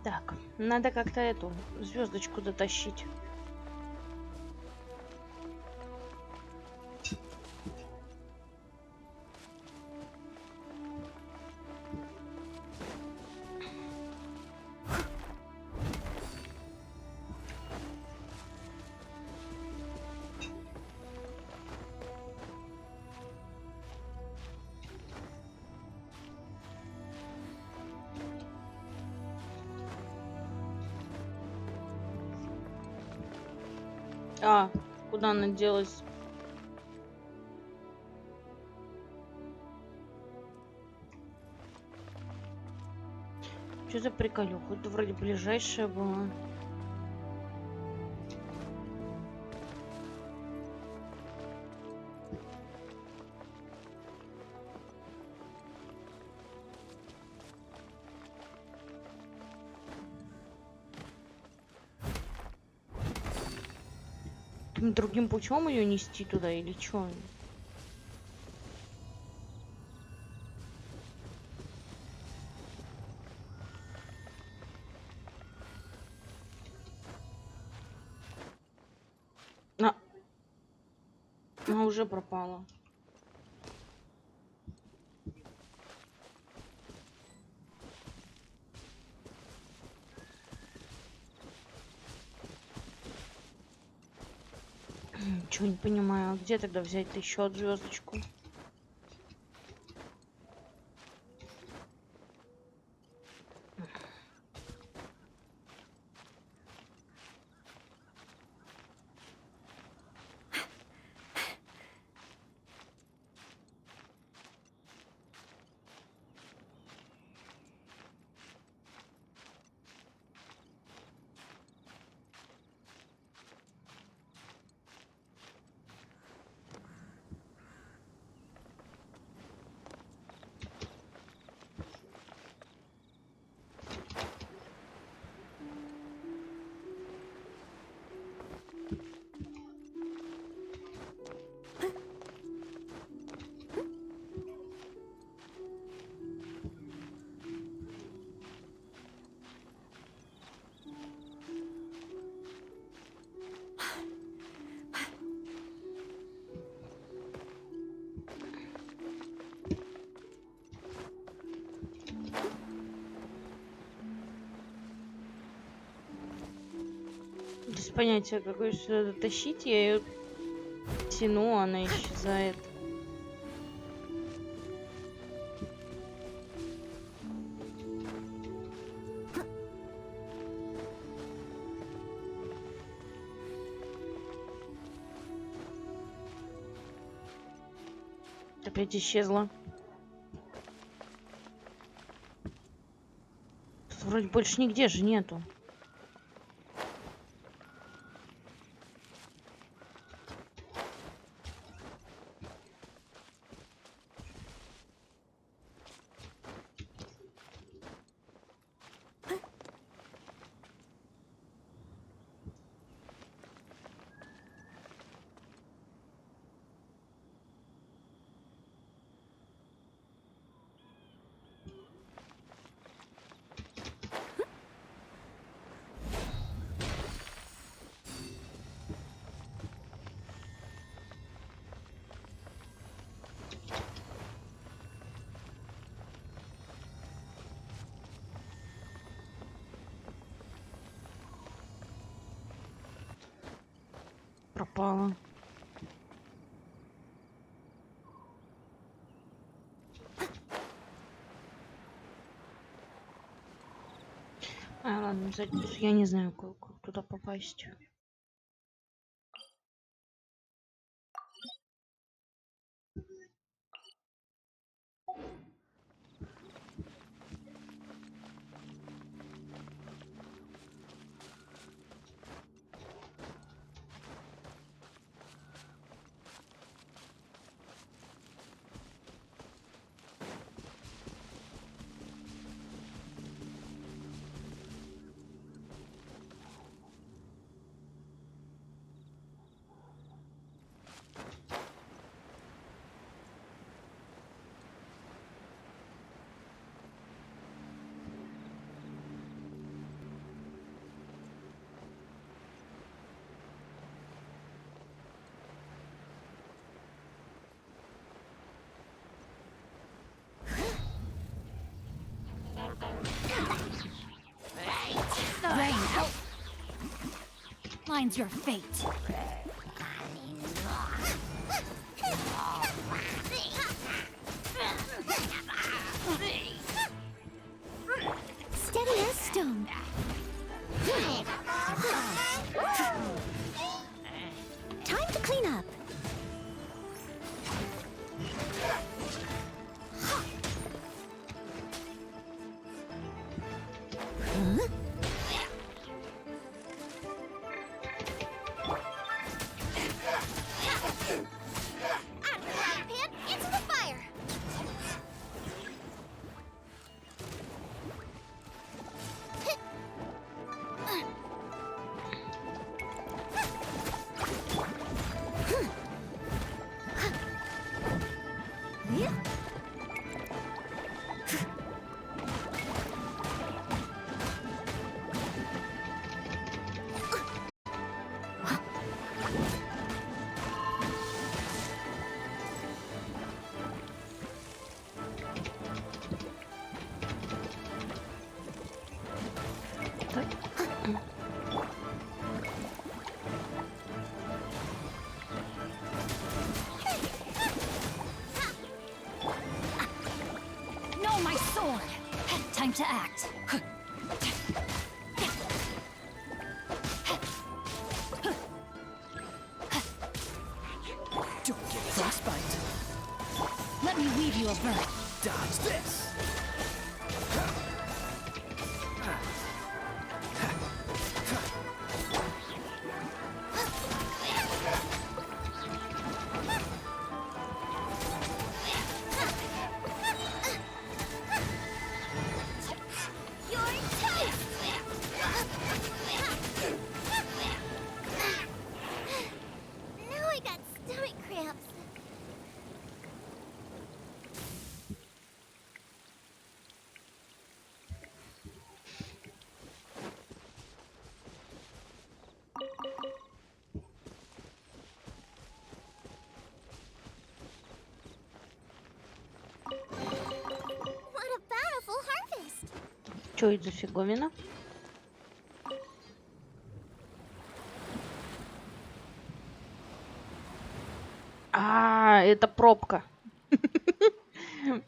Так, надо как-то эту звездочку дотащить. А, куда она делась? Что за приколюха? Это вроде ближайшая была. Каким другим путем ее нести туда или что? А, она уже пропала. Чего не понимаю, а где тогда взять-то еще одну звездочку? Без понятия, какой сюда дотащить, я ее тяну, она исчезает. Опять исчезла. Тут вроде больше нигде же нету. Пропала. А, ладно, я не знаю, как туда попасть. defines your fate. Steady as stone. Time to clean up. Huh? Out of the frying pan, into the fire! No, my sword! Time to act. Don't get frostbite. Let me weave you a verse. Dodge this. Now I got stomach cramps. What a bountiful harvest! Чё это за фиговина? А, это пробка.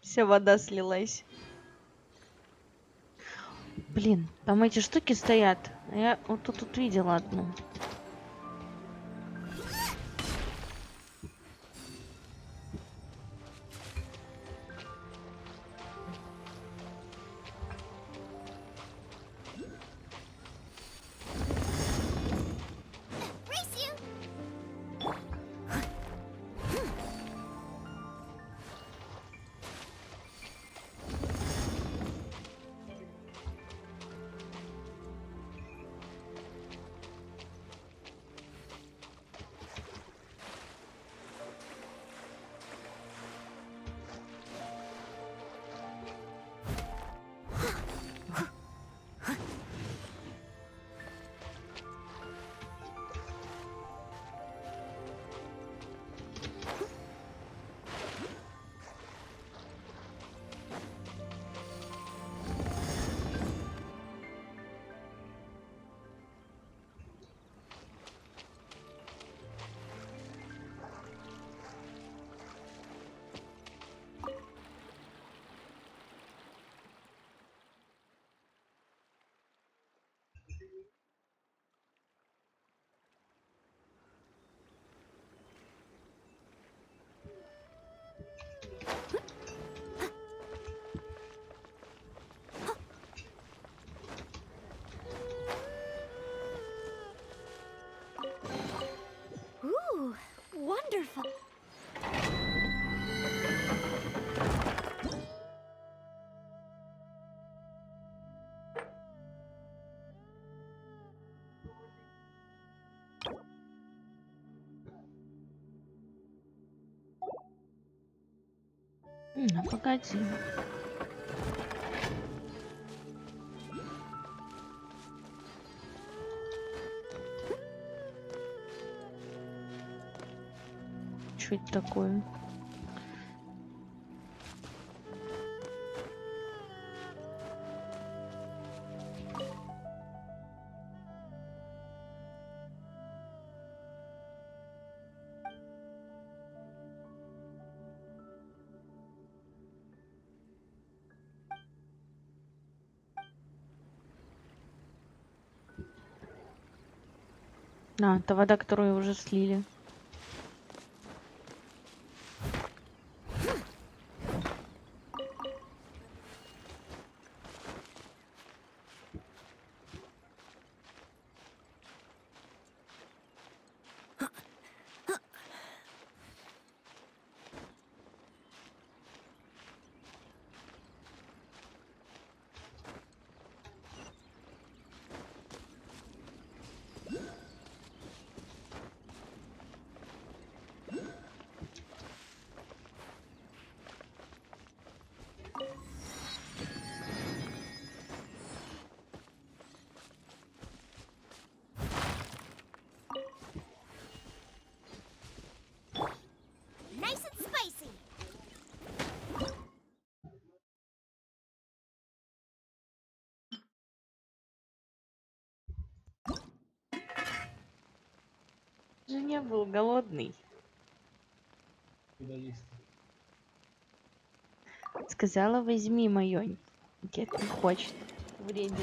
Вся вода слилась. Блин, там эти штуки стоят. Я вот тут видела одну. Race you! Ooh, wonderful. Ну, погоди. Что это такое? А, это вода, которую уже слили. Nice and spicy. Же не был голодный. Сказала, возьми моё. Кет не хочет. Вреден.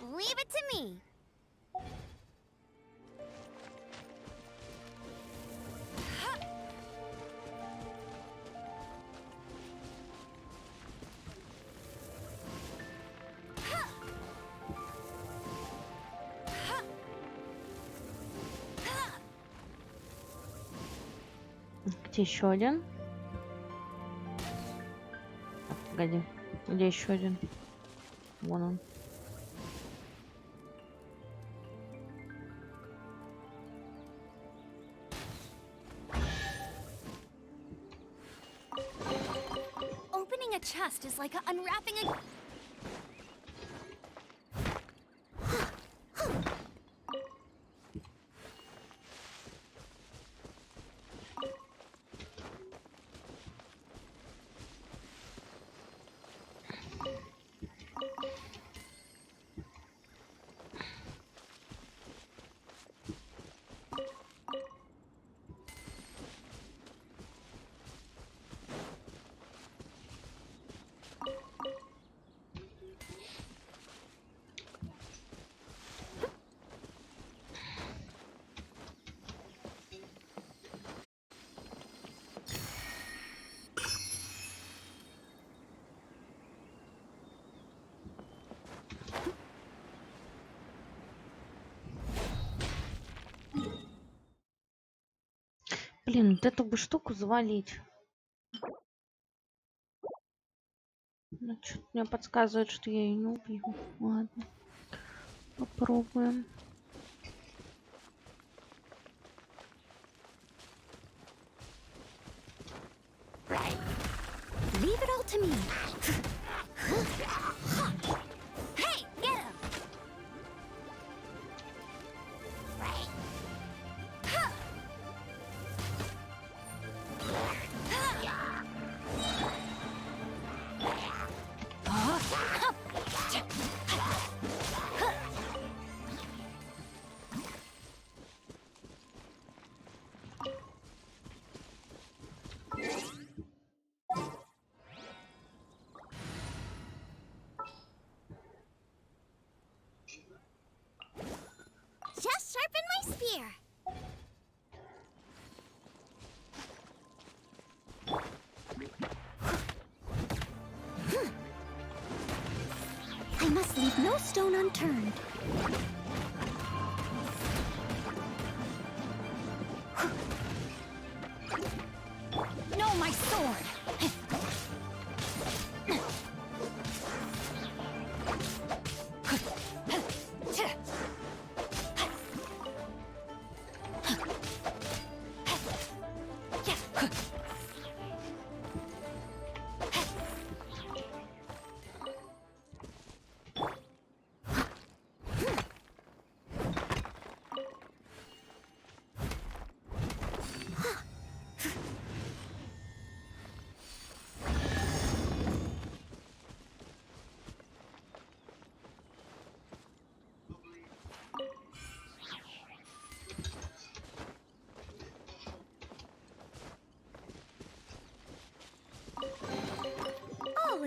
Leave it to me. Где еще один? Погоди. Где еще один? Вон он. Opening a chest is like unwrapping a... Блин, вот эту бы штуку завалить. Ну, что-то мне подсказывает, что я ее не убью. Ладно. Попробуем. Leave it all to me. Hey, get him! Just sharpen my spear. I must leave no stone unturned. No, my sword!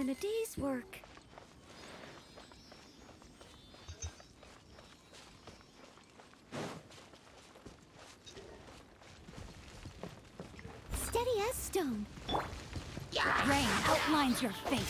in a day's work. Steady as stone. Rain outlines your fate.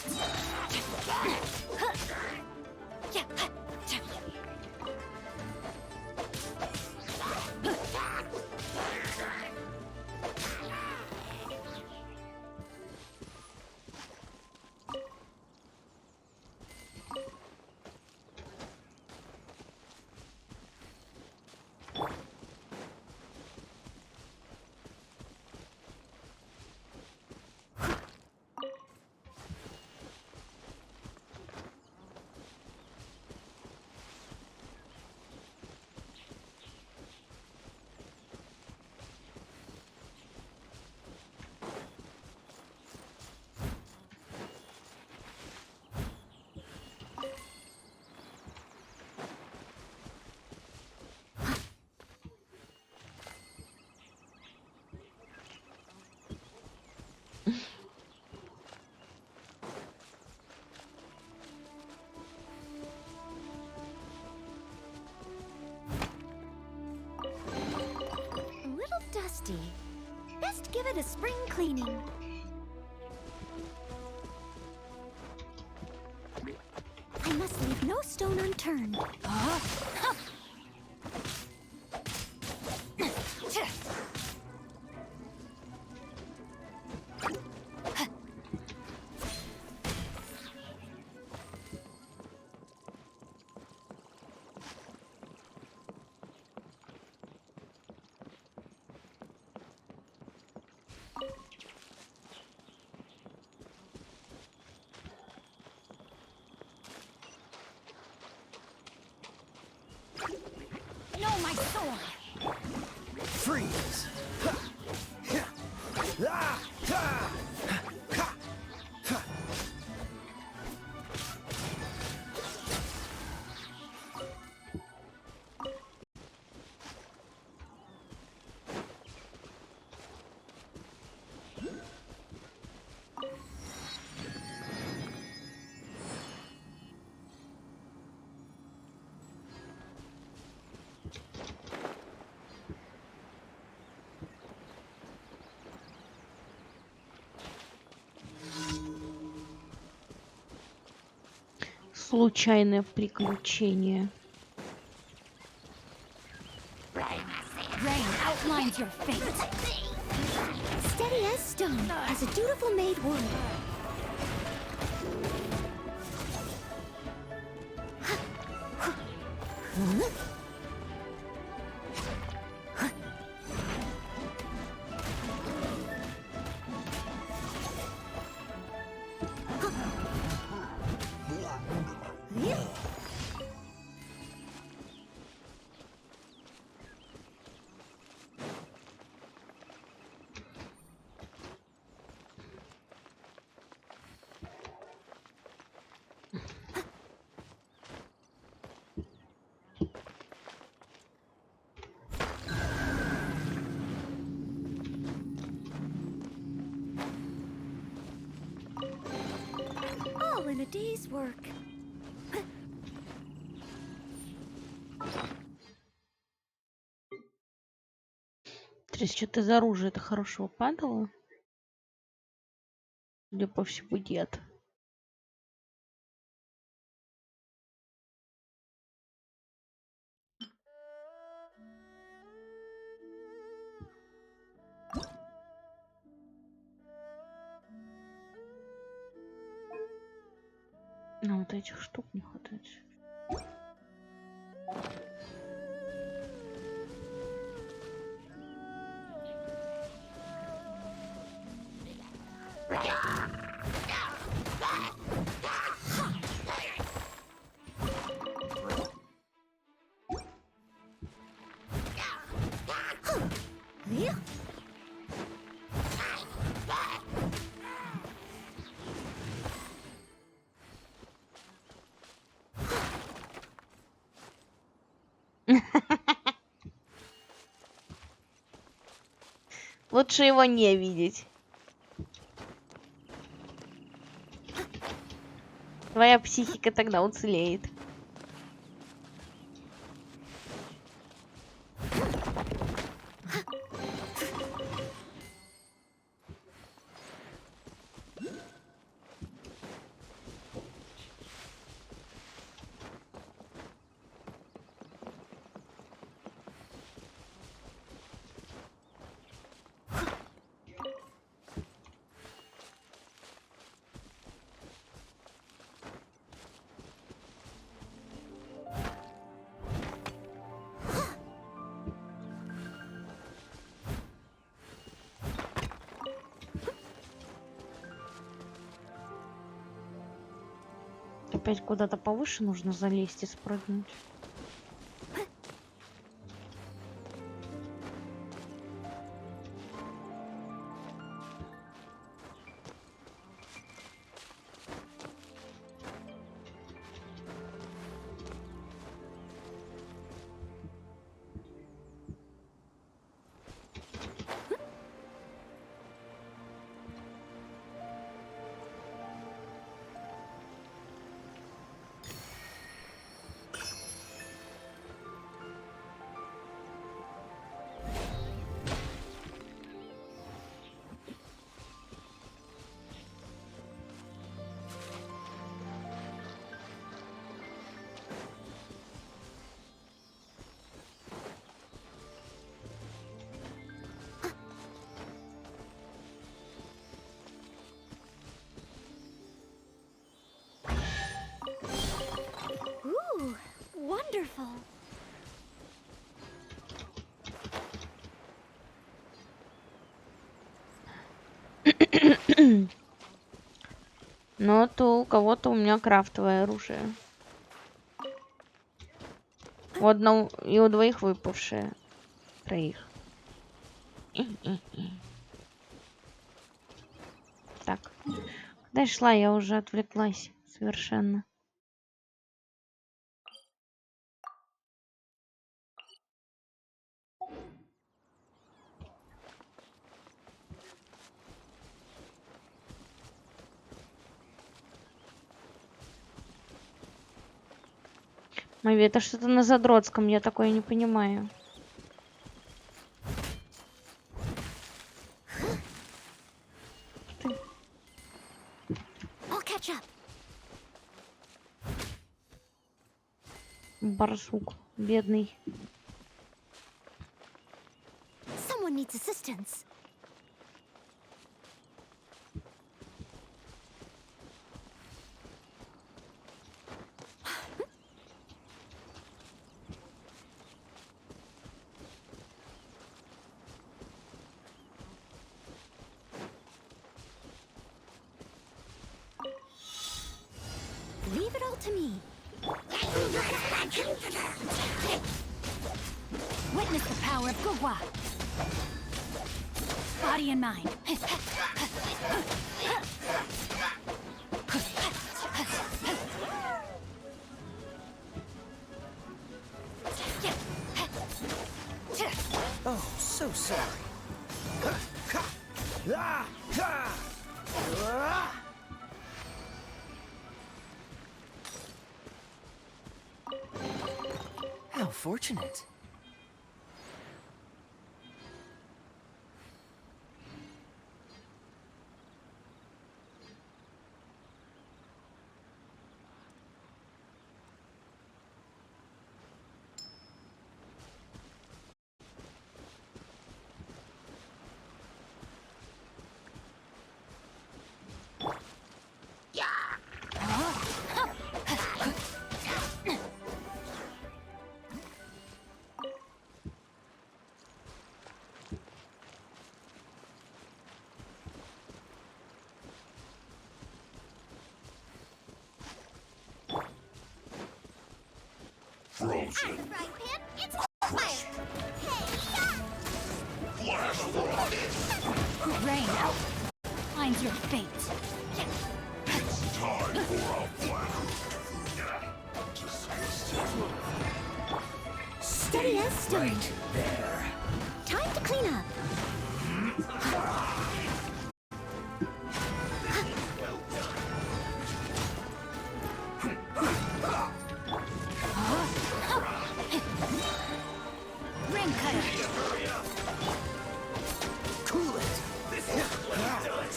A little dusty. Best give it a spring cleaning. I must leave no stone unturned. No, my sword! Freeze! Случайное приключение. Rain outlines your fate. Steady as stone, as a dutiful maid would. All in a day's work. Интересно, что-то из оружия-то хорошего падало? Судя по всему, нет. Но вот этих штук не хватает. Лучше его не видеть. Твоя психика тогда уцелеет. Опять куда-то повыше нужно залезть и спрыгнуть. Ooh, wonderful. Но то у кого-то у меня крафтовое оружие. У одного и у двоих выпавшие. Троих. Так. Когда я шла, я уже отвлеклась совершенно. Мави, это что-то на задротском, я такое не понимаю. I'll catch up. Барсук, бедный. Someone needs assistance. Leave it all to me. Witness the power of Gugwa. Body and mind. Oh, so sorry. How fortunate. Frozen. It's fire. Rain out. Find your fate. It's time for a black. Steady as stone. Right there. Time to clean up.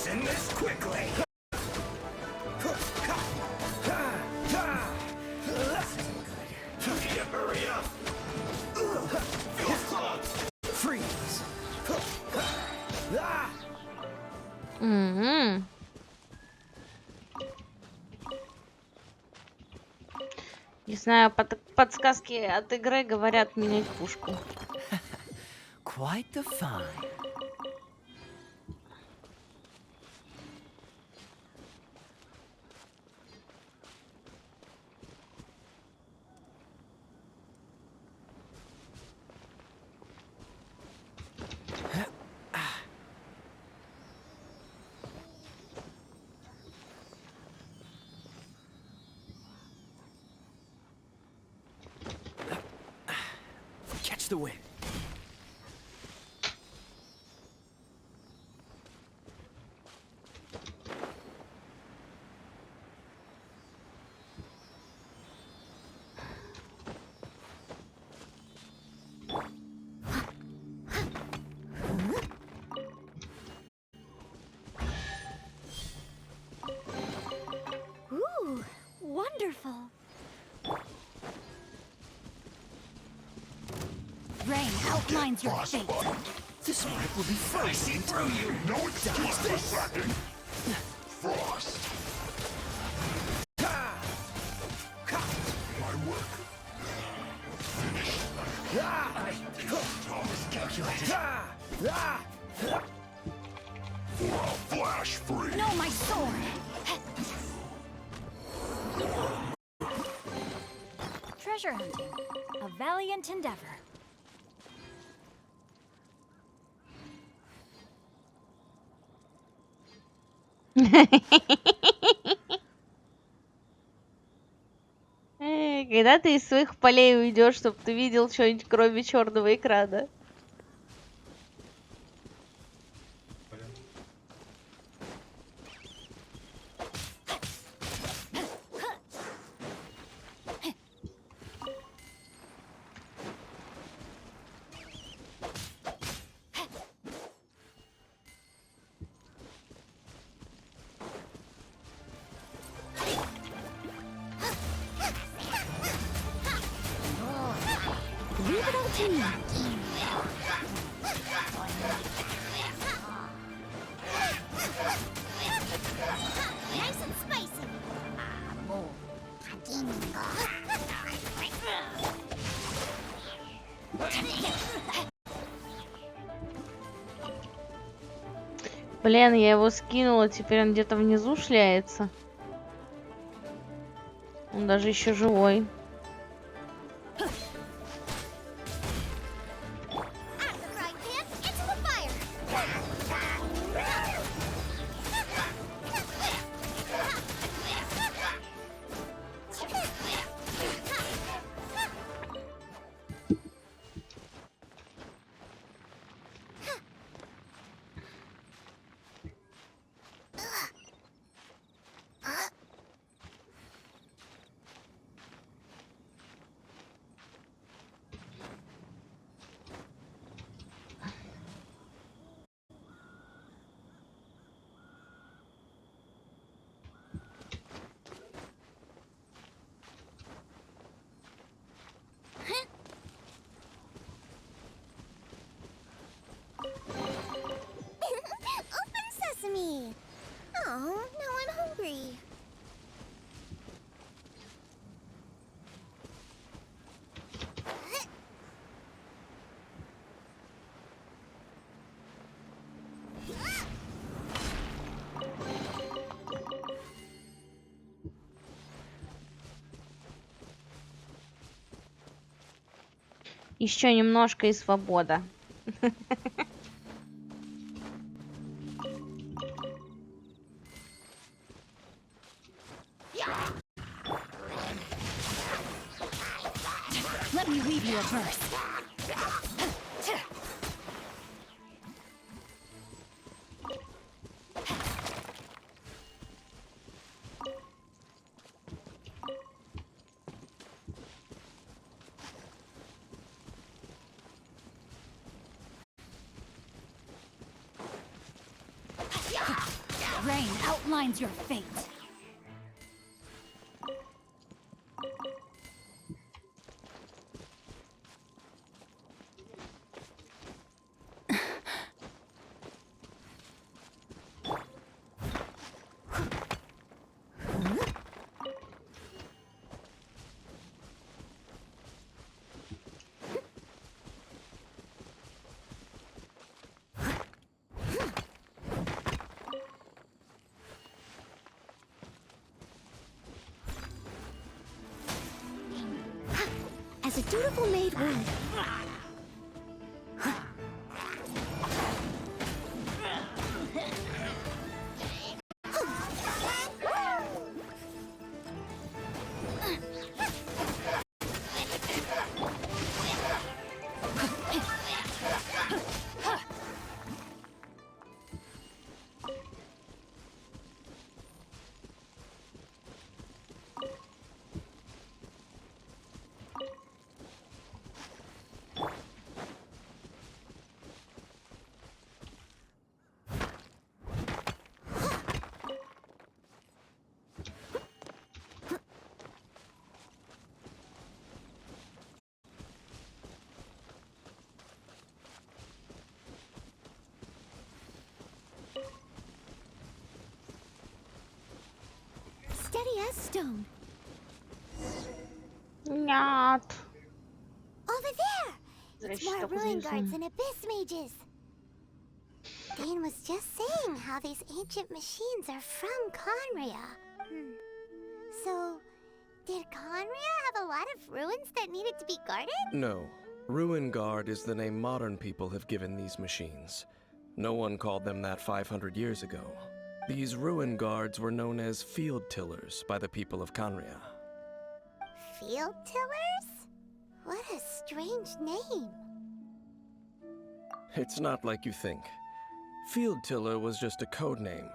Let's end this quickly. Hurry up. Freeze. Не знаю, подсказки от игры говорят менять пушку. Quite the find. Catch the wind. Ooh, wonderful. Rain outlines your fate. This might will be fun. I see through you. No, it's just a second. Frost. My work. Finished. Thomas calculated. For a flash free. No, my sword. Treasure hunting, a valiant endeavor. Когда ты из своих полей уйдешь, чтобы ты видел что-нибудь кроме черного экрана? Leave it all to me. Nice and spicy. Блин, я его скинула, теперь он где-то внизу шляется. Он даже еще живой. Open sesame. Oh, now I'm hungry. Еще немножко и свобода. Let me weave you a verse. Rain outlines your fate. As a dutiful maid would. Steady as stone. Нет. Over there! It's more Зря ruin что guards and abyss mages. Dane was just saying how these ancient machines are from Conria. So, did Conria have a lot of ruins that needed to be guarded? No. Ruin Guard is the name modern people have given these machines. No one called them that 500 years ago. These ruin guards were known as field tillers by the people of Conria. Field tillers? What a strange name. It's not like you think. Field tiller was just a code name.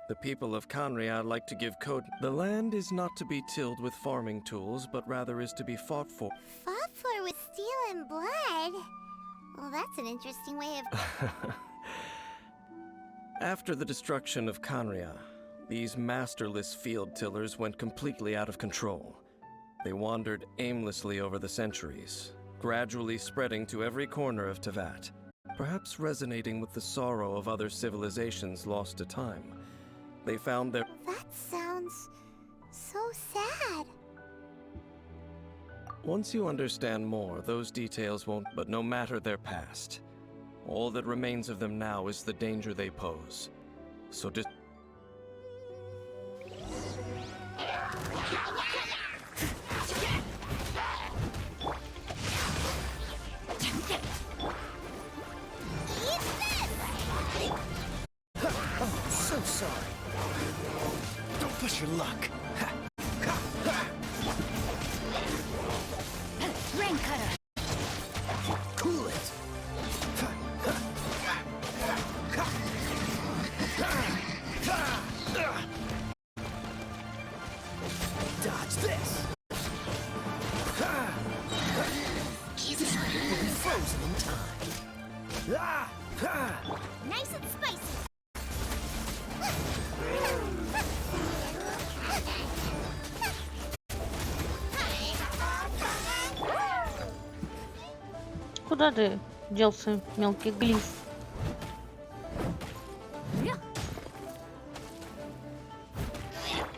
The people of Conria like to give code. The land is not to be tilled with farming tools, but rather is to be fought for. Fought for with steel and blood? Well, that's an interesting way of... After the destruction of Conria, these masterless field tillers went completely out of control. They wandered aimlessly over the centuries, gradually spreading to every corner of Tevat, perhaps resonating with the sorrow of other civilizations lost to time. They found their... That sounds so sad. Once you understand more, those details won't... But no matter their past, all that remains of them now is the danger they pose. So just... Oh, so sorry. Don't push your luck. Rain cutter. Cool it. Dodge this. Jesus, we'll be frozen in time. Nice and spicy. Куда ты делся, мелкий глиф?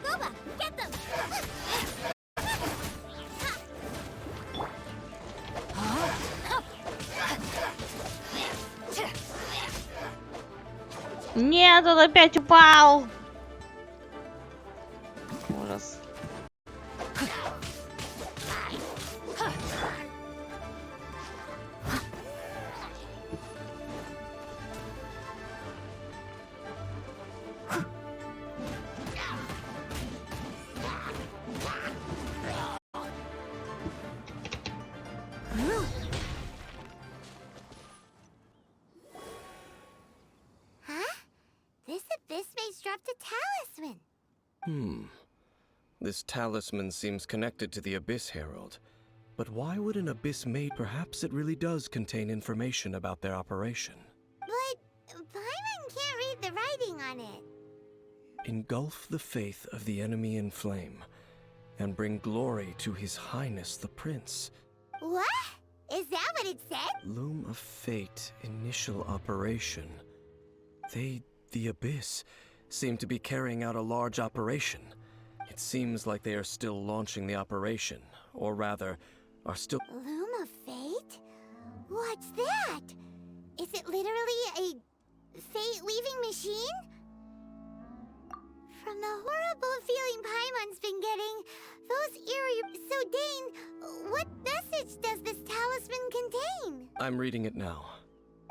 Boba, get them! Нет, он опять упал! Ужас. This abyss maze dropped a talisman. This talisman seems connected to the Abyss Herald. But why would an Abyss Maid? Perhaps it really does contain information about their operation. But Paimon can't read the writing on it. Engulf the faith of the enemy in flame, and bring glory to His Highness the Prince. What? Is that what it said? Loom of Fate initial operation. They, the Abyss, seem to be carrying out a large operation. It seems like they are still launching the operation, or rather, are still... Loom of Fate? What's that? Is it literally a fate-leaving machine? From the horrible feeling Paimon's been getting, those eerie... So, Dane, what message does this talisman contain? I'm reading it now.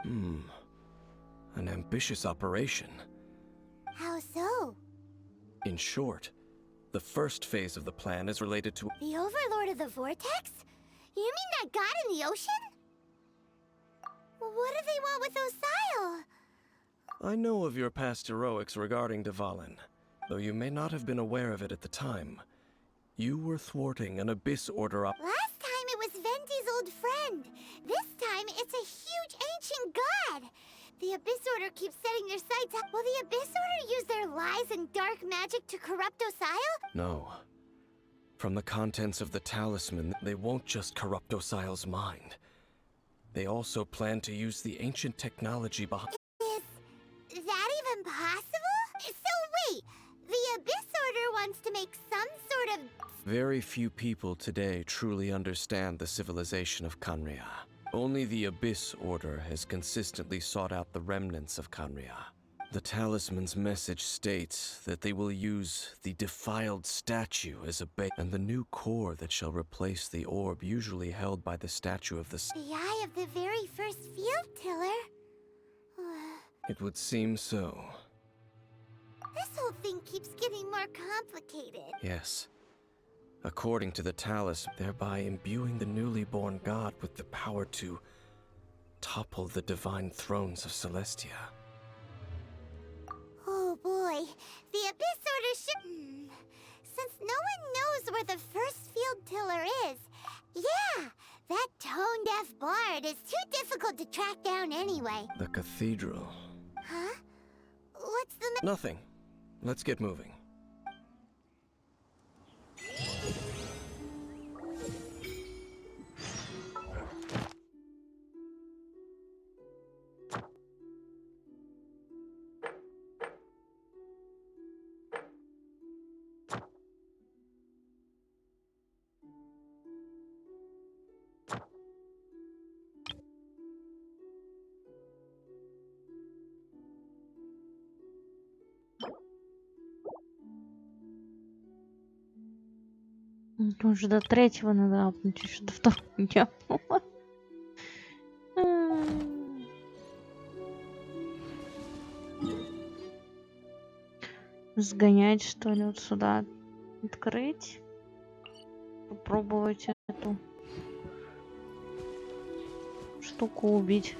An ambitious operation. How so? In short, the first phase of the plan is related to... The Overlord of the Vortex? You mean that god in the ocean? What do they want with Osile? I know of your past heroics regarding Dvalin, though you may not have been aware of it at the time. You were thwarting an Abyss Order op... Last time it was Venti's old friend. This time it's a huge ancient god. The Abyss Order keeps setting their sights up. Will the Abyss Order use their lies and dark magic to corrupt Osile? No. From the contents of the talisman, they won't just corrupt Osile's mind. They also plan to use the ancient technology behind... Is that even possible? So wait, the Abyss Order wants to make some sort of... Very few people today truly understand the civilization of Khaenri'ah. Only the Abyss Order has consistently sought out the remnants of Khaenri'ah. The talisman's message states that they will use the defiled statue as a bait, and the new core that shall replace the orb usually held by the statue of the... The eye of the very first field tiller? It would seem so. This whole thing keeps getting more complicated. Yes. According to the talisman, thereby imbuing the newly born god with the power to topple the divine thrones of Celestia. Oh boy, the Abyss Order should... Since no one knows where the first field tiller is, yeah, that tone-deaf bard is too difficult to track down anyway. The cathedral. Huh? What's the... Nothing. Let's get moving. Уже до третьего надо апнуть, еще до второго не апнула. Сгонять, что ли, вот сюда открыть. Попробовать эту штуку убить.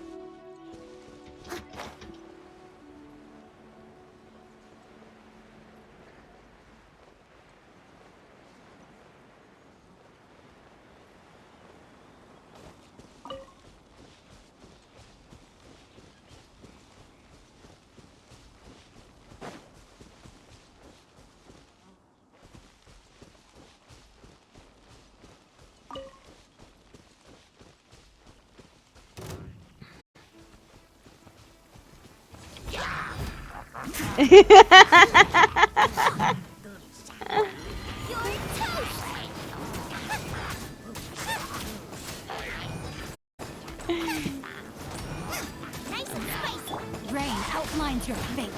Rain outlines your fate.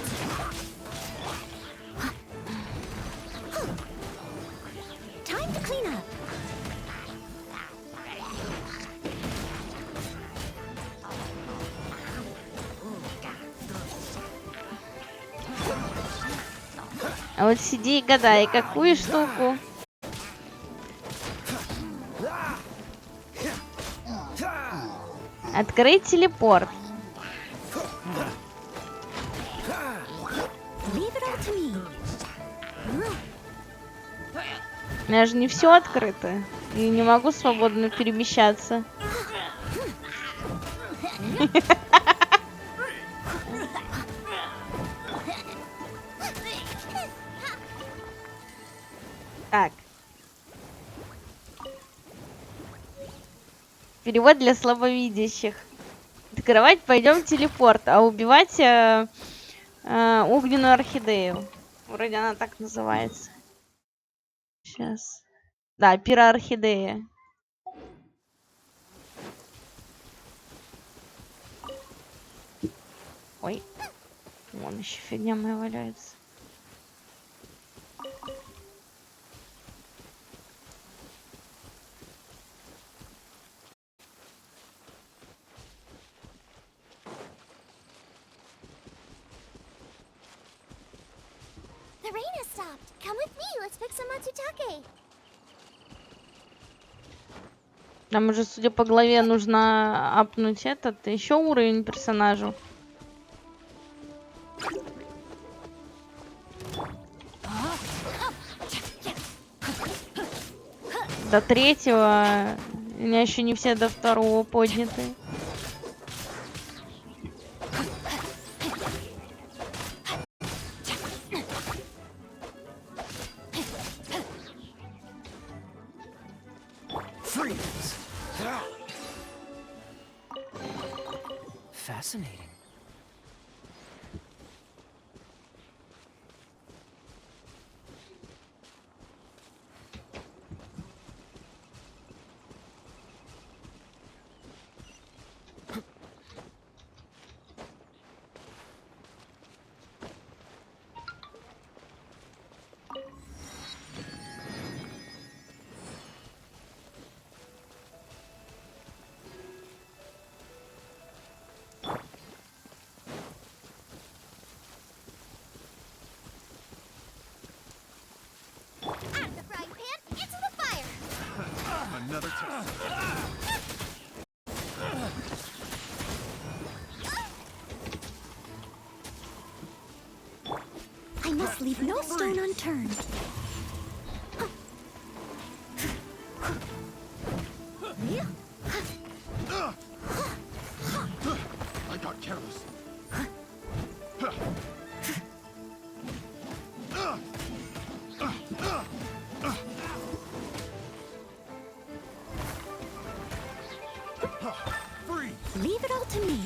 Time to clean up. А вот сиди и гадай, какую штуку? Открыть телепорт. У меня же не все открыто. И не могу свободно перемещаться. Так. Перевод для слабовидящих. Открывать пойдем телепорт, а убивать огненную орхидею. Вроде она так называется. Сейчас. Да, пироорхидея. Ой. Вон еще фигня моя валяется. The rain has stopped. Come with me. Let's pick some matsutake. Нам уже, судя по главе, нужно апнуть этот еще уровень персонажу. До 3-го. У меня еще не все до 2-го подняты. Fascinating. Another I must leave no stone unturned. I got careless. Leave it all to me.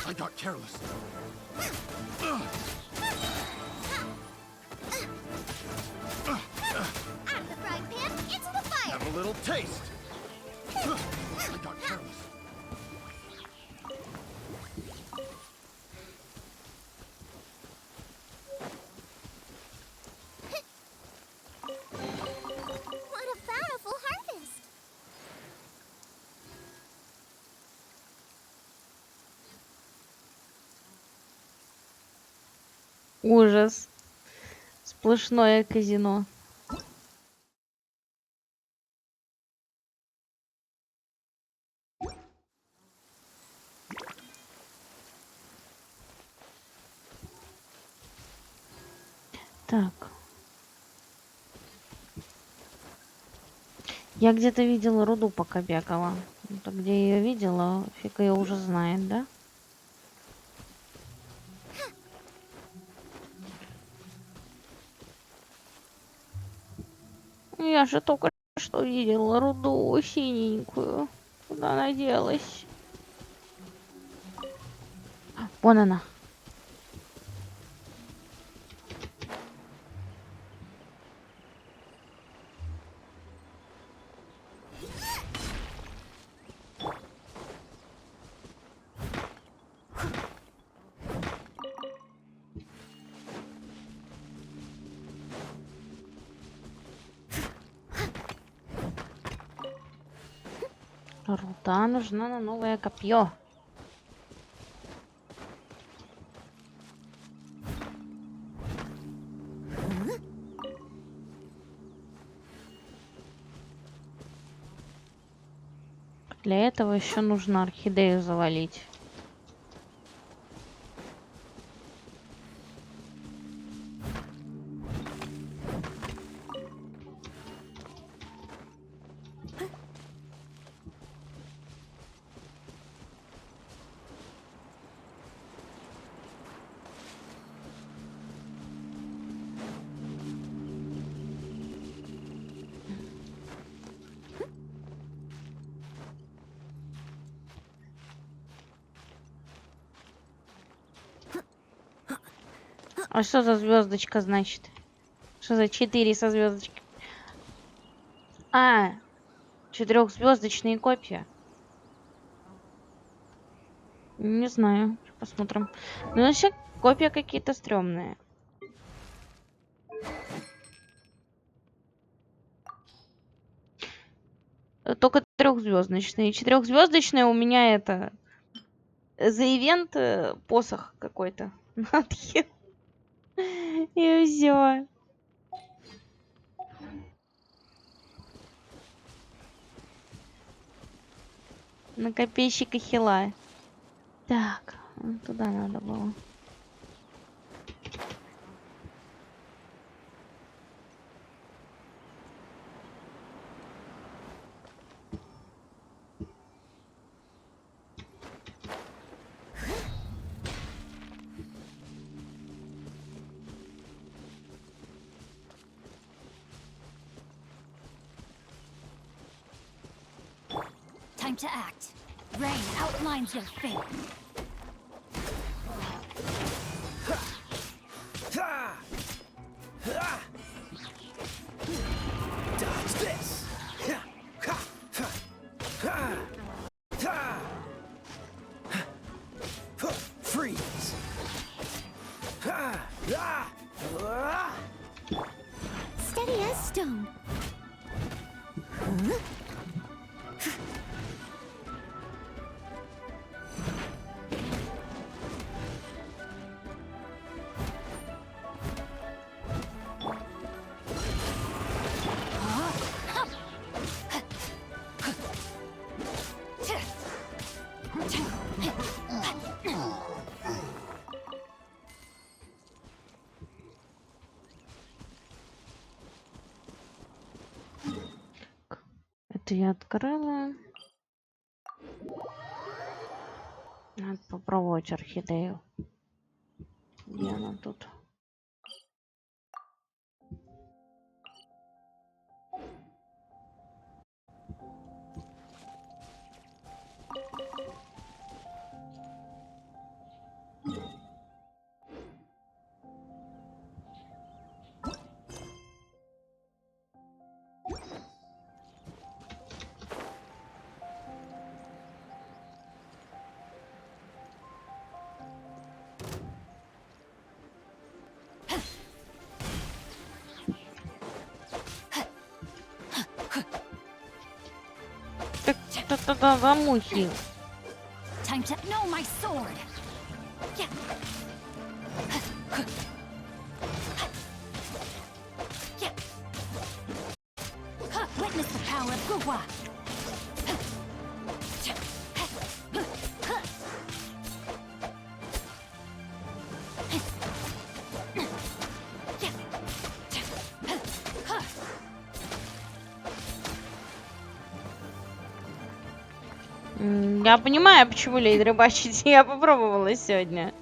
I got careless. Out of the frying pan, into the fire. Have a little taste. I got careless. What a bountiful harvest. Ужас. Сплошное казино. Так. Я где-то видела руду, пока бегала. Это где я ее видела, фиг ее уже знает, да? Я же только что видела руду синенькую. Куда она делась? Вон она. Руда нужна на новое копье. Для этого еще нужно орхидею завалить. А что за звездочка значит? Что за 4 со звездочкой? А, 4-звездочные копья. Не знаю. Посмотрим. Ну, вообще, копья какие-то стрёмные. Только 3-звездочные. 4-звездочные у меня это... За ивент посох какой-то. И все. На копейщика хила. Так, туда надо было. Time to act. Rain outlines your fate. Dodge this! Freeze! Steady as stone. Это я открыла. Надо попробовать орхидею. Где она тут? Что-то за мухи. Time to know my sword. Yeah. Yeah. Witness the power of Gugwa. Я понимаю, почему лень рыбачить. Я попробовала сегодня.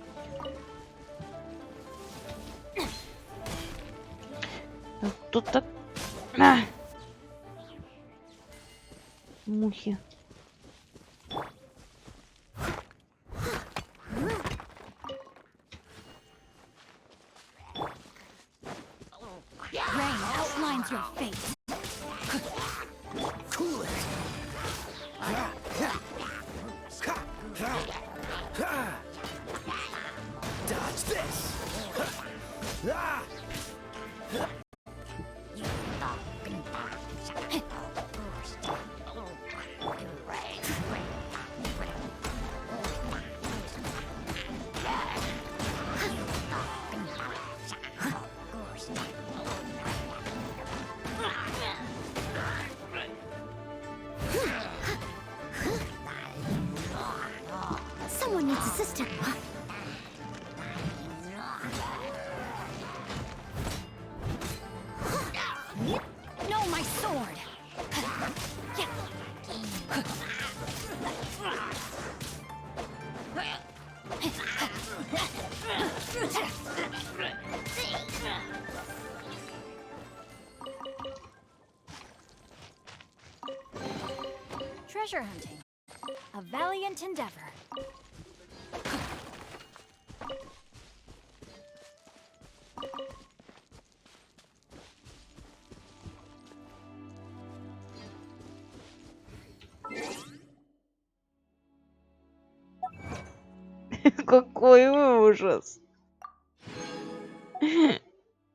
Тут так... Мухи. Rain outlines your fate. Cool it! Dodge this! Someone needs assistance. No, my sword. Treasure hunting. A valiant endeavor. Какой ужас.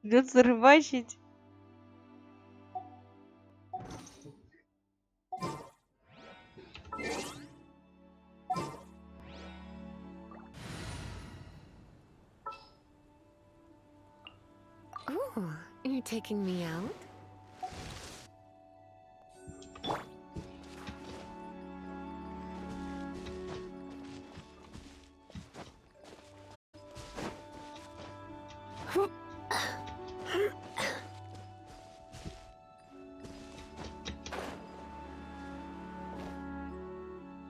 Придется рыбачить. Oh, you're taking me out?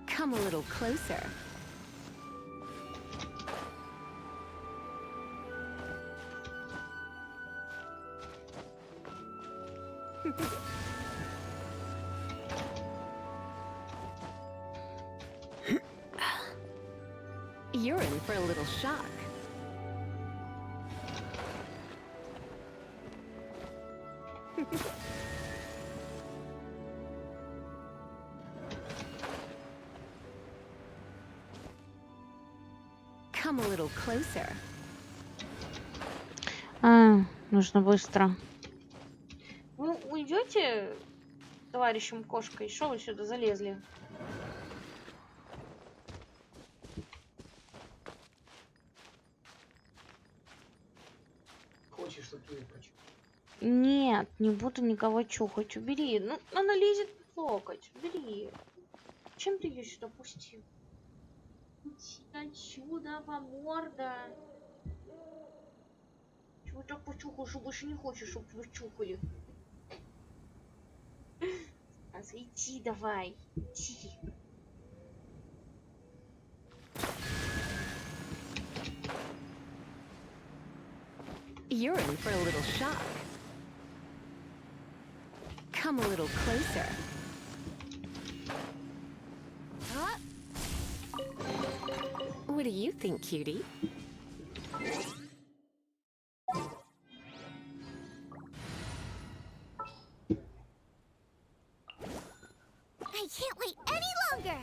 Come a little closer. You're in for a little shock. Come a little closer. Нужно быстро. Вы уйдете, товарищем кошкой? Что вы сюда залезли? Хочешь, чтобы ты почему? Нет, не буду никого чухать. Убери. Ну, она лезет в локоть. Убери. Чем ты ее сюда пустил? Иди отсюда, морда. Чего так почухал, что больше не хочешь, чтобы вы чухали? Иди давай. Иди. You're in for a little shock. Come a little closer. What do you think, cutie? I can't wait any longer!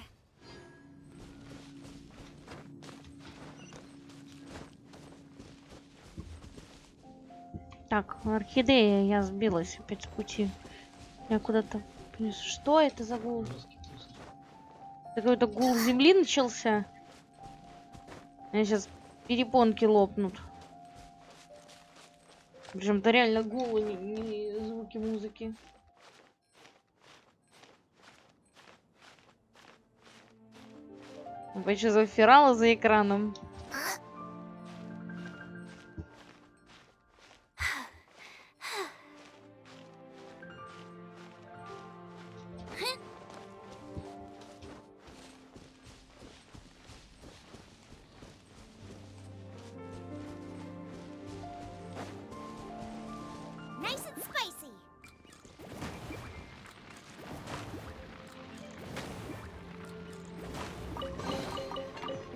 Так, орхидея, я сбилась опять с пути. Я куда-то... Что это за гул? Какой-то гул земли начался. Я сейчас перепонки лопнут. Причем это реально гул, не звуки музыки. Опять что зафирала за экраном. Nice and spicy!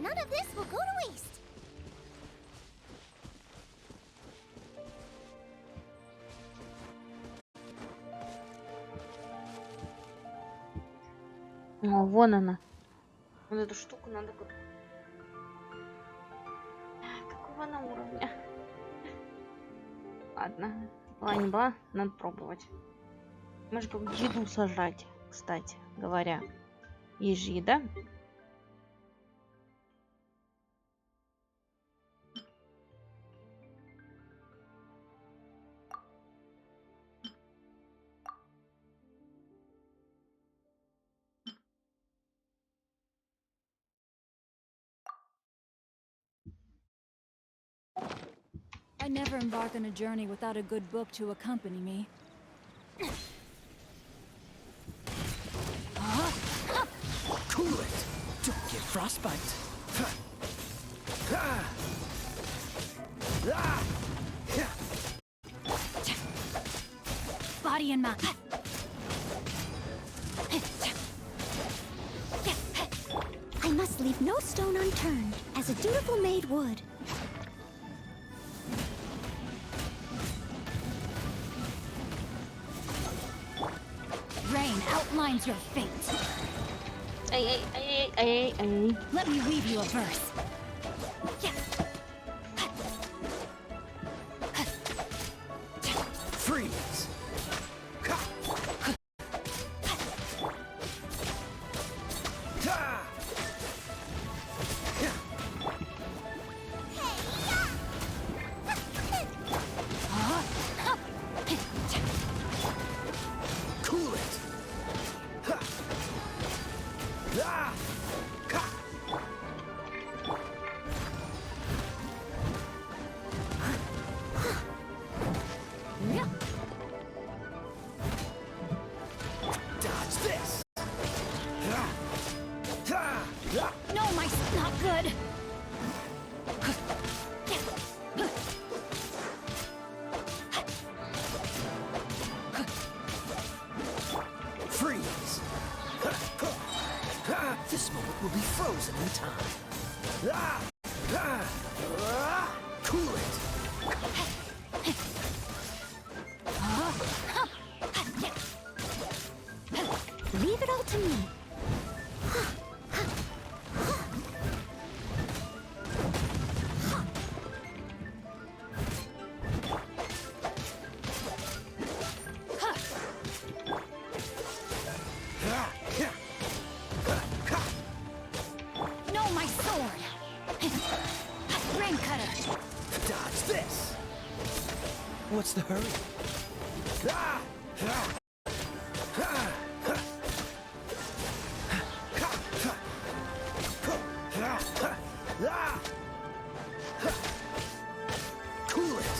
None of this will go to waste! О, вон она. Вот эту штуку надо... Какого она уровня? Ладно. Была не была, надо пробовать. Может, как еду сажать, кстати говоря. Есть же еда. I never embark on a journey without a good book to accompany me. Cool it! Don't get frostbite. Body and mind. I must leave no stone unturned, as a dutiful maid would. Rain outlines your fate. Let me weave you a verse. Freeze! Cool it! Dodge this! No, my not good. Freeze! This moment will be frozen in time. Cool it! Leave it all to me. No, my sword. Rain cutter. Dodge this! What's the hurry? Cool it!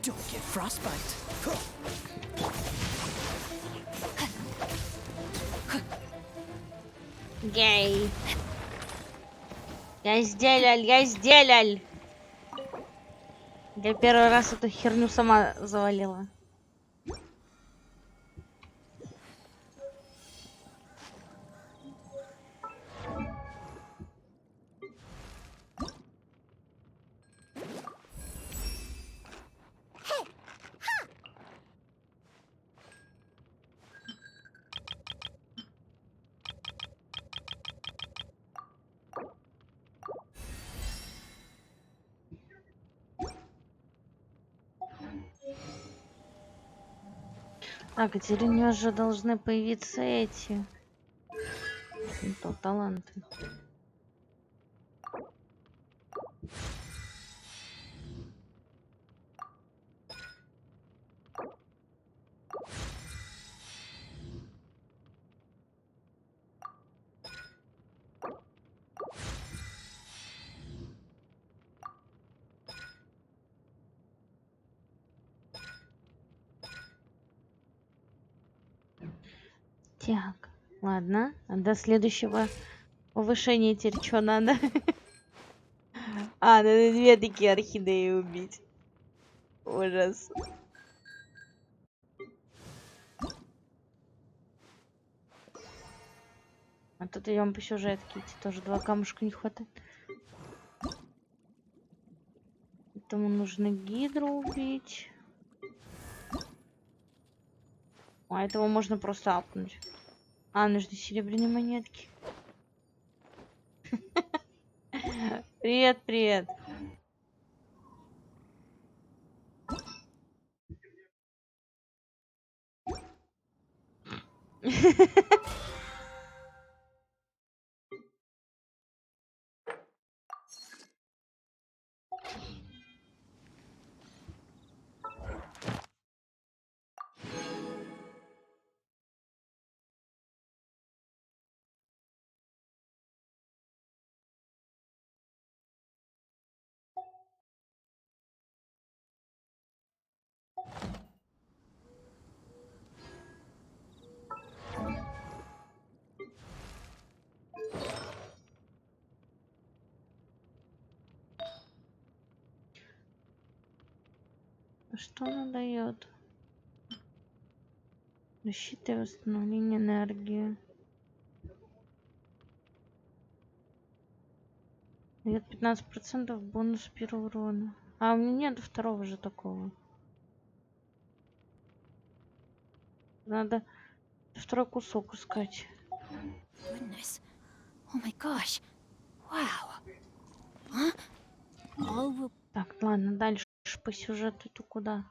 Don't get frostbite. Гей. Я сделал. Я первый раз эту херню сама завалила. Так, а теперь у нее же должны появиться эти таланты. Так, ладно. А до следующего повышения теперь что надо? А, надо 2 такие орхидеи убить. Ужас. А тут идем по сюжетке идти. Тоже 2 камушка не хватает. Этому нужно гидру убить. А этого можно просто апнуть. А, нужны серебряные монетки. Привет, привет. Что она дает? Защита и восстановление энергии. Дает 15% бонус первого урона. А у меня нет второго же такого. Надо второй кусок искать. Goodness. Oh my gosh. Wow. Huh? All Так, ладно, дальше по сюжету то куда?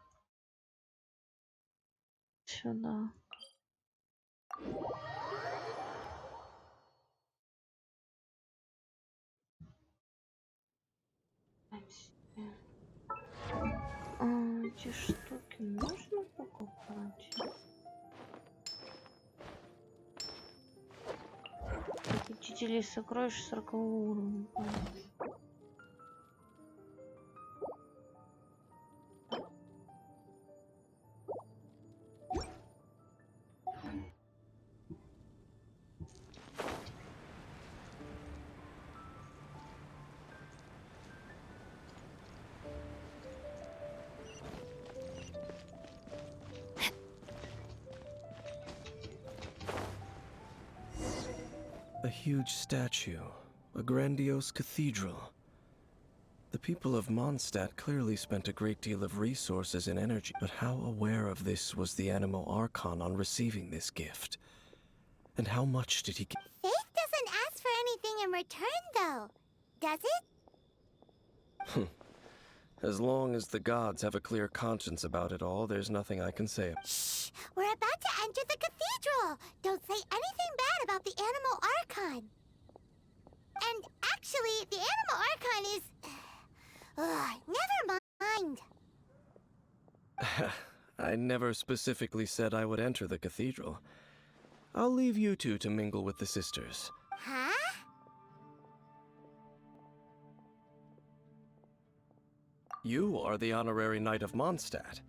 Сюда. Эти штуки можно покупать? Похитителей сокровищ 40 уровня. A huge statue, a grandiose cathedral. The people of Mondstadt clearly spent a great deal of resources and energy, but how aware of this was the Animo Archon on receiving this gift? And how much did he get? Faith doesn't ask for anything in return, though. Does it? As long as the gods have a clear conscience about it all, there's nothing I can say. Shh! We're about to enter the cathedral! Don't say anything bad about the Animo Archon. And actually, the Animo Archon is... never mind. I never specifically said I would enter the cathedral. I'll leave you two to mingle with the sisters. Huh? You are the honorary knight of Mondstadt.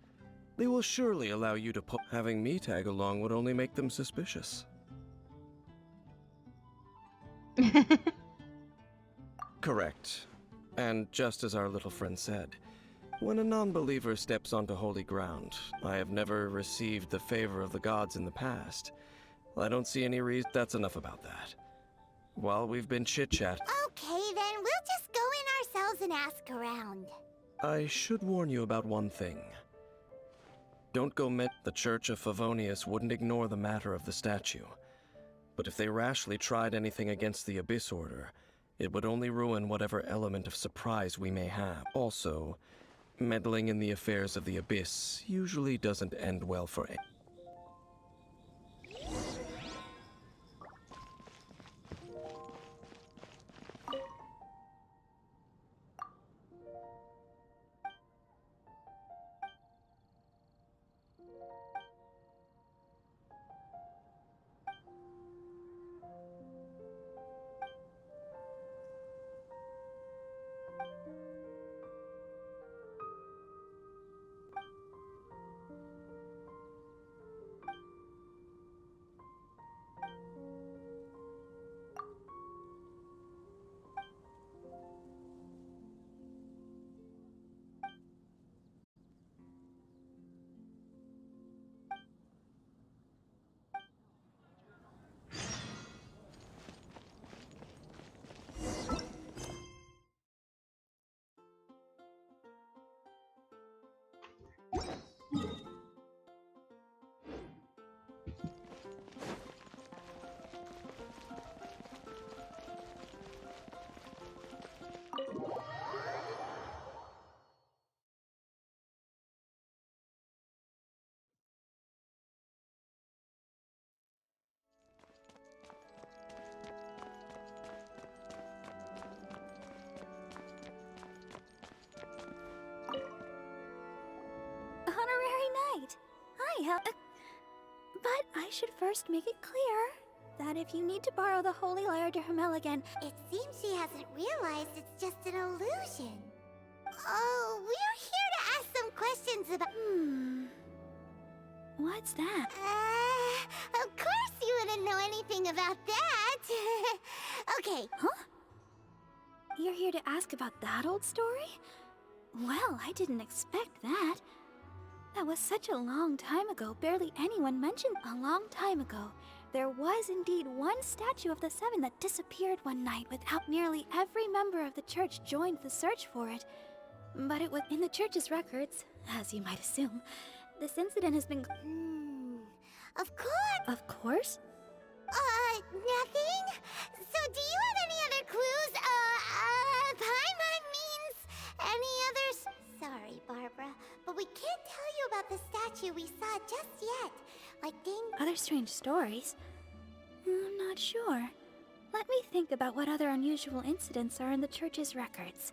They will surely allow you to put... Having me tag along would only make them suspicious. Correct. And just as our little friend said, when a non-believer steps onto holy ground, I have never received the favor of the gods in the past. I don't see any reason... That's enough about that. While we've been chit-chat... Okay, then we'll just go in ourselves and ask around. I should warn you about one thing. Don't go met. The Church of Favonius wouldn't ignore the matter of the statue. But if they rashly tried anything against the Abyss Order, it would only ruin whatever element of surprise we may have. Also, meddling in the affairs of the Abyss usually doesn't end well for anyone. But I should first make it clear that if you need to borrow the Holy Lyre to Hermel again... It seems she hasn't realized it's just an illusion. Oh, we're here to ask some questions about... What's that? Of course you wouldn't know anything about that. Okay. Huh? You're here to ask about that old story? Well, I didn't expect that. That was such a long time ago, barely anyone mentioned. A long time ago, there was indeed one statue of the Seven that disappeared one night without nearly every member of the church joined the search for it. But it was in the church's records, as you might assume. This incident has been... Of course. Of course? Nothing? So do you have any other clues? Paimon means any others? Sorry, Barbara, but we can't tell you about the statue we saw just yet. Like Other strange stories? I'm not sure. Let me think about what other unusual incidents are in the church's records.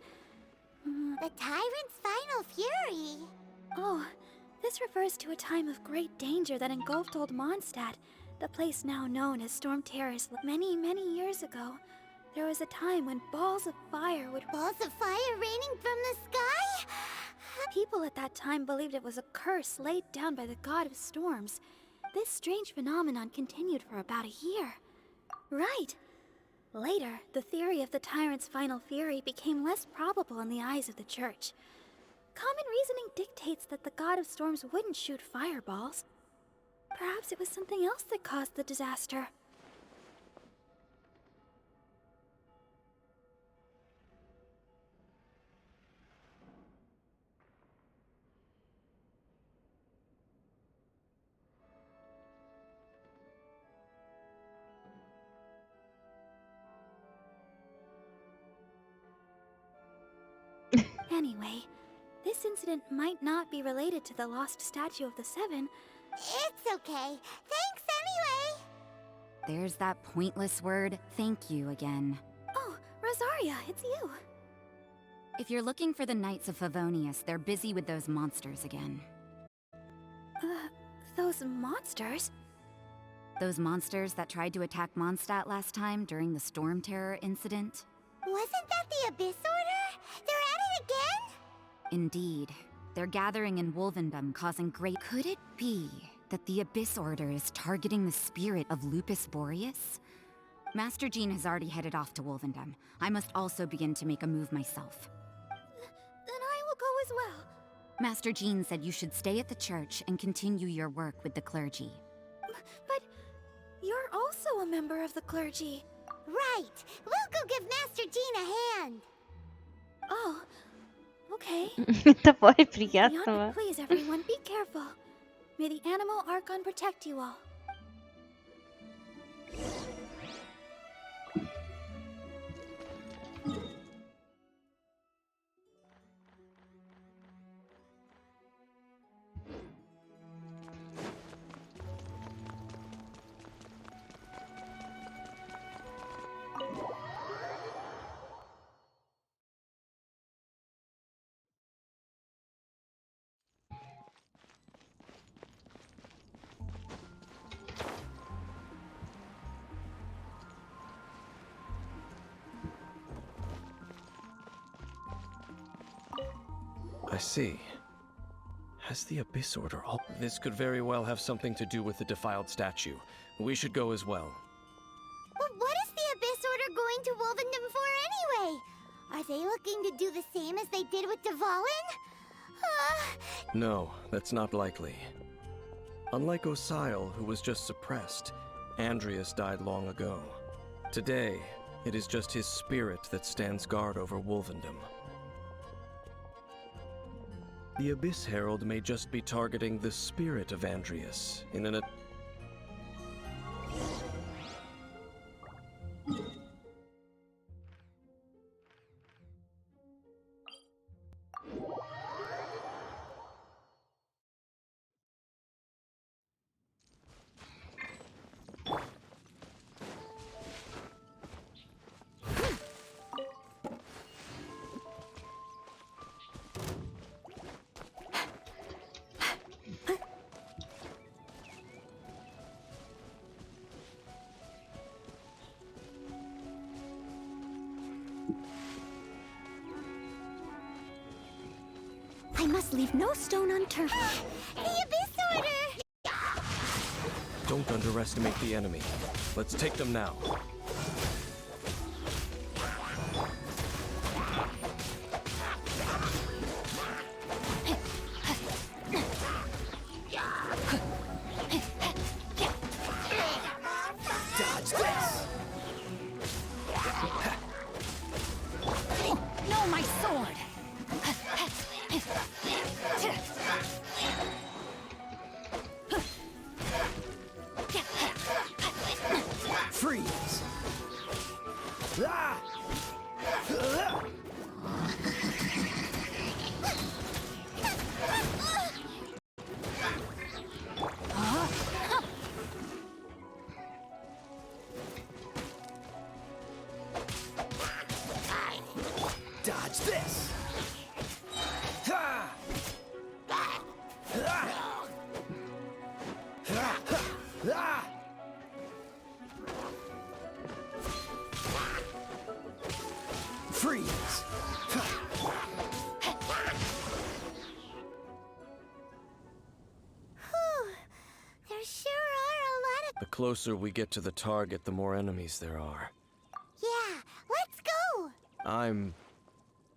The Tyrant's final fury. Oh, this refers to a time of great danger that engulfed Old Mondstadt, the place now known as Storm Terrace. Many, many years ago, there was a time when balls of fire would... Balls of fire raining from the sky? People at that time believed it was a curse laid down by the god of storms. This strange phenomenon continued for about a year. Right. Later, the theory of the Tyrant's final fury became less probable in the eyes of the church. Common reasoning dictates that the god of storms wouldn't shoot fireballs. Perhaps it was something else that caused the disaster. Anyway, this incident might not be related to the lost statue of the Seven. It's okay. Thanks anyway. There's that pointless word, thank you again. Oh, Rosaria, it's you. If you're looking for the Knights of Favonius, they're busy with those monsters again. Those monsters? Those monsters that tried to attack Mondstadt last time during the Storm Terror incident? Wasn't that the Abyss Order? They're at it again? Indeed. They're gathering in Wolvendom, causing great... Could it be that the Abyss Order is targeting the spirit of Lupus Boreas? Master Jean has already headed off to Wolvendom. I must also begin to make a move myself. Then I will go as well. Master Jean said you should stay at the church and continue your work with the clergy. But you're also a member of the clergy. Right. We'll go give Master Jean a hand. Oh, okay. Давай, Beyond приятного. it, please, everyone, be careful. May the Animal Archon protect you all. I see. Has the Abyss Order all... This could very well have something to do with the defiled statue. We should go as well. But what is the Abyss Order going to Wolvendom for anyway? Are they looking to do the same as they did with Dvalin? No, that's not likely. Unlike Osile, who was just suppressed, Andreas died long ago. Today, it is just his spirit that stands guard over Wolvendom. The Abyss Herald may just be targeting the spirit of Andreas in an... I must leave no stone unturned. The Abyss Order! Don't underestimate the enemy. Let's take them now. Dodge this! Freeze! There sure are a lot of... The closer we get to the target, the more enemies there are. Yeah, let's go! I'm...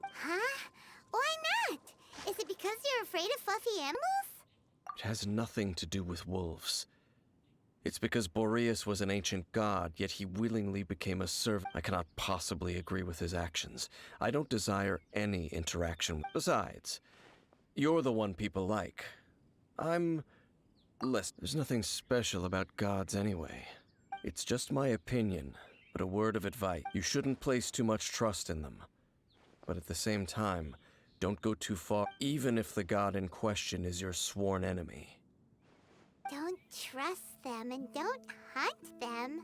Huh? Why not? Is it because you're afraid of fluffy animals? It has nothing to do with wolves. It's because Boreas was an ancient god, yet he willingly became a servant. I cannot possibly agree with his actions. I don't desire any interaction. Besides, you're the one people like. I'm less. There's nothing special about gods anyway. It's just my opinion, but a word of advice. You shouldn't place too much trust in them. But at the same time, don't go too far, even if the god in question is your sworn enemy. Don't trust them and don't hunt them.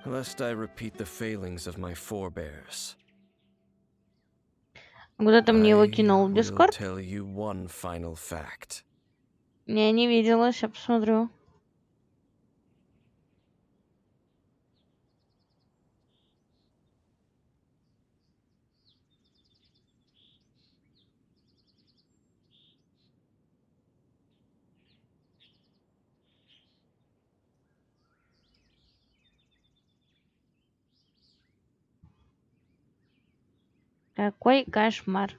Lest I repeat the failings of my forebears. Куда ты мне его I кинул? В will Дискорд? tell you one final fact. Я не видела, сейчас посмотрю. Какой кошмар.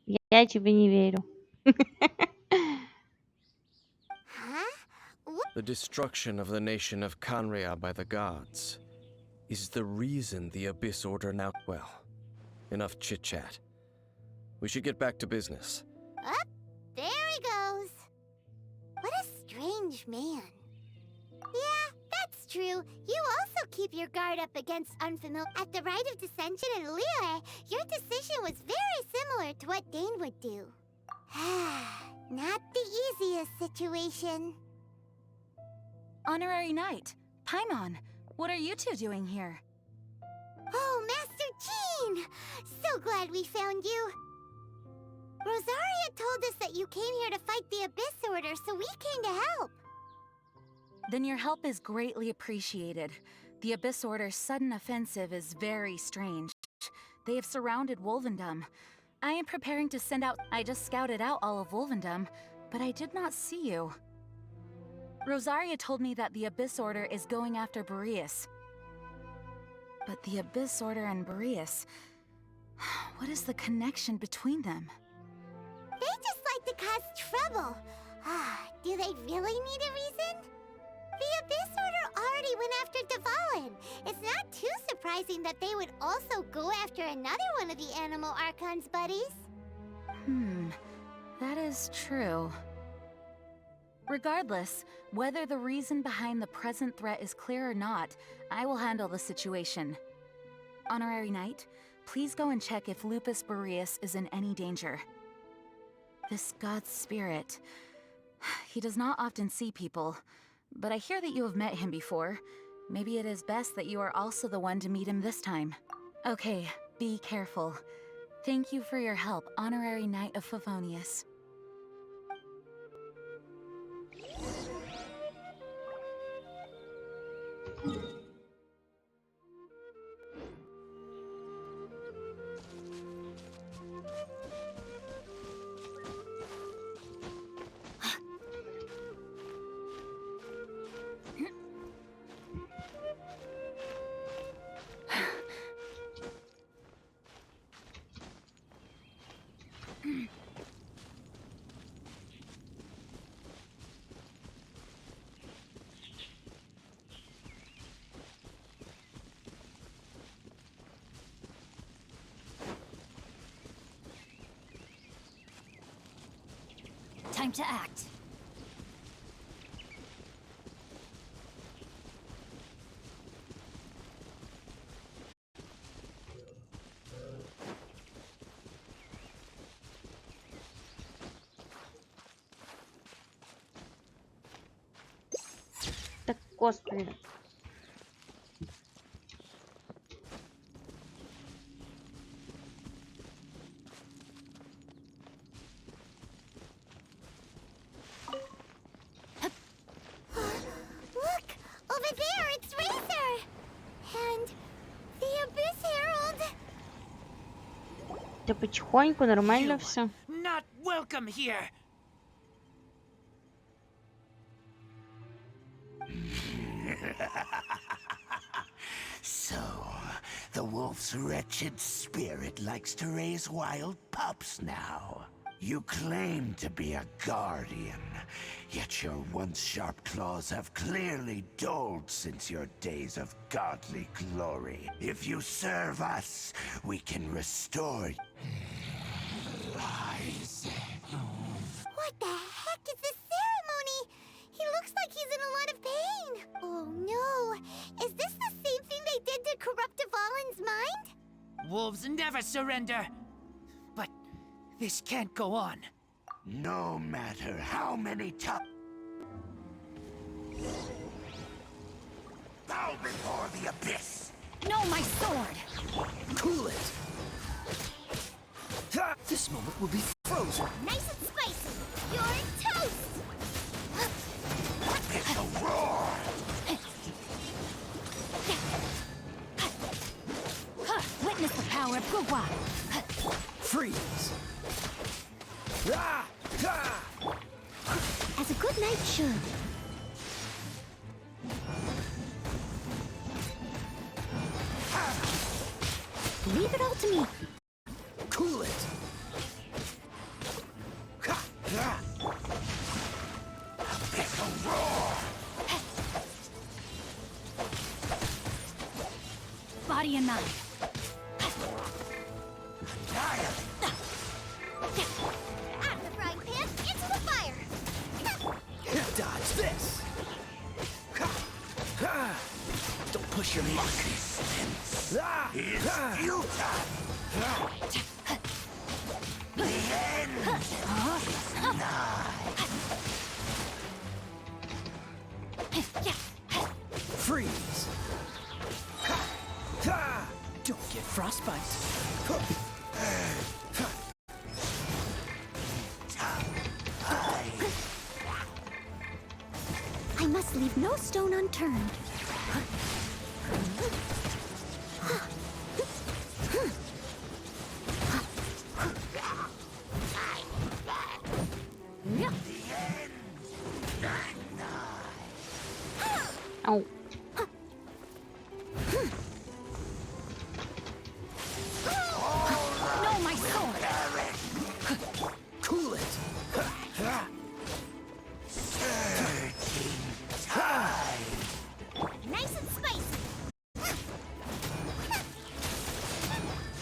Я тебе не верю. The destruction of the nation of Kanria by the gods is the reason the Abyss Order now... Well, enough chit-chat. We should get back to business. Up, there he goes. What a strange man. Yeah, that's true. You also keep your guard up against unfamiliar. At the Rite of Dissension in Liyue, your decision was very similar to what Dane would do. Not the easiest situation. Honorary Knight, Paimon, what are you two doing here? Oh, Master Jean! So glad we found you. Rosaria told us that you came here to fight the Abyss Order, so we came to help. Then your help is greatly appreciated. The Abyss Order's sudden offensive is very strange. They have surrounded Wolvendom. I am preparing to send out... I just scouted out all of Wolvendom, but I did not see you. Rosaria told me that the Abyss Order is going after Boreas. But the Abyss Order and Boreas... What is the connection between them? They just like to cause trouble. Do they really need a reason? The Abyss Order already went after Dvalin. It's not too surprising that they would also go after another one of the Animal Archon's buddies. That is true. Regardless, whether the reason behind the present threat is clear or not, I will handle the situation. Honorary Knight, please go and check if Lupus Boreas is in any danger. This god's spirit... He does not often see people, but I hear that you have met him before. Maybe it is best that you are also the one to meet him this time. Okay, be careful. Thank you for your help, Honorary Knight of Favonius. Time to act. Господи. Look! Over there, it's Razor! And the Abyss Herald! Да потихоньку, нормально все. Not welcome here. So, the wolf's wretched spirit likes to raise wild pups now. You claim to be a guardian, yet your once sharp claws have clearly dulled since your days of godly glory. If you serve us, we can restore lies. What the heck is this ceremony? He looks like he's in a lot of pain. Oh no! Is this the same thing they did to corrupt Dvalin's mind? Wolves never surrender. But this can't go on. No matter how many times. Bow before the abyss! No, my sword! Cool it! This moment will be frozen. Nice and spicy! You're toast! It's a roar! Witness the power of Gugwa. Freeze! As a good knight should. Leave it all to me. Cool it! It's a roar! Body and mind. Out of the frying pan, into the fire! Dodge this! Don't push your luck. Is futile! The end is nigh. Freeze! Don't get frostbite. I must leave no stone unturned. Ow. No, my sword! Cool it! Nice and spicy!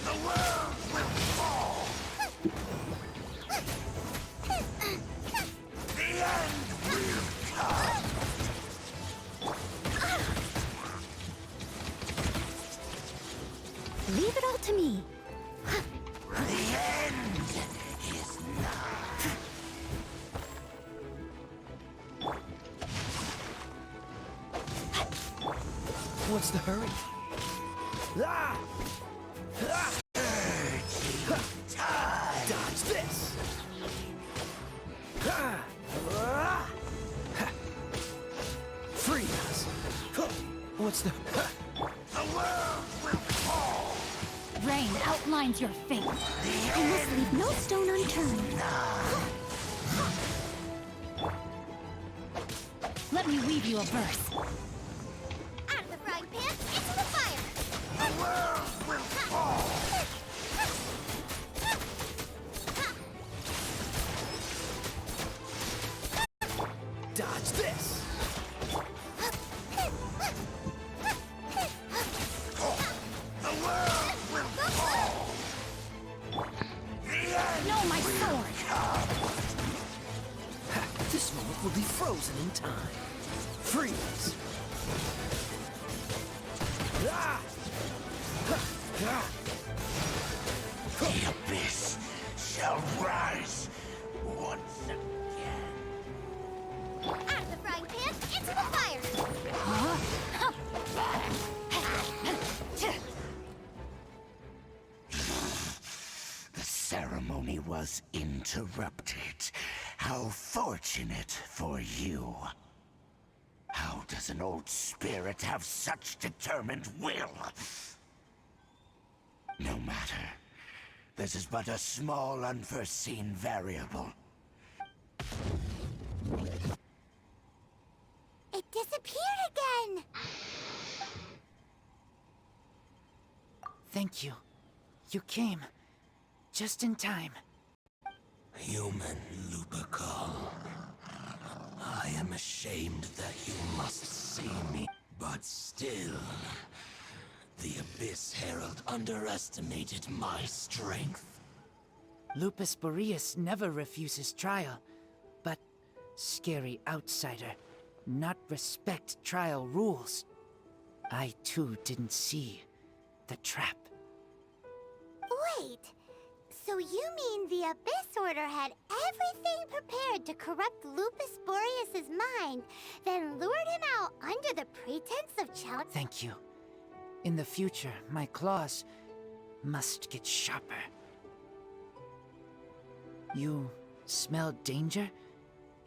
The world will fall! The end will come! Leave it all to me. The end is nigh. What's the hurry? Dodge this! Freeze! What's the... The world will fall! Rain outlines your fate. I must leave no stone unturned. Let me weave you a verse. Out of the frying pan, into the fire! The world will fall! Dodge this! The world will fall! The end No, my sword! This moment will be frozen in time. Freeze! The abyss shall rise once again. Out of the frying pan, into the fire! was interrupted. How fortunate for you. How does an old spirit have such determined will? No matter. This is but a small, unforeseen variable. It disappeared again! Thank you. You came. Just in time. Human Lupercal. I am ashamed that you must see me, but still, the Abyss Herald underestimated my strength. Lupus Boreas never refuses trial, but scary outsider, not respect trial rules. I too didn't see the trap. Wait, so you mean the Abyss Order had everything prepared to corrupt Lupus Boreas' mind, then lured him out under the pretense of challenge? Thank you. In the future, my claws must get sharper. You smelled danger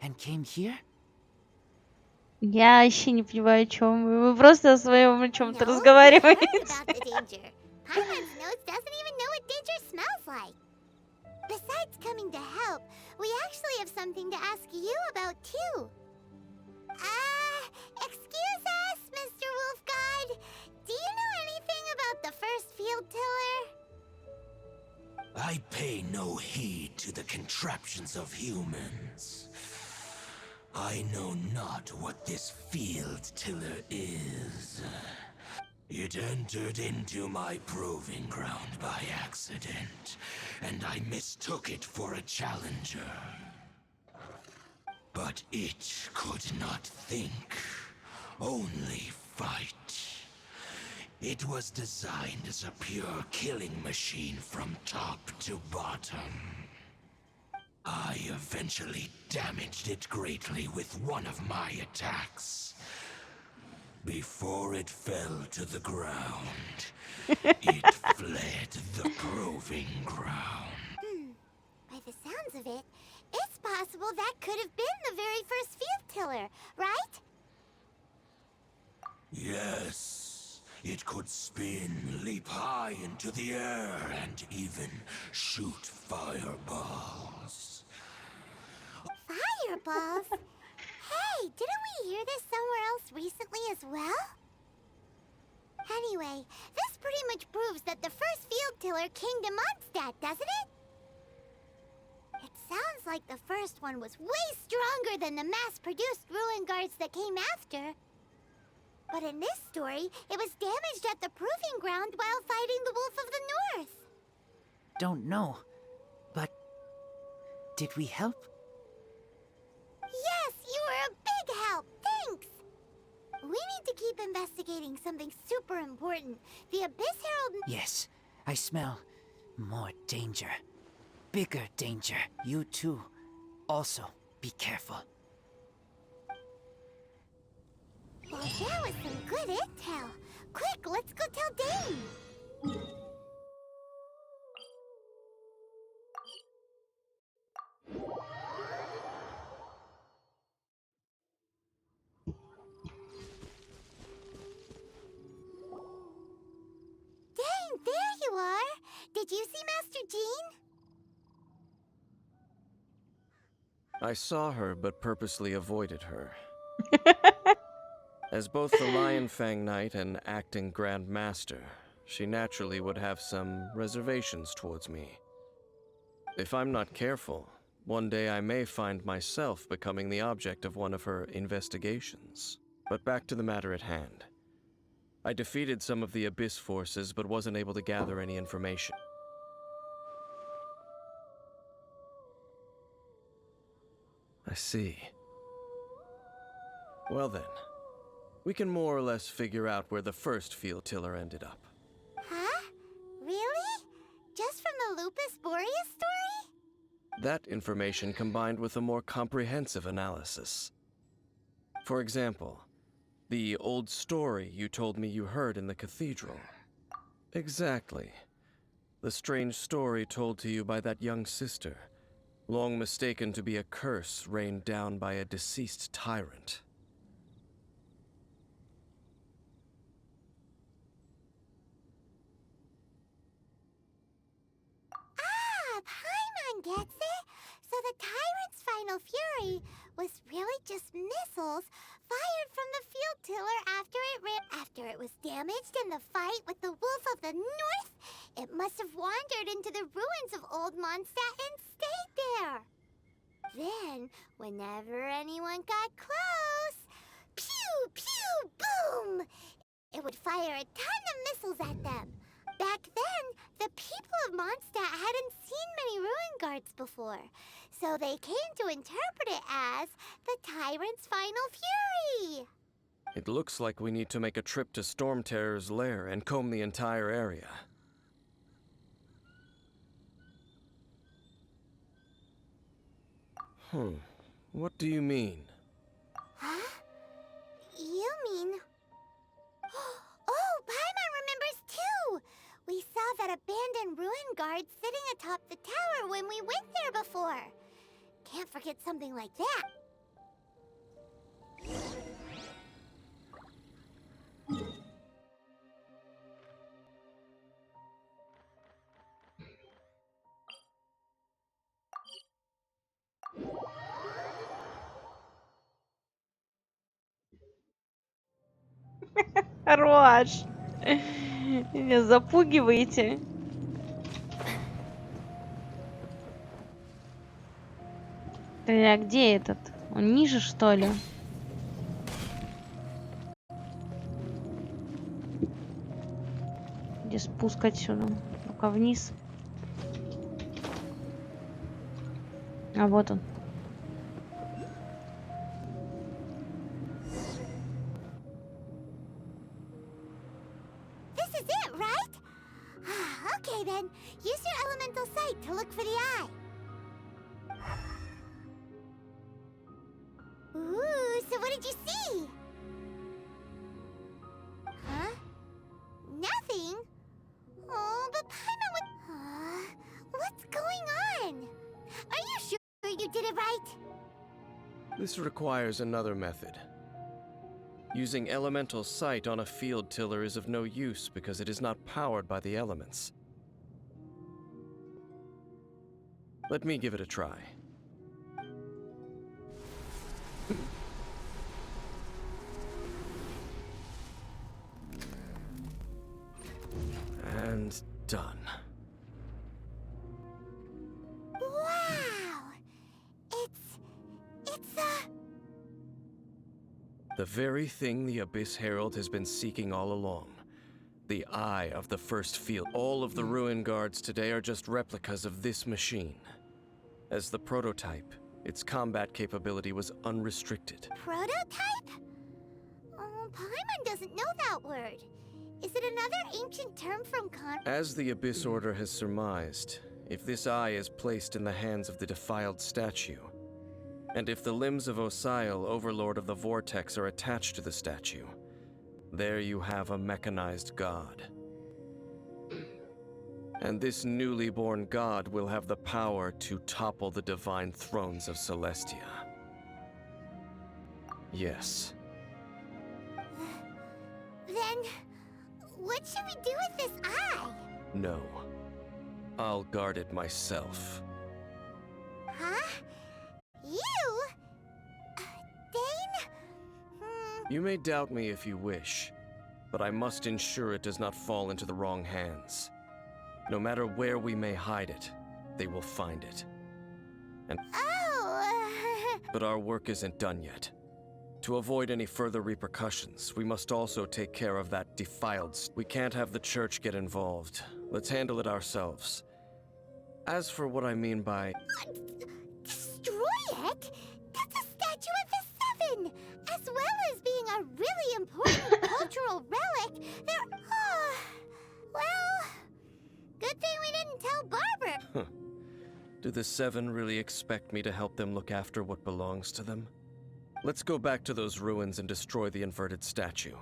and came here? Я вообще не понимаю, о чем вы. Вы просто о своем о чем-то разговариваете. About the danger. Paimon's nose doesn't even know what danger smells like. Besides coming to help, we actually have something to ask you about too. Excuse us, Mr. Wolf God. Do you know anything about the first field tiller? I pay no heed to the contraptions of humans. I know not what this field tiller is. It entered into my proving ground by accident, and I mistook it for a challenger. But it could not think, only fight. It was designed as a pure killing machine from top to bottom. I eventually damaged it greatly with one of my attacks. Before it fell to the ground, it fled the proving ground. By the sounds of it, it's possible that could have been the very first field tiller, right? Yes, it could spin, leap high into the air, and even shoot fireballs. Fireballs? Hey, didn't we hear this somewhere else recently as well? Anyway, this pretty much proves that the first field tiller came to Mondstadt, doesn't it? It sounds like the first one was way stronger than the mass-produced ruin guards that came after. But in this story, it was damaged at the proving ground while fighting the Wolf of the North. Don't know, but did we help? Yes, you were a big help. Thanks. We need to keep investigating something super important. The Abyss Herald... Yes, I smell more danger. Bigger danger. You too. Also, be careful. Well, that was some good intel. Quick, let's go tell Dane. Dane, there you are. Did you see Master Jean? I saw her, but purposely avoided her. As both the Lion Fang Knight and acting Grand Master, she naturally would have some reservations towards me. If I'm not careful, one day I may find myself becoming the object of one of her investigations. But back to the matter at hand. I defeated some of the Abyss forces, but wasn't able to gather any information. I see. Well then, we can more or less figure out where the first field tiller ended up. Huh? Really? Just from the Lupus Boreas story? That information combined with a more comprehensive analysis. For example, the old story you told me you heard in the cathedral. Exactly. The strange story told to you by that young sister, long mistaken to be a curse rained down by a deceased tyrant. Paimon gets it. So the tyrant's final fury was really just missiles fired from the field tiller after it was damaged in the fight with the Wolf of the North. It must have wandered into the ruins of Old Mondstadt and stayed there. Then, whenever anyone got close, pew, pew, boom! It would fire a ton of missiles at them. Back then, the people of Mondstadt hadn't seen many ruin guards before, so they came to interpret it as the tyrant's final fury. It looks like we need to make a trip to Storm Terror's lair and comb the entire area. What do you mean? Huh? You mean... Oh, Paimon remembers too! We saw that abandoned ruin guard sitting atop the tower when we went there before. Can't forget something like that. Хорош. Меня запугиваете. А где этот? Он ниже, что ли? Где спуск отсюда? Ну-ка вниз. А вот он. This is it, right? Okay then, use your elemental sight to look for the eye. Ooh, so what did you see? Huh? Nothing? Oh, but Paimon would... what's going on? Are you sure you did it right? This requires another method. Using elemental sight on a field tiller is of no use because it is not powered by the elements. Let me give it a try. And done. Wow! It's The very thing the Abyss Herald has been seeking all along. The eye of the first field. All of the ruin guards today are just replicas of this machine. As the prototype, its combat capability was unrestricted. prototype? Oh, Paimon doesn't know that word. Is it another ancient term from As the Abyss Order has surmised, if this eye is placed in the hands of the defiled statue, and if the limbs of Osial, Overlord of the Vortex, are attached to the statue, there you have a mechanized god. And this newly born god will have the power to topple the divine thrones of Celestia. Yes. Then, what should we do with this eye? No. I'll guard it myself. Huh? You? Dane? You may doubt me if you wish, but I must ensure it does not fall into the wrong hands. No matter where we may hide it, they will find it. And but our work isn't done yet. To avoid any further repercussions, we must also take care of that defiled... We can't have the church get involved. Let's handle it ourselves. As for what I mean by... Destroy it? That's a statue of the Seven! As well as being a really important cultural relic, there... well... Good thing we didn't tell Barbara. Do the Seven really expect me to help them look after what belongs to them? Let's go back to those ruins and destroy the inverted statue.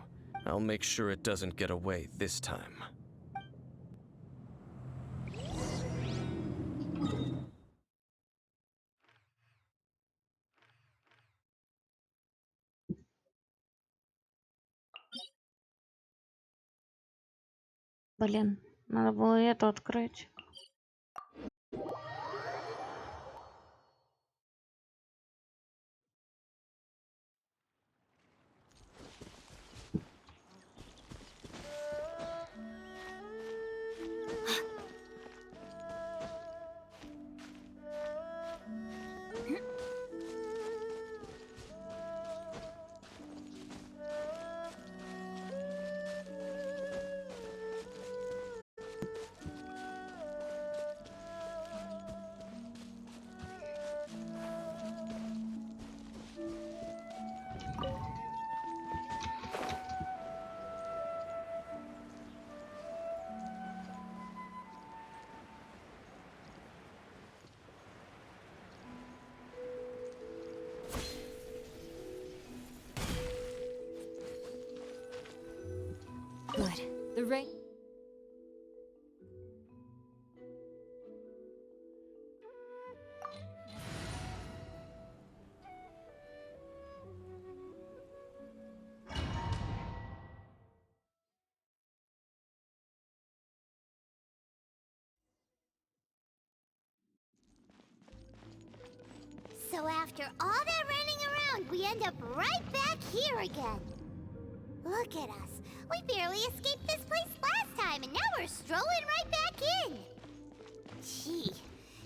I'll make sure it doesn't get away this time. Блин, надо было эту открыть. Good. The rain. So after all that running around, we end up right back here again. Look at us. We barely escaped this place last time, and now we're strolling right back in. Gee,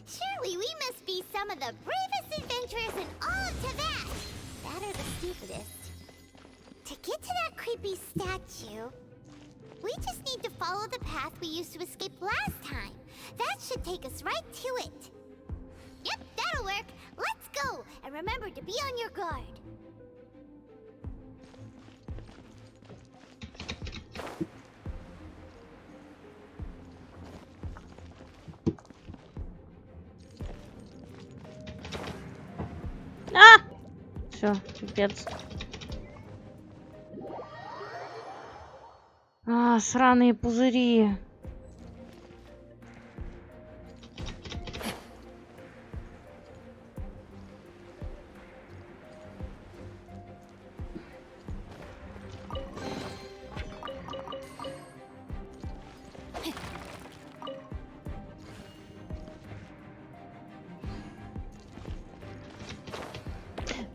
surely we must be some of the bravest adventurers in all of Tibet. That or the stupidest. To get to that creepy statue, we just need to follow the path we used to escape last time. That should take us right to it. Yep, that'll work. Let's go, and remember to be on your guard. А! Все, пипец. А, сраные пузыри.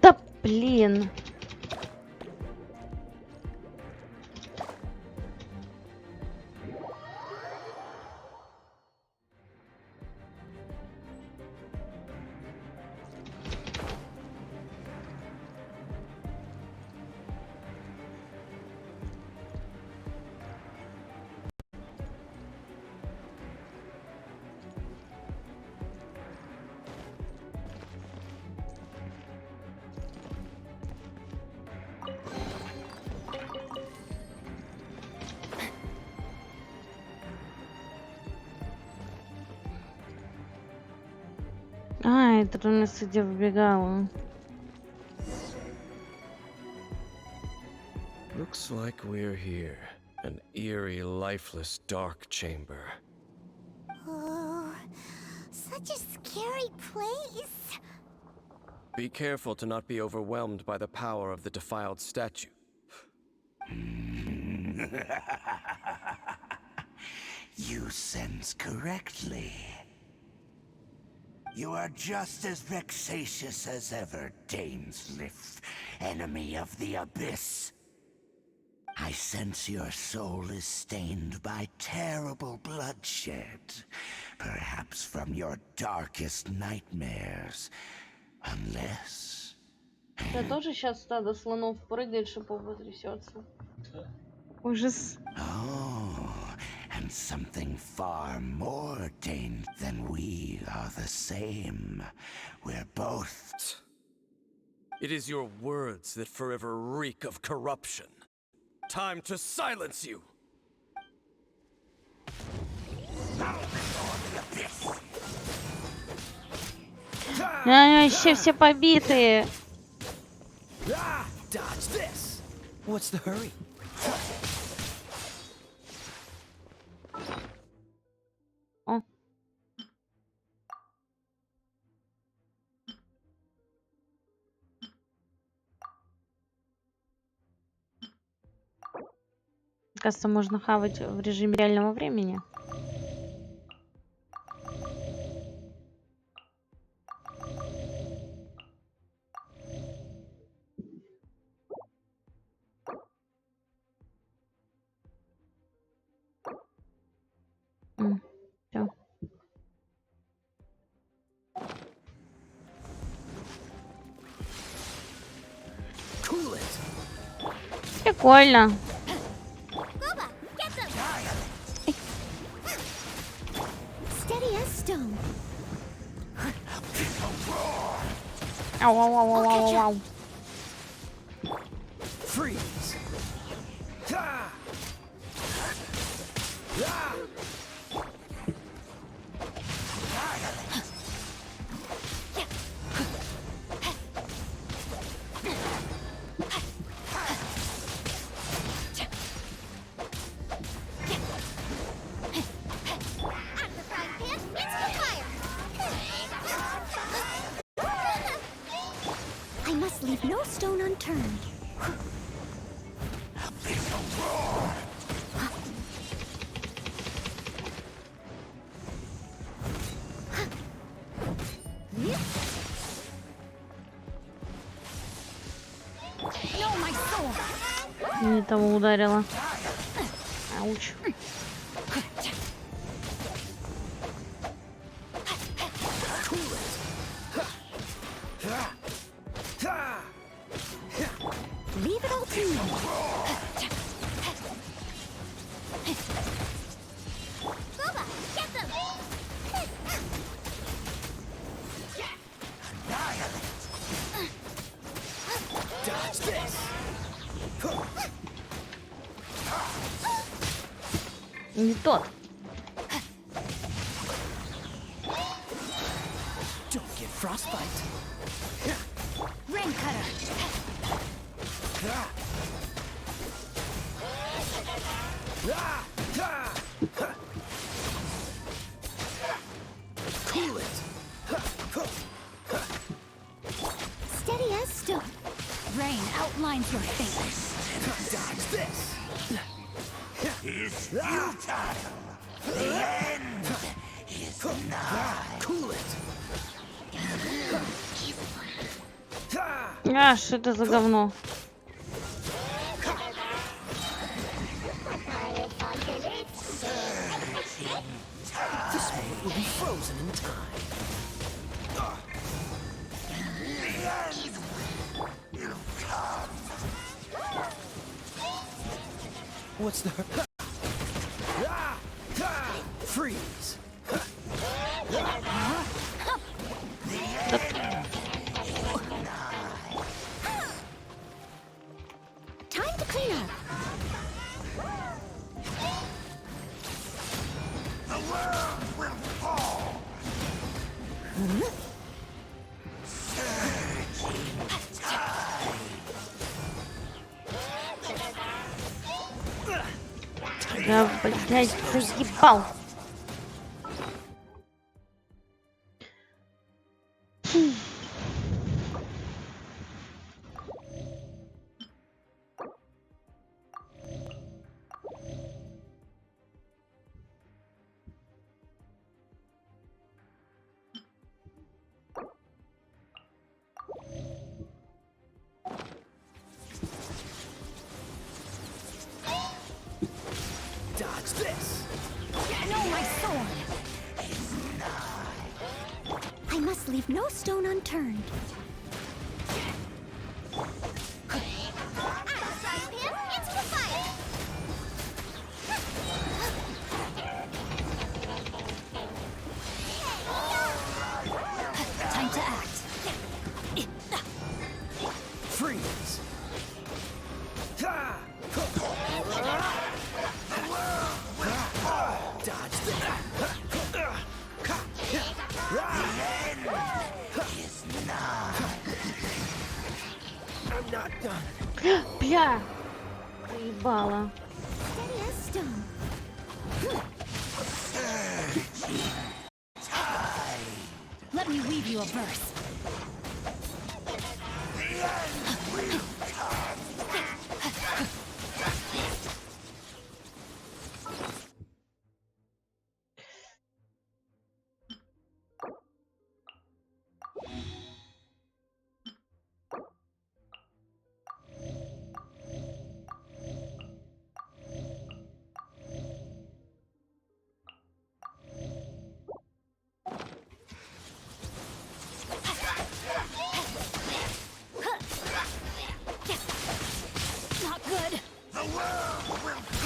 Да блин. А, это у нас где выбегала. Looks like we're here. An eerie, lifeless, dark chamber. Oh, such a scary place. Be careful to not be overwhelmed by the power of the defiled statue. You sense correctly. You are just as vexatious as ever, Dainsliff, enemy of the Abyss. I sense your soul is stained by terrible bloodshed, perhaps from your darkest nightmares, unless... Да тоже сейчас стадо слонов прыгает, чтобы потрясется. Ужас. Oh, and something far more dangerous than we are the same. We're both... It is your words that forever reek of corruption. Time to silence you! Они вообще все побитые. Dodge this. What's the hurry? О. Кажется, можно хавать в режиме реального времени. Всё. Прикольно. Steady as stone. Ау, ау, ау, ау, ау, ау. Freeze. I must leave no stone unturned. No, my sword! Не того ударила. Ауч. Leave it all to me. Booba, get them! Dodge this. Не тот. Don't get frostbite. Rain cutter! Cool it. Steady as stone. Rain outlines your fate. Dodge this. Is futile. The end is nigh. Cool it. А, что это за говно? This one will be frozen in time. What's the freeze? Time to clean up. The world will fall. Surging tide. Да, блядь, заебал. Dodge this. No, my sword! I must leave no stone unturned. Into the fire! Time to act. Freeze. Dodge that. I'm not done. Бля. Заебала. Steady as stone. Let me weave you a verse.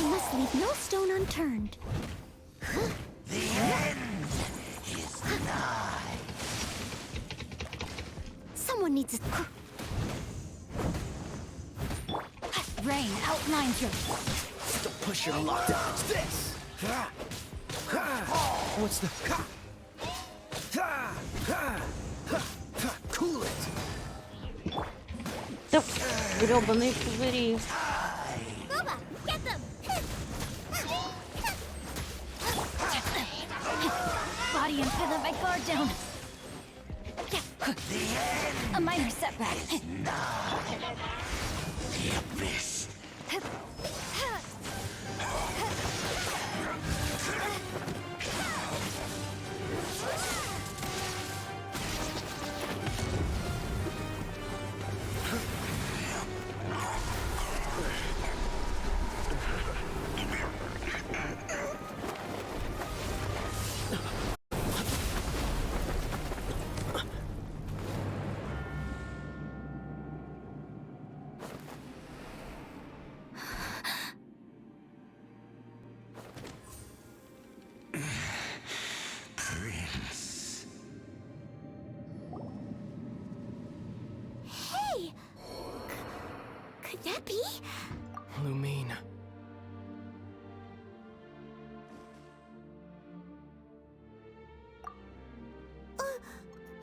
I must leave no stone unturned. The end is nigh. Someone needs to... Rain outlines your... Don't push your lock dodge this. What's the... Cool it. Да, грёбаные пузыри. Booba, get them! Body and feather my guard down. A minor setback. The abyss. Prince. Hey! Could that be? Lumine.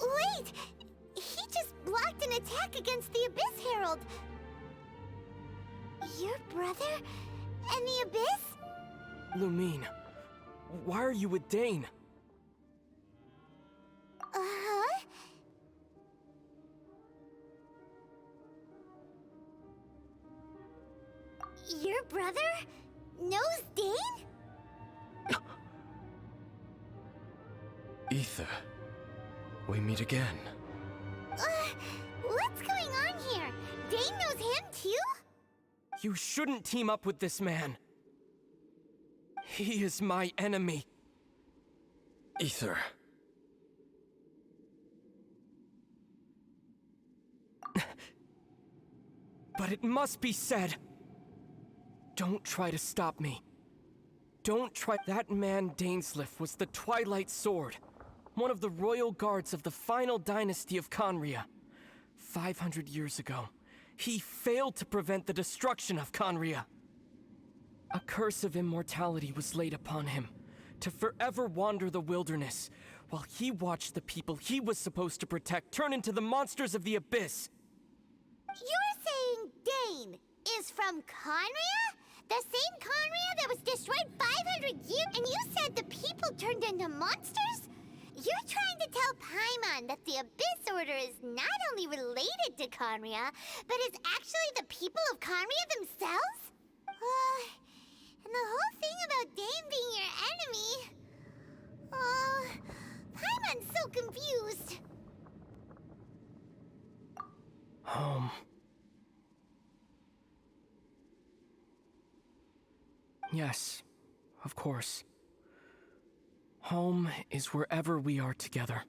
Wait! He just blocked an attack against the Abyss Herald! Your brother? And the Abyss? Lumine. Why are you with Dane? Uh-huh. Your brother knows Dane? Ether, we meet again. What's going on here? Dane knows him too? You shouldn't team up with this man. He is my enemy. Ether. But it must be said. Don't try to stop me. Don't try. That man Dainsleif was the Twilight Sword, one of the royal guards of the final dynasty of Conria. 500 years ago, he failed to prevent the destruction of Conria. A curse of immortality was laid upon him, to forever wander the wilderness, while he watched the people he was supposed to protect turn into the monsters of the Abyss. You're saying Dane is from Conria? The same Conria that was destroyed 500 years? And you said the people turned into monsters? You're trying to tell Paimon that the Abyss Order is not only related to Conria, but is actually the people of Conria themselves? And the whole thing about Dane being your enemy... Paimon's so confused. Home. Yes, of course. Home is wherever we are together.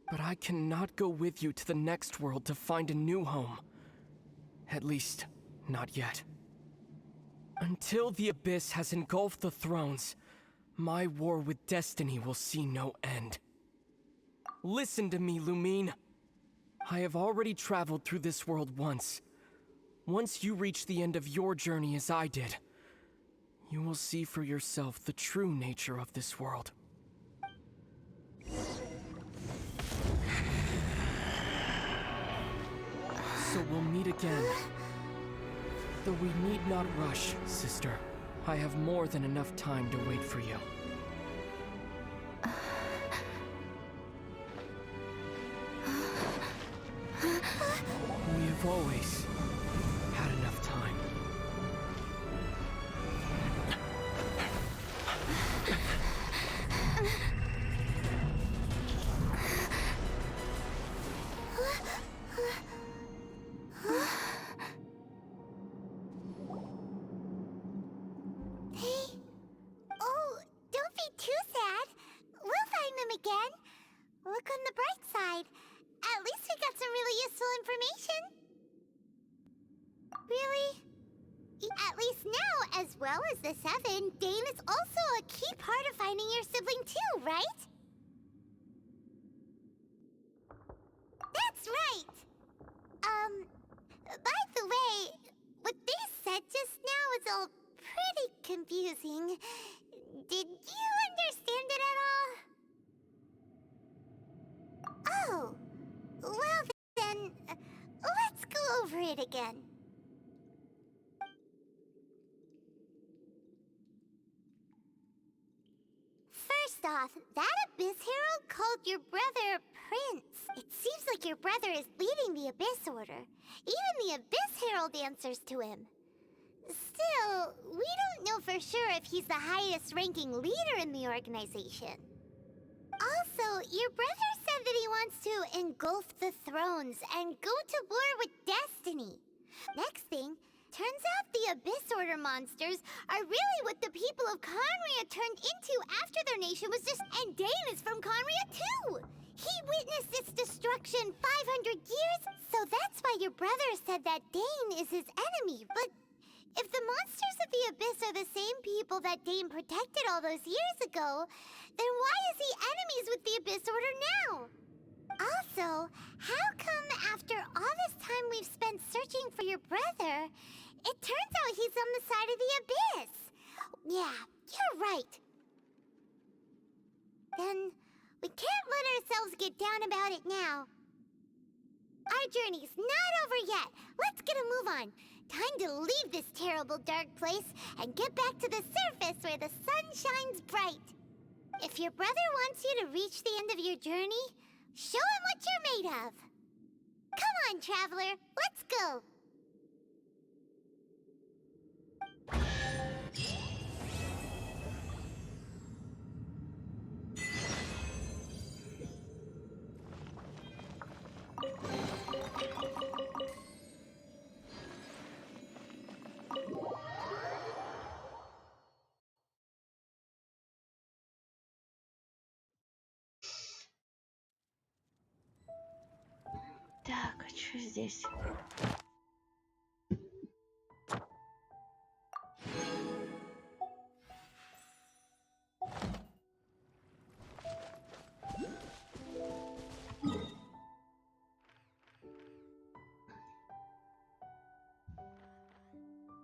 But I cannot go with you to the next world to find a new home. At least, not yet. Until the Abyss has engulfed the thrones, my war with destiny will see no end. Listen to me, Lumine. I have already traveled through this world once. Once you reach the end of your journey as I did, you will see for yourself the true nature of this world. So we'll meet again. Though we need not rush, sister. I have more than enough time to wait for you. We have always had enough time. Oh, don't be too sad. We'll find them again. Look on the bright side. At least we got some really useful information. At least now, as well as the Seven, Dane is also a key part of finding your sibling too, right? That's right! By the way, what they said just now is all pretty confusing. Did you understand it at all? Oh, well then, let's go over it again. First off, that Abyss Herald called your brother Prince. It seems like your brother is leading the Abyss Order. Even the Abyss Herald answers to him. Still, we don't know for sure if he's the highest-ranking leader in the organization. Also, your brother said that he wants to engulf the thrones and go to war with Destiny. Next thing, turns out the Abyss Order monsters are really what the people of Conria turned into after their nation was just... And Dane is from Conria too! He witnessed its destruction 500 years, so that's why your brother said that Dane is his enemy. But if the monsters of the Abyss are the same people that Dane protected all those years ago, then why is he enemies with the Abyss Order now? Also, how come after all this time we've spent searching for your brother, it turns out he's on the side of the Abyss? Yeah, you're right. Then we can't let ourselves get down about it now. Our journey's not over yet. Let's get a move on. Time to leave this terrible dark place and get back to the surface where the sun shines bright. If your brother wants you to reach the end of your journey, show him what you're made of. Come on, traveler, let's go. Так, а что здесь?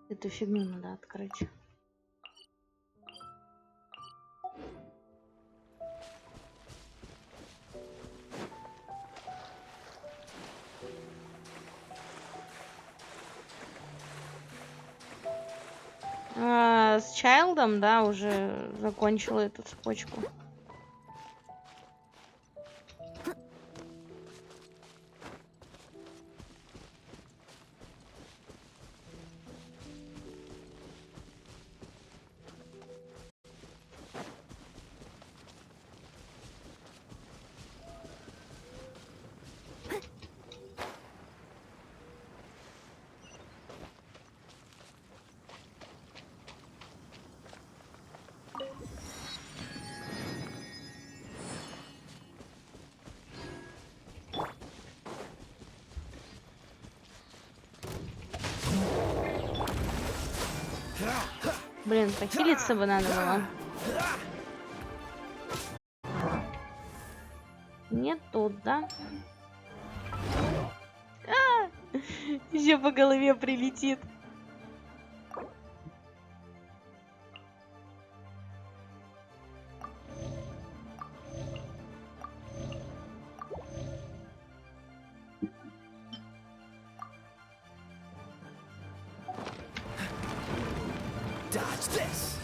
Эту фигню надо открыть. С Чайлдом, да, уже закончила эту цепочку. Блин, похилиться бы надо было. Не тут, да? Еще по голове прилетит. Dodge this!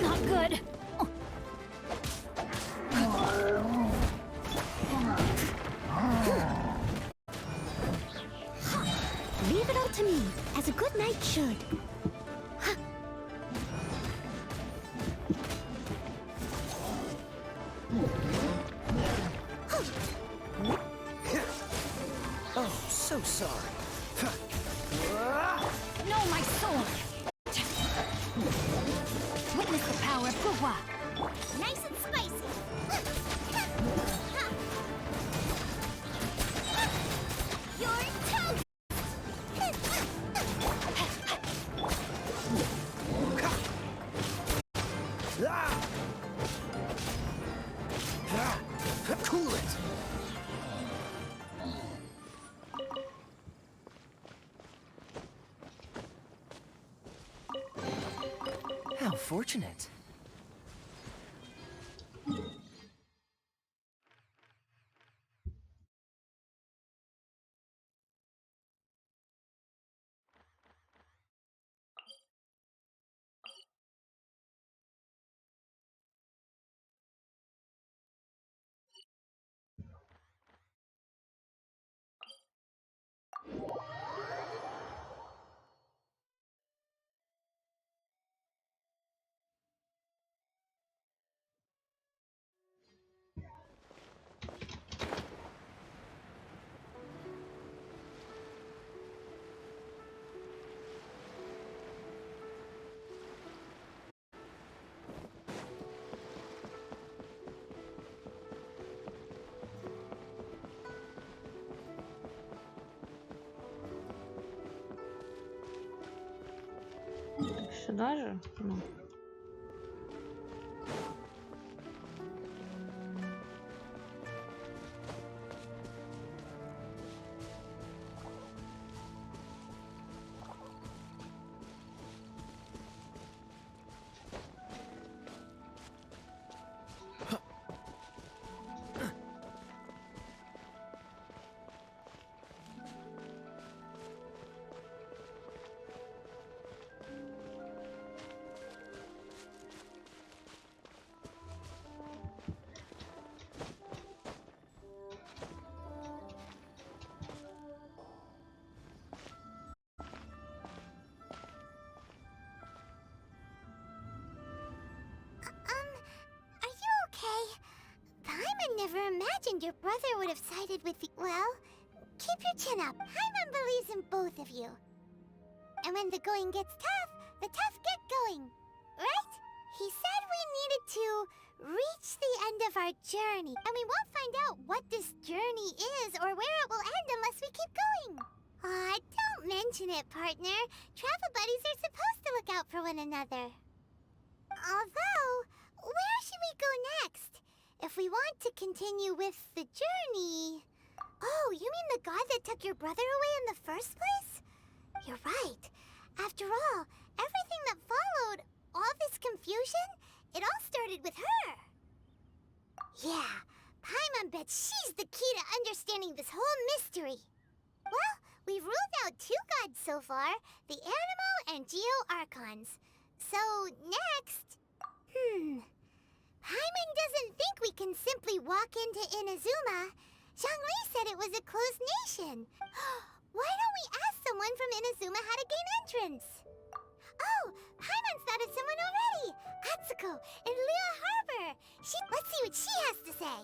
Not good. Leave it all to me, as a good knight should. sorry. No, my sword! Witness the power of Guhua! Nice and spicy. You're toast. Cool it! How fortunate. Сюда же? Ну. Are you okay? Paimon never imagined your brother would have sided with you. Well, keep your chin up. Paimon believes in both of you. And when the going gets tough, the tough get going. Right? He said we needed to reach the end of our journey. And we won't find out what this journey is or where it will end unless we keep going. Aw, don't mention it, partner. Travel buddies are supposed to look out for one another. Although, where should we go next? If we want to continue with the journey... Oh, you mean the god that took your brother away in the first place? You're right. After all, everything that followed, all this confusion, it all started with her. Yeah, Paimon bets she's the key to understanding this whole mystery. Well, we've ruled out two gods so far, the Animo and Geo Archons. So, next... Paimon doesn't think we can simply walk into Inazuma. Zhongli said it was a closed nation. Why don't we ask someone from Inazuma how to gain entrance? Oh, Paimon's thought of someone already. Atsuko in Liyue Harbor. Let's see what she has to say.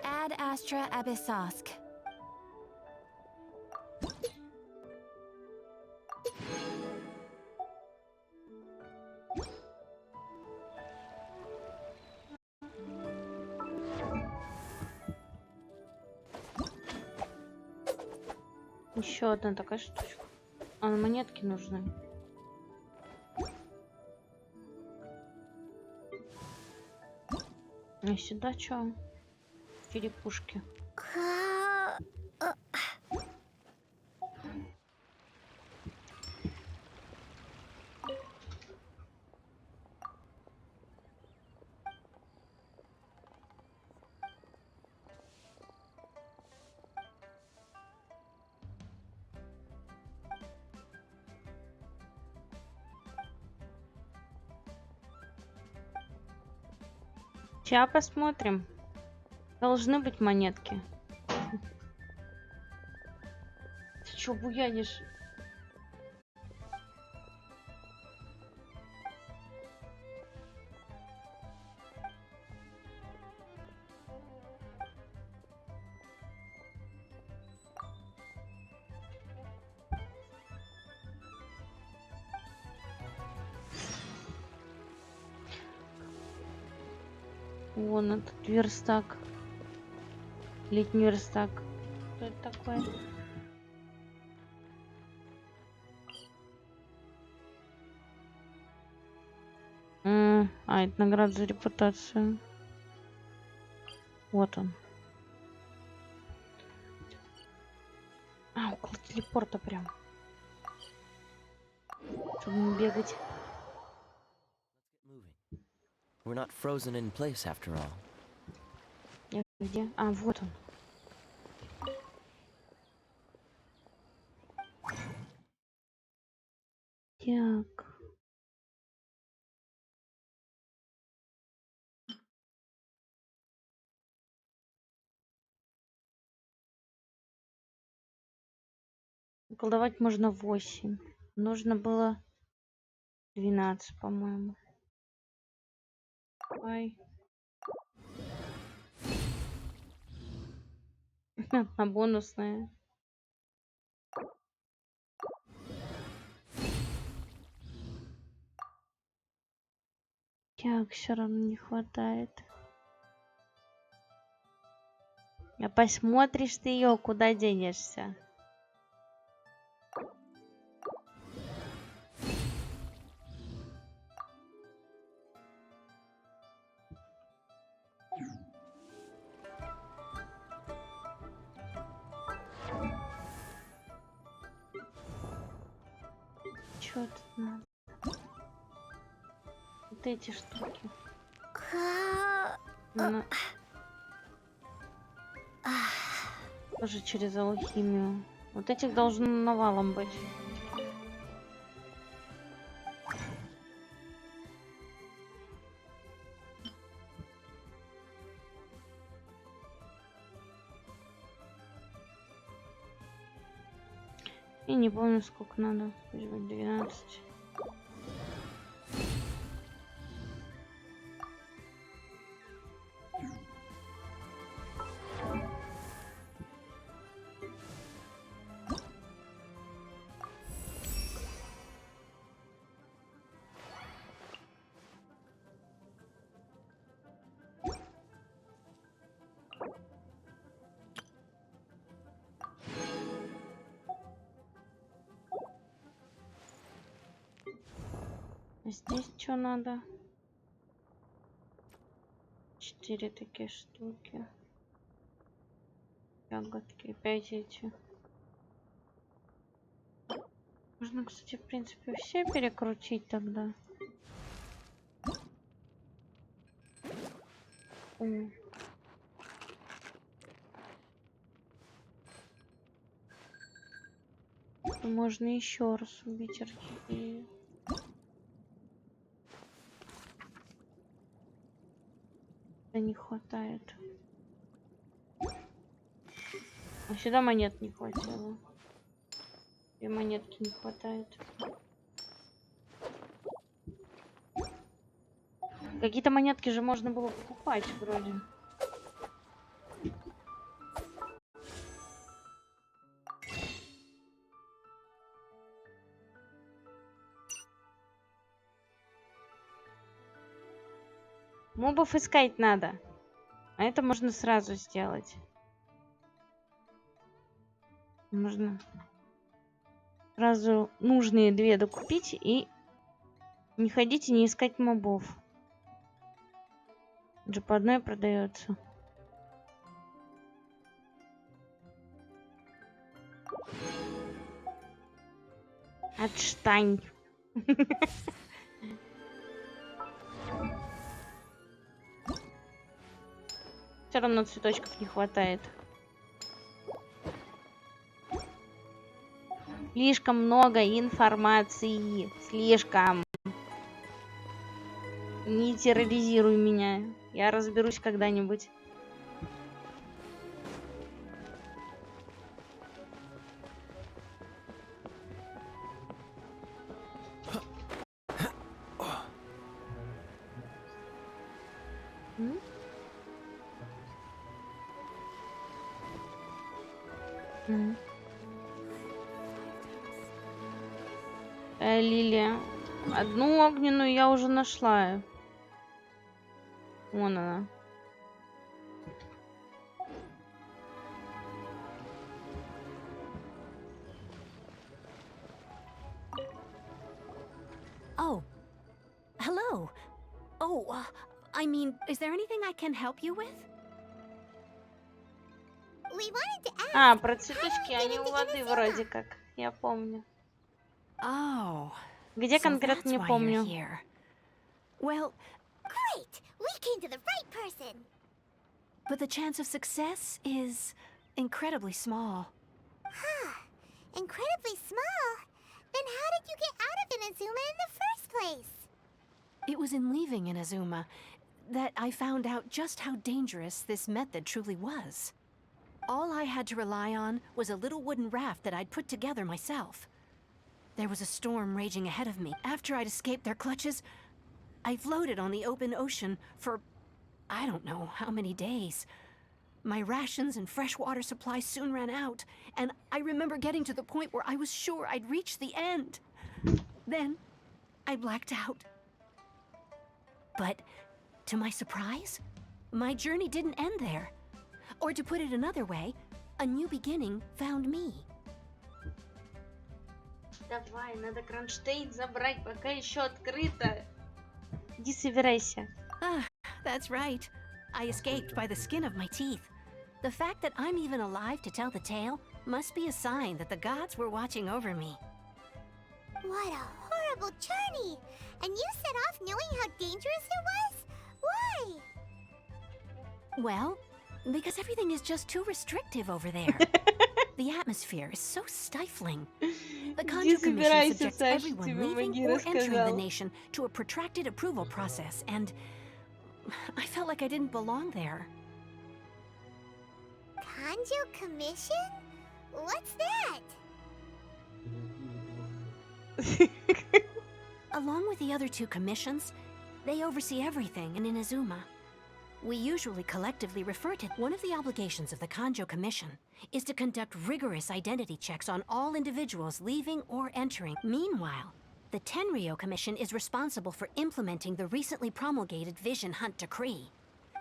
Ad Astra Abyssosk. Еще одна такая штучка. А монетки нужны. А сюда что? Черепушки. Сейчас посмотрим. Должны быть монетки. Ты чё буянишь? Вон этот верстак. Летний верстак. Что это такое? Это награда за репутацию. Вот он. Около телепорта прям. Чтобы не бегать. We're not frozen in place after all. Где? А, вот он. Так. Колдовать можно 8. Нужно было 12, по-моему. Ай. На бонусное. Так, все равно не хватает. А посмотришь ты ее, куда денешься? Чё тут надо? Вот эти штуки. Тоже через алхимию. Вот этих должно навалом быть. И не помню, сколько надо. Пусть будет 12. Здесь что надо? 4 такие штуки. Ягодки. Опять эти. Можно, кстати, в принципе, все перекрутить тогда. Можно еще раз убить орхидею. Да не хватает. А сюда монет не хватило. И монетки не хватает. Какие-то монетки же можно было покупать вроде. Мобов искать надо. А это можно сразу сделать. Можно сразу нужные 2 докупить и не ходить и не искать мобов. Же по одной продается. Отстань. Все равно цветочков не хватает. Слишком много информации. Слишком. Не терроризируй меня. Я разберусь когда-нибудь. Лилия. Одну огненную я уже нашла. Вон она. Oh. Hello. Oh, I mean, is there anything I can help you with? We wanted to ask. А, про цветочки, они у воды вроде как. Я помню. Oh. Где So конкретно, that's не why you're помню. here. Well, Great! We came to the right person. but the chance of success is incredibly small. Incredibly small? Then how did you get out of Inazuma in the first place? It was in leaving Inazuma that I found out just how dangerous this method truly was. All I had to rely on was a little wooden raft that I'd put together myself. There was a storm raging ahead of me. After I'd escaped their clutches, I floated on the open ocean for I don't know how many days. My rations and fresh water supply soon ran out, and I remember getting to the point where I was sure I'd reached the end. Then, I blacked out. But, to my surprise, my journey didn't end there. Or to put it another way, a new beginning found me. Давай, надо кронштейн забрать, пока еще открыто. Иди собирайся. Ah, that's right. I escaped by the skin of my teeth. The fact that I'm even alive to tell the tale must be a sign that the gods were watching over me. What a horrible journey! And you set off knowing how dangerous it was? Why? Well, because everything is just too restrictive over there. The atmosphere is so stifling. The Conjo Commission subjects everyone leaving or entering the nation to a protracted approval process, and I felt like I didn't belong there. Kanjo Commission? What's that? Along with the other two commissions, they oversee everything in Inazuma. We usually collectively refer to one of the obligations of the Kanjo Commission is to conduct rigorous identity checks on all individuals leaving or entering. Meanwhile, the Tenryo Commission is responsible for implementing the recently promulgated Vision Hunt Decree.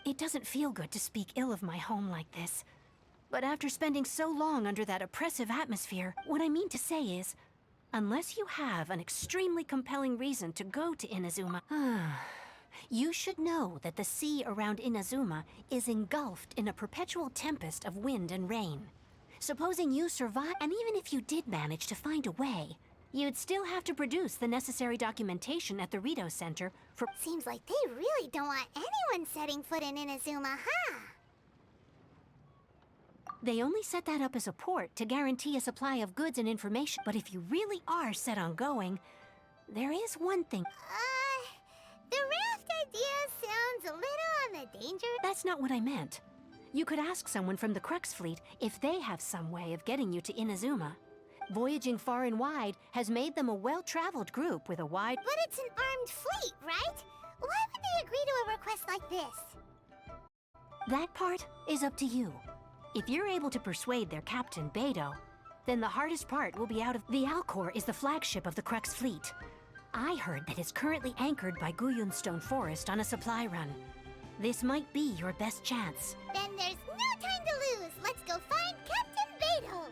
It doesn't feel good to speak ill of my home like this, but after spending so long under that oppressive atmosphere, what I mean to say is, unless you have an extremely compelling reason to go to Inazuma, you should know that the sea around Inazuma is engulfed in a perpetual tempest of wind and rain. Supposing you survive, and even if you did manage to find a way, you'd still have to produce the necessary documentation at the Rito Center for— Seems like they really don't want anyone setting foot in Inazuma, huh? They only set that up as a port to guarantee a supply of goods and information. But if you really are set on going, there is one thing. The raft idea sounds a little on the dangerous. That's not what I meant. You could ask someone from the Crux Fleet if they have some way of getting you to Inazuma. Voyaging far and wide has made them a well-traveled group with a wide— But it's an armed fleet, right? Why would they agree to a request like this? That part is up to you. If you're able to persuade their captain, Beidou, then the hardest part will be out of— The Alcor is the flagship of the Crux Fleet. I heard that it's currently anchored by Guyunstone Forest on a supply run. This might be your best chance. Then there's no time to lose. Let's go find Captain Beidou.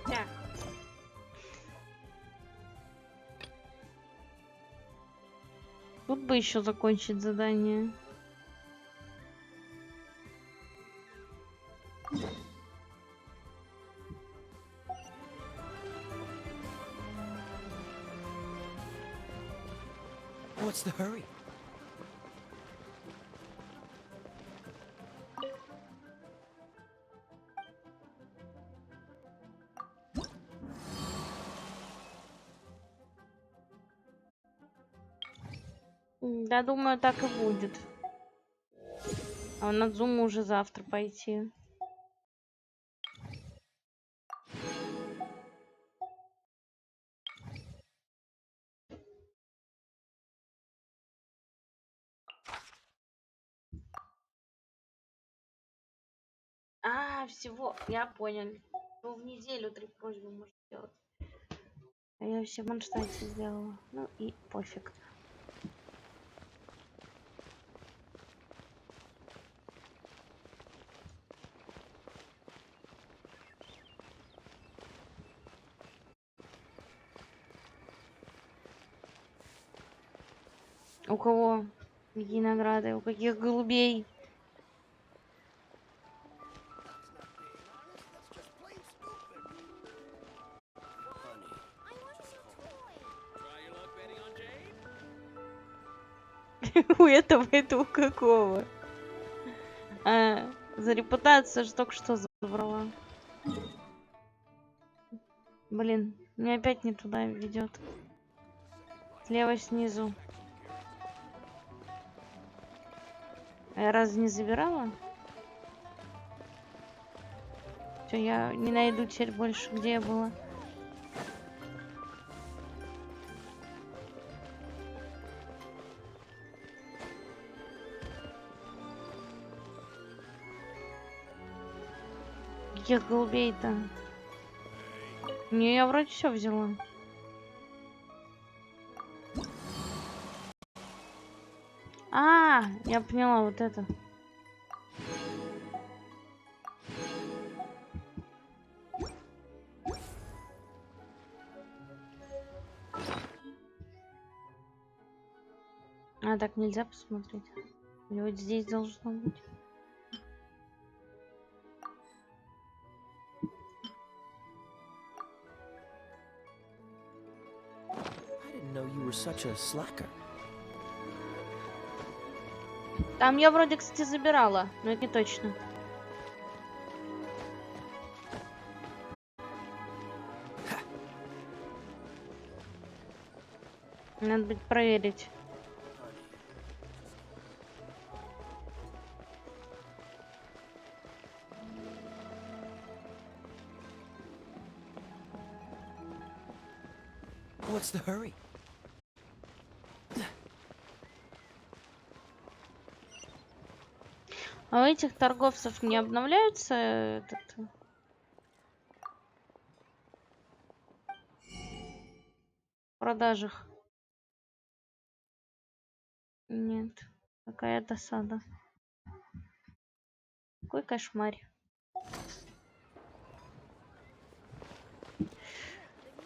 Так. Тут бы еще закончить задание. What's the hurry? Я думаю, так и будет. А на Дзуму уже завтра пойти. А, всего, я понял. Ну, в неделю 3 просьбы можно делать. А я все в Манштате сделала. Ну и пофиг. У кого? Какие награды? У каких голубей? У этого это у какого? А, за репутацию же только что забрала. Блин, мне опять не туда ведет. Слева снизу. А я разве не забирала? Все, я не найду теперь больше, где я была. Каких голубей-то? Не, я вроде все взяла. А, я поняла вот это. А, так нельзя посмотреть. Или вот здесь должно быть. I didn't know you were such a slacker. Там я вроде, кстати, забирала, но это не точно. Надо будет проверить. What's the hurry? А у этих торговцев не обновляются этот... в продажах? Нет. Какая досада. Какой кошмар.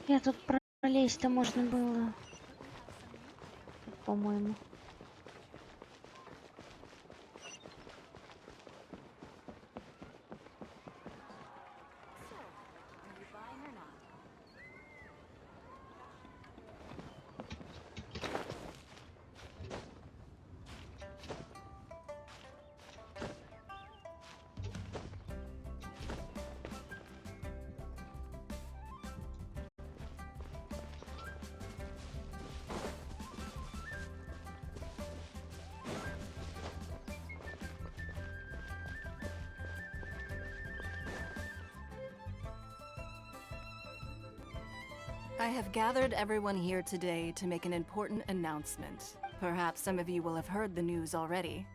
Я тут пролезть-то можно было. По-моему. I have gathered everyone here today to make an important announcement. Perhaps some of you will have heard the news already.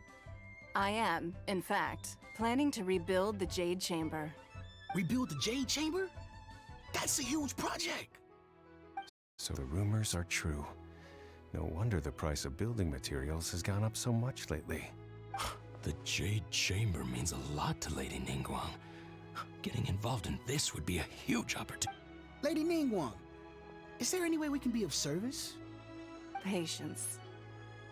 I am, in fact, planning to rebuild the Jade Chamber. Rebuild the Jade Chamber? That's a huge project! So the rumors are true. No wonder the price of building materials has gone up so much lately. The Jade Chamber means a lot to Lady Ningguang. Getting involved in this would be a huge opportunity. Lady Ningguang, is there any way we can be of service? Patience.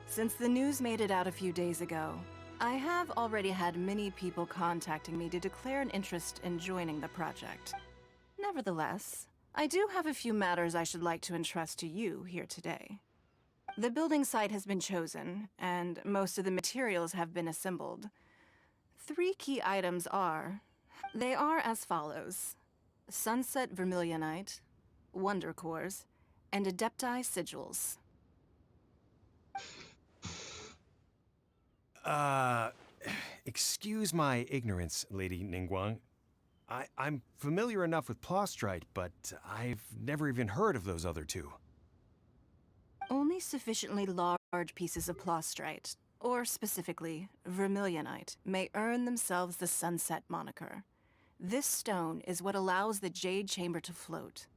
Since the news made it out a few days ago, I have already had many people contacting me to declare an interest in joining the project. Nevertheless, I do have a few matters I should like to entrust to you here today. The building site has been chosen, and most of the materials have been assembled. 3 key items are... They are as follows. Sunset Vermilionite, Wonder Cores, and Adepti Sigils. Excuse my ignorance, Lady Ningguang. I'm familiar enough with Plostrite, but I've never even heard of those other two. Only sufficiently large pieces of Plostrite, or specifically, Vermilionite, may earn themselves the Sunset moniker. This stone is what allows the Jade Chamber to float.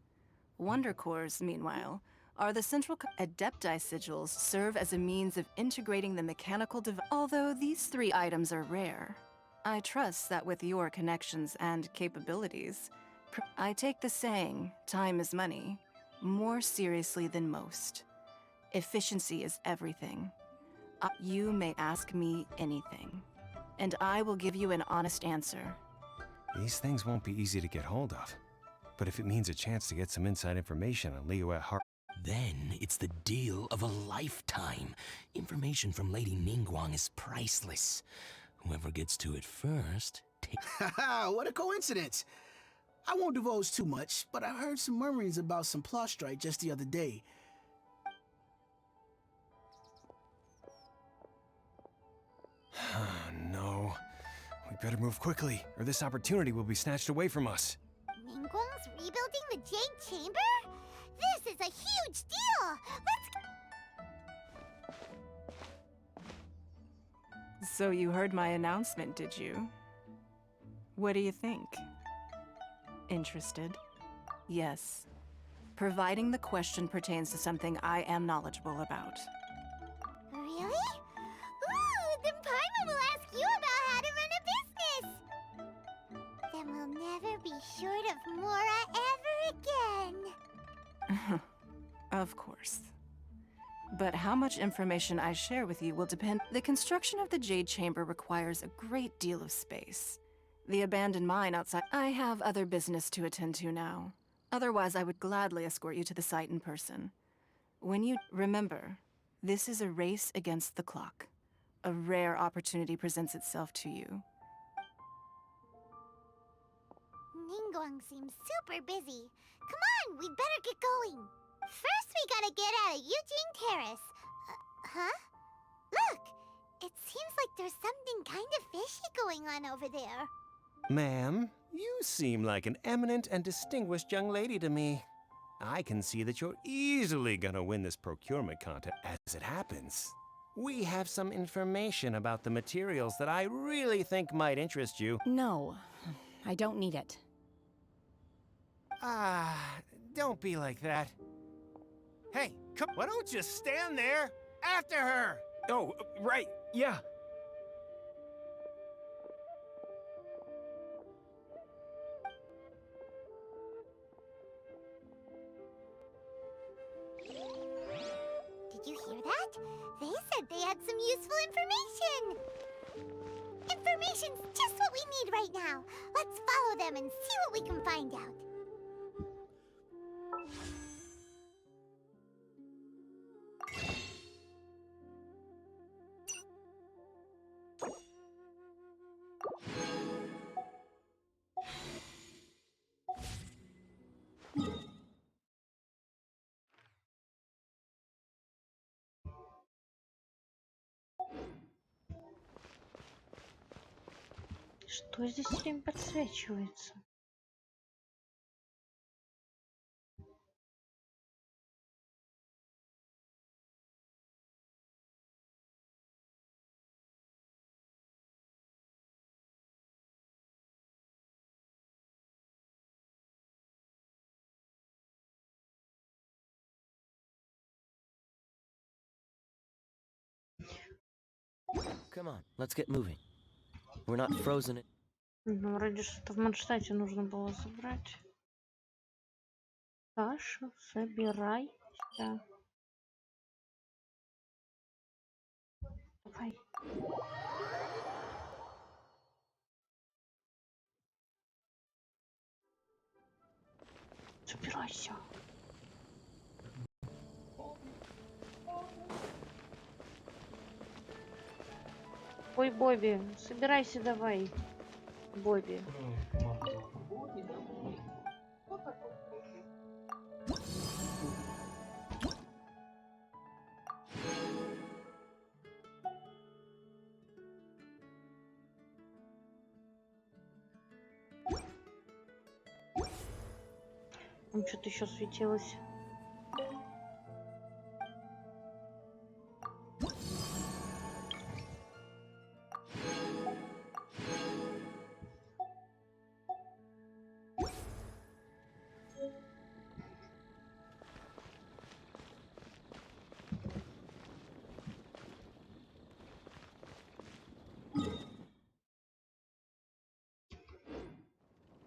Wonder cores, meanwhile, are the central Adepti sigils serve as a means of integrating the mechanical device. Although these 3 items are rare, I trust that with your connections and capabilities, I take the saying, time is money, more seriously than most. Efficiency is everything. You may ask me anything, and I will give you an honest answer. These things won't be easy to get hold of. But if it means a chance to get some inside information on Liyue Har... Then it's the deal of a lifetime. Information from Lady Ningguang is priceless. Whoever gets to it first... Haha, what a coincidence! I won't divulge too much, but I heard some murmurings about some Plostrite just the other day. No. We better move quickly, or this opportunity will be snatched away from us. Ningguang's rebuilding the Jade Chamber? This is a huge deal! So you heard my announcement, did you? What do you think? Interested? Yes. Providing the question pertains to something I am knowledgeable about. Really? Ooh, then Paimon will ask you about how to run a business! Then we'll never be short of Mora ever again. Of course. But how much information I share with you will depend. The construction of the Jade Chamber requires a great deal of space. The abandoned mine outside. I have other business to attend to now. Otherwise, I would gladly escort you to the site in person. When you remember, this is a race against the clock. A rare opportunity presents itself to you. Ningguang seems super busy. Come on, we'd better get going. First, we gotta get out of Eugene Terrace. Huh? Look! It seems like there's something kind of fishy going on over there. Ma'am, you seem like an eminent and distinguished young lady to me. I can see that you're easily gonna win this procurement contest. As it happens, we have some information about the materials that I really think might interest you. No, I don't need it. Don't be like that. Hey, come, why don't you stand there after her? Oh, right, yeah. Did you hear that? They said they had some useful information. Information's just what we need right now. Let's follow them and see what we can find out. Что здесь все время подсвечивается? Come on, let's get moving. We're not frozen in... Ну, вроде что-то в Манштате нужно было забрать. Саша, собирайся. Давай. Собирайся. Ой, Бобби, собирайся давай. Бобби. Там что-то еще светилось.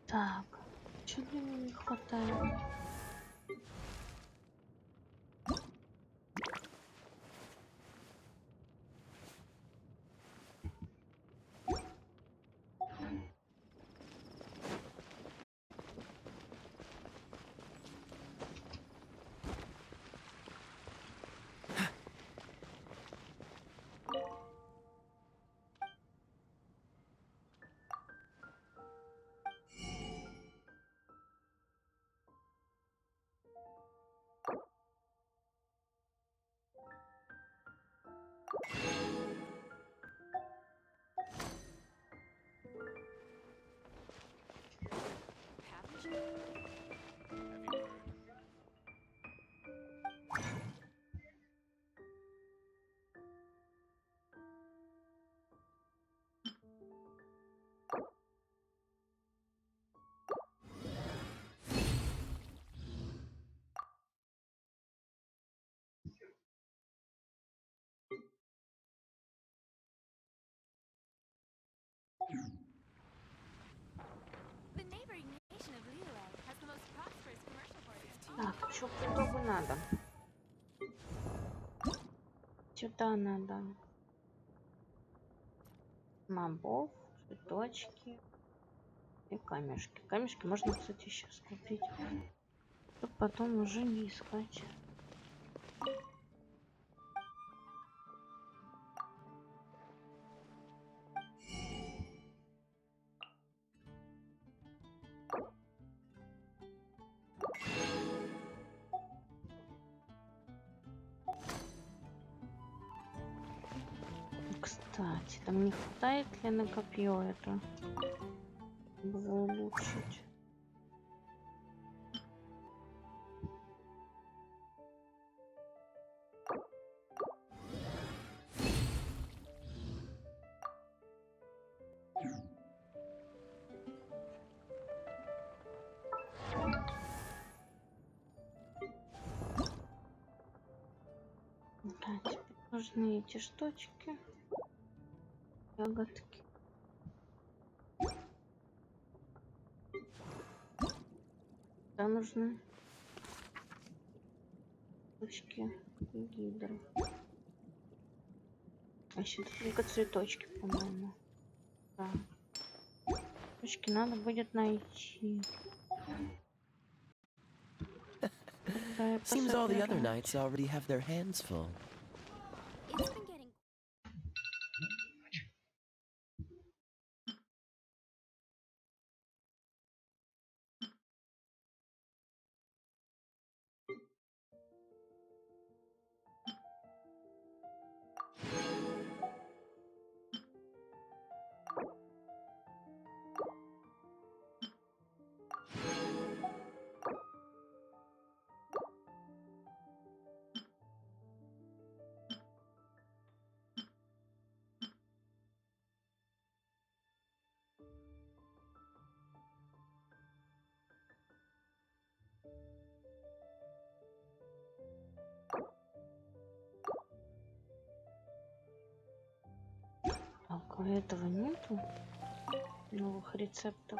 Так, чего мне не хватает? Так, что по итогу надо? Сюда надо мобов, цветочки и камешки. Камешки можно, кстати, сейчас купить, чтобы потом уже не искать. Кстати, там не хватает ли на копье это? Было улучшить. Да, теперь нужны эти штучки. Ягодки. Да, нужны штучки гидры. А еще только цветочки, по-моему. Да. Цветочки надо будет найти. Seems all the other knights already have their hands full. It's been getting Так, а этого нету? Новых рецептов.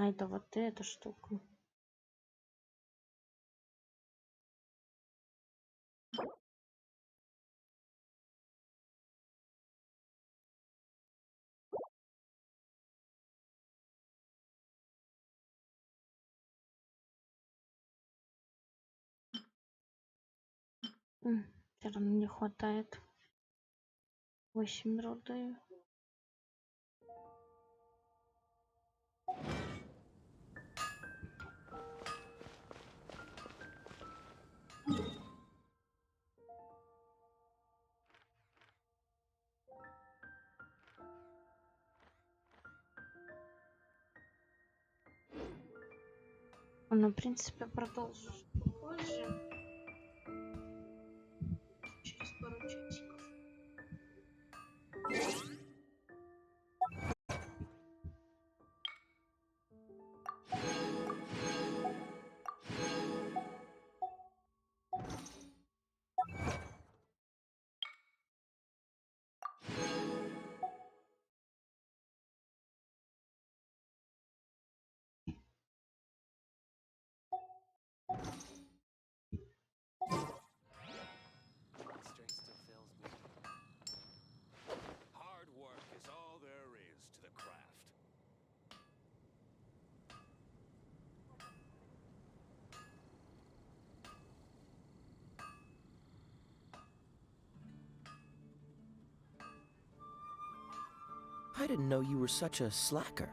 А это вот эта штука. Все равно не хватает. 8 руды. Ну, в принципе, продолжу позже. Через пару часиков. Hard work is all there is to the craft. I didn't know you were such a slacker.